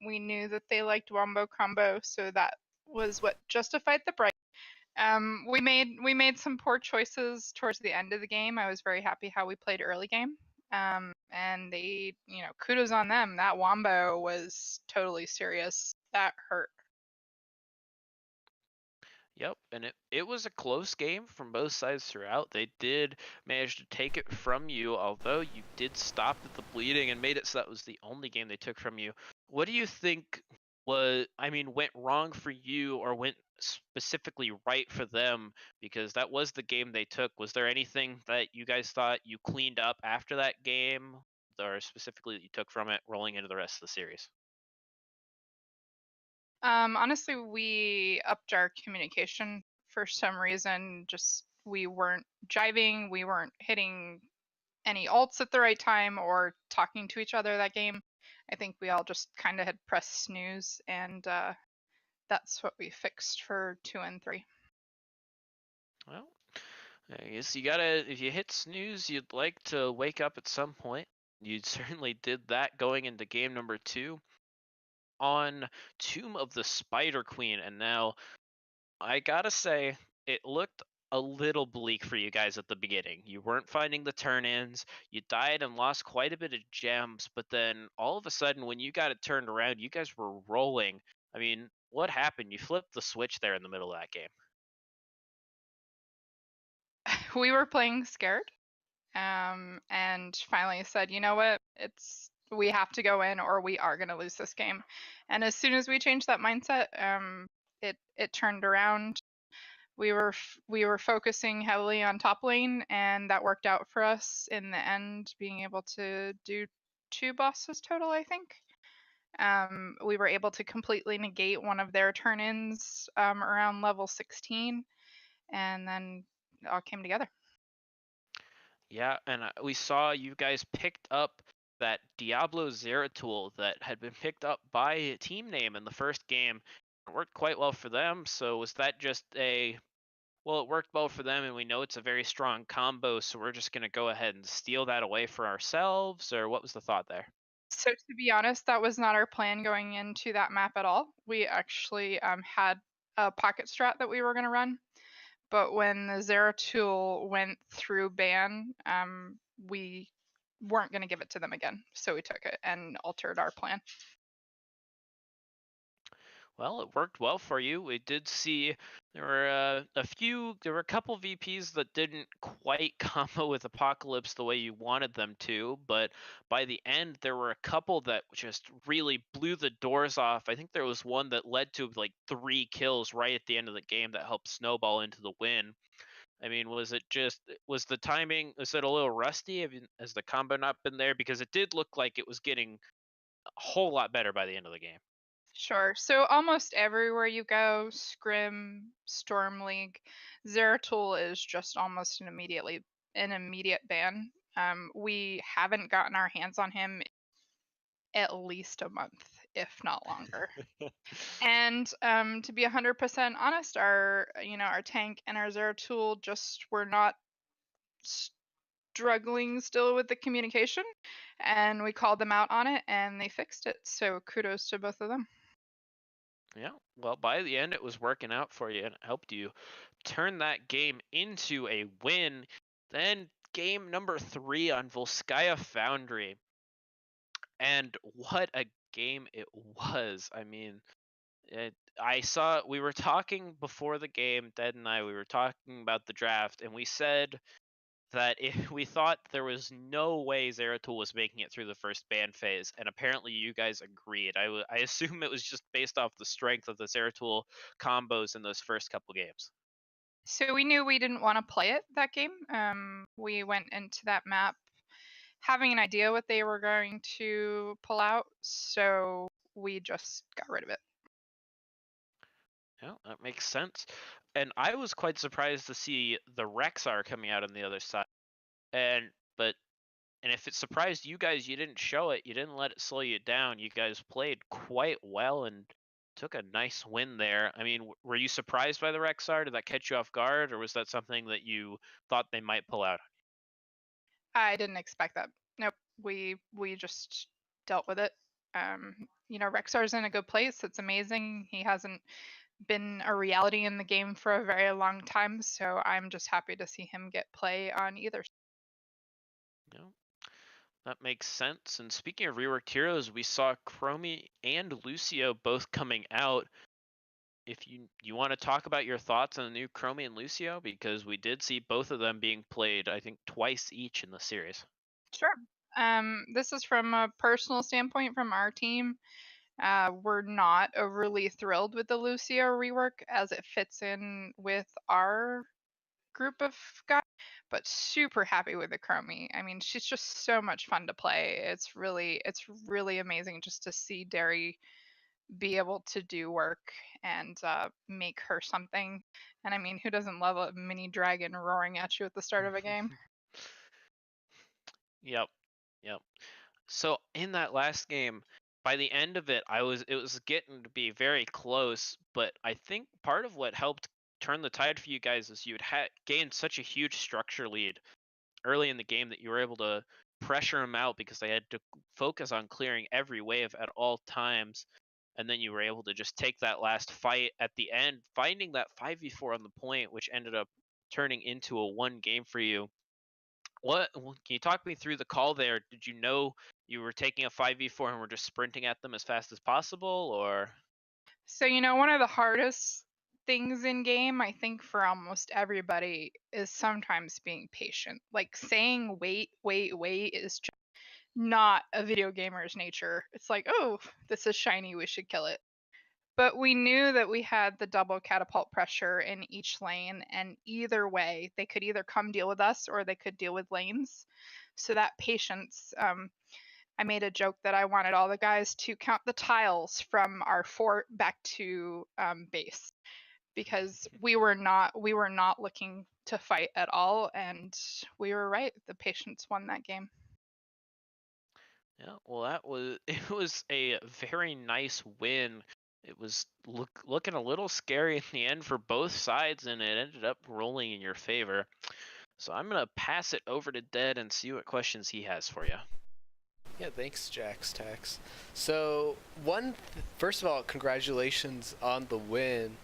Speaker 4: We knew that they liked wombo combo, so that was what justified the bright. We made some poor choices towards the end of the game. I was very happy how we played early game. And they, kudos on them. That wombo was totally serious. That hurt.
Speaker 2: Yep, and it was a close game from both sides throughout. They did manage to take it from you, although you did stop at the bleeding and made it so that was the only game they took from you. What do you think went wrong for you or went specifically right for them? Because that was the game they took. Was there anything that you guys thought you cleaned up after that game, or specifically that you took from it rolling into the rest of the series?
Speaker 4: Honestly, we upped our communication for some reason. Just we weren't jiving, we weren't hitting any ults at the right time or talking to each other that game. I think we all just kind of had pressed snooze, and that's what we fixed for 2 and 3.
Speaker 2: Well, I guess if you hit snooze, you'd like to wake up at some point. You certainly did that going into game number 2 on Tomb of the Spider Queen. And now, I gotta say, it looked a little bleak for you guys at the beginning. You weren't finding the turn-ins, you died and lost quite a bit of gems, but then all of a sudden when you got it turned around, you guys were rolling. I mean, what happened? You flipped the switch there in the middle of that game.
Speaker 4: We were playing scared, and finally said, you know what, we have to go in or we are going to lose this game. And as soon as we changed that mindset, it turned around. We were focusing heavily on top lane, and that worked out for us in the end, being able to do 2 bosses total, I think. We were able to completely negate one of their turn-ins around level 16, and then it all came together.
Speaker 2: Yeah, and we saw you guys picked up that Diablo Zeratul that had been picked up by Team Name in the first game. It worked quite well for them. So was that just well, it worked well for them, and we know it's a very strong combo, so we're just going to go ahead and steal that away for ourselves, or what was the thought there?
Speaker 4: So to be honest, that was not our plan going into that map at all. We actually had a pocket strat that we were going to run, but when the Zeratul went through ban, we weren't going to give it to them again, so we took it and altered our plan.
Speaker 2: Well, it worked well for you. We did see there were a couple VPs that didn't quite combo with Apocalypse the way you wanted them to, but by the end there were a couple that just really blew the doors off. I think there was one that led to like 3 kills right at the end of the game that helped snowball into the win. I mean, was the timing, was it a little rusty? Has the combo not been there? Because it did look like it was getting a whole lot better by the end of the game.
Speaker 4: Sure. So almost everywhere you go, Scrim, Storm League, Zeratul is just almost an immediate ban. We haven't gotten our hands on him at least a month, if not longer. And to be 100% honest, our tank and our Zeratul just were not struggling still with the communication, and we called them out on it, and they fixed it. So kudos to both of them.
Speaker 2: Yeah, well, by the end, it was working out for you and it helped you turn that game into a win. Then game number 3 on Volskaya Foundry. And what a game it was. I mean, we were talking before the game, Dead and I, we were talking about the draft, and we said that if we thought there was no way Zeratul was making it through the first ban phase, and apparently you guys agreed. I assume it was just based off the strength of the Zeratul combos in those first couple games.
Speaker 4: So we knew we didn't want to play it that game. We went into that map having an idea what they were going to pull out, so we just got rid of it.
Speaker 2: Yeah, that makes sense. And I was quite surprised to see the Rexar coming out on the other side. And if it surprised you guys, you didn't show it. You didn't let it slow you down. You guys played quite well and took a nice win there. I mean, were you surprised by the Rexar? Did that catch you off guard, or was that something that you thought they might pull out?
Speaker 4: I didn't expect that. Nope. We just dealt with it. Rexar's in a good place. It's amazing. He hasn't been a reality in the game for a very long time, so I'm just happy to see him get play on either.
Speaker 2: Yeah, that makes sense. And speaking of reworked heroes, we saw Chromie and Lucio both coming out. If you want to talk about your thoughts on the new Chromie and Lucio, because we did see both of them being played, I think, twice each in the series.
Speaker 4: Sure. This is from a personal standpoint from our team. We're not overly thrilled with the Lucio rework as it fits in with our group of guys, but super happy with the Chromie. I mean, she's just so much fun to play. It's really amazing just to see Derry be able to do work and make her something. And I mean, who doesn't love a mini dragon roaring at you at the start of a game?
Speaker 2: Yep. So in that last game, by the end of it, it was getting to be very close, but I think part of what helped turn the tide for you guys is you had gained such a huge structure lead early in the game that you were able to pressure them out because they had to focus on clearing every wave at all times. And then you were able to just take that last fight at the end, finding that 5v4 on the point, which ended up turning into a 1 game for you. Can you talk me through the call there? Did you know you were taking a 5v4 and were just sprinting at them as fast as possible, or?
Speaker 4: So, one of the hardest things in game, I think for almost everybody, is sometimes being patient. Like saying wait, wait, wait is just not a video gamer's nature. It's like, oh, this is shiny, we should kill it. But we knew that we had the double catapult pressure in each lane, and either way, they could either come deal with us or they could deal with lanes. So that patience I made a joke that I wanted all the guys to count the tiles from our fort back to base, because we were not looking to fight at all, and we were right. The patients won that game.
Speaker 2: Yeah, well, it was a very nice win. It was looking a little scary in the end for both sides, and it ended up rolling in your favor. So I'm gonna pass it over to Dead and see what questions he has for you.
Speaker 1: Yeah, thanks, Jax Tax. So, first of all, congratulations on the win.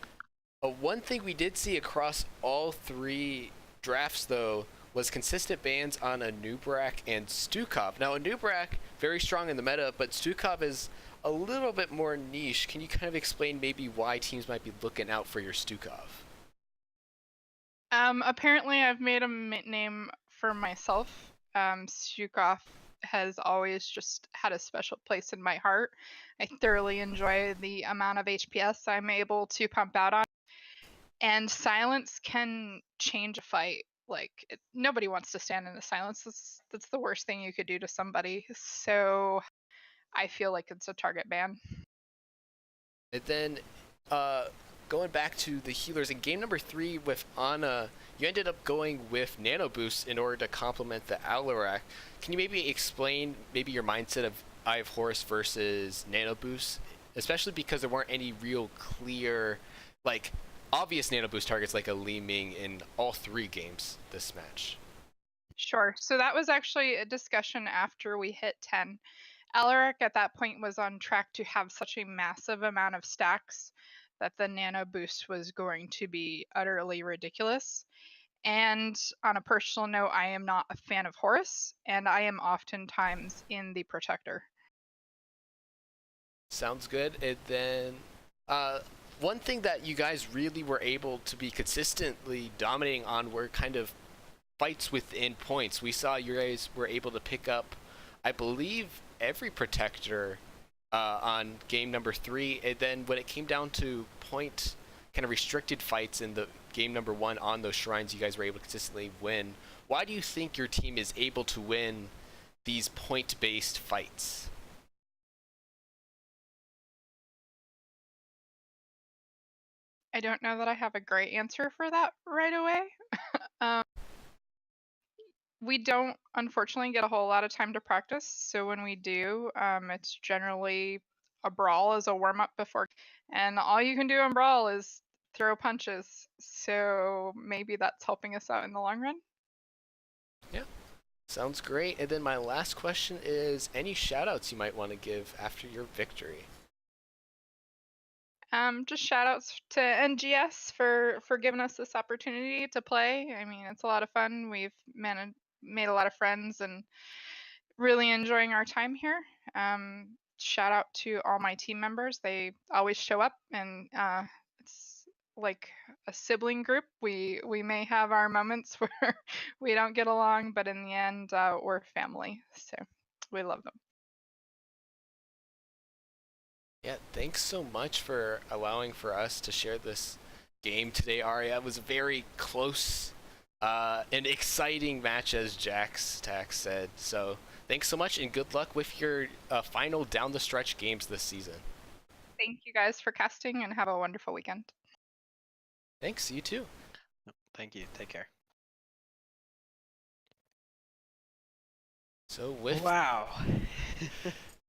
Speaker 1: One thing we did see across all three drafts, though, was consistent bans on Anubrak and Stukov. Now, Anubrak, very strong in the meta, but Stukov is a little bit more niche. Can you kind of explain maybe why teams might be looking out for your Stukov?
Speaker 4: Apparently, I've made a name for myself. Stukov has always just had a special place in my heart. I thoroughly enjoy the amount of HPS I'm able to pump out on. And silence can change a fight. Like, nobody wants to stand in the silence. That's the worst thing you could do to somebody. So I feel like it's a target ban.
Speaker 1: And then, going back to the healers, in game number 3 with Ana, you ended up going with Nano Boost in order to complement the Alarak. Can you maybe explain maybe your mindset of Eye of Horus versus Nano Boost? Especially because there weren't any real clear, like, obvious Nano Boost targets like a Li Ming in all 3 games this match.
Speaker 4: Sure. So that was actually a discussion after we hit 10. Alaric at that point was on track to have such a massive amount of stacks that the nano boost was going to be utterly ridiculous. And on a personal note, I am not a fan of Horus, and I am oftentimes in the Protector.
Speaker 1: Sounds good. And then, one thing that you guys really were able to be consistently dominating on were kind of fights within points. We saw you guys were able to pick up, I believe, every Protector on game number 3. And then when it came down to point kind of restricted fights in the game number 1 on those shrines, you guys were able to consistently win. Why do you think your team is able to win these point-based fights?
Speaker 4: I don't know that I have a great answer for that right away. We don't, unfortunately, get a whole lot of time to practice. So when we do, it's generally a brawl as a warm up before. And all you can do in brawl is throw punches. So maybe that's helping us out in the long run.
Speaker 1: Yeah, sounds great. And then my last question is, any shout outs you might want to give after your victory?
Speaker 4: Just shout outs to NGS for giving us this opportunity to play. I mean, it's a lot of fun. We've made a lot of friends and really enjoying our time here. Shout out to all my team members. They always show up, and it's like a sibling group. We may have our moments where we don't get along, but in the end, we're family. So we love them.
Speaker 1: Yeah, thanks so much for allowing for us to share this game today, Aria. It was a very close and exciting match, as Jax Tax said. So thanks so much, and good luck with your final down the stretch games this season.
Speaker 4: Thank you guys for casting, and have a wonderful weekend.
Speaker 1: Thanks, you too.
Speaker 3: Thank you. Take care.
Speaker 1: So with
Speaker 3: Wow.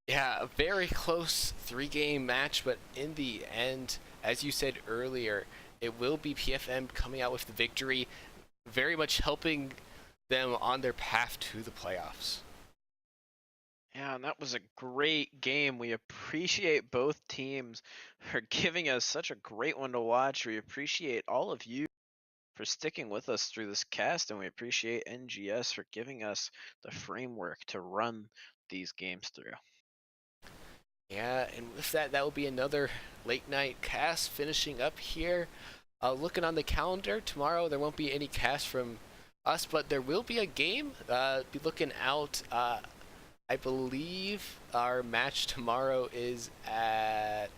Speaker 1: yeah, a very close 3-game match, but in the end, as you said earlier, it will be PFM coming out with the victory, very much helping them on their path to the playoffs.
Speaker 3: Yeah, and that was a great game. We appreciate both teams for giving us such a great one to watch. We appreciate all of you for sticking with us through this cast, and we appreciate NGS for giving us the framework to run these games through.
Speaker 1: Yeah, and with that, that will be another late night cast finishing up here. Looking on the calendar, tomorrow there won't be any cast from us, but there will be a game. Be looking out. I believe our match tomorrow is at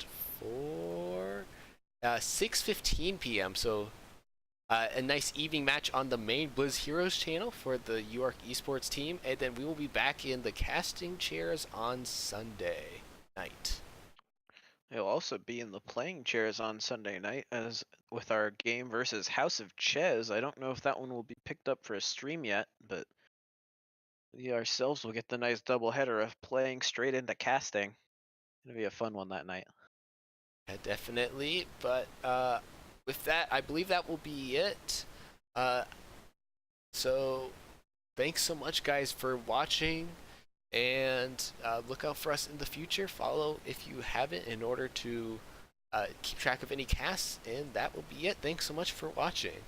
Speaker 1: 6:15 p.m. So a nice evening match on the main Blizz Heroes channel for the York Esports team, and then we will be back in the casting chairs on Sunday night.
Speaker 3: He'll also be in the playing chairs on Sunday night as with our game versus House of Ches. I don't know if that one will be picked up for a stream yet, but we ourselves will get the nice doubleheader of playing straight into casting. It'll be a fun one that night.
Speaker 1: Yeah, definitely. But with that, I believe that will be it. So thanks so much, guys, for watching. And look out for us in the future. Follow if you haven't in order to keep track of any casts. And that will be it. Thanks so much for watching.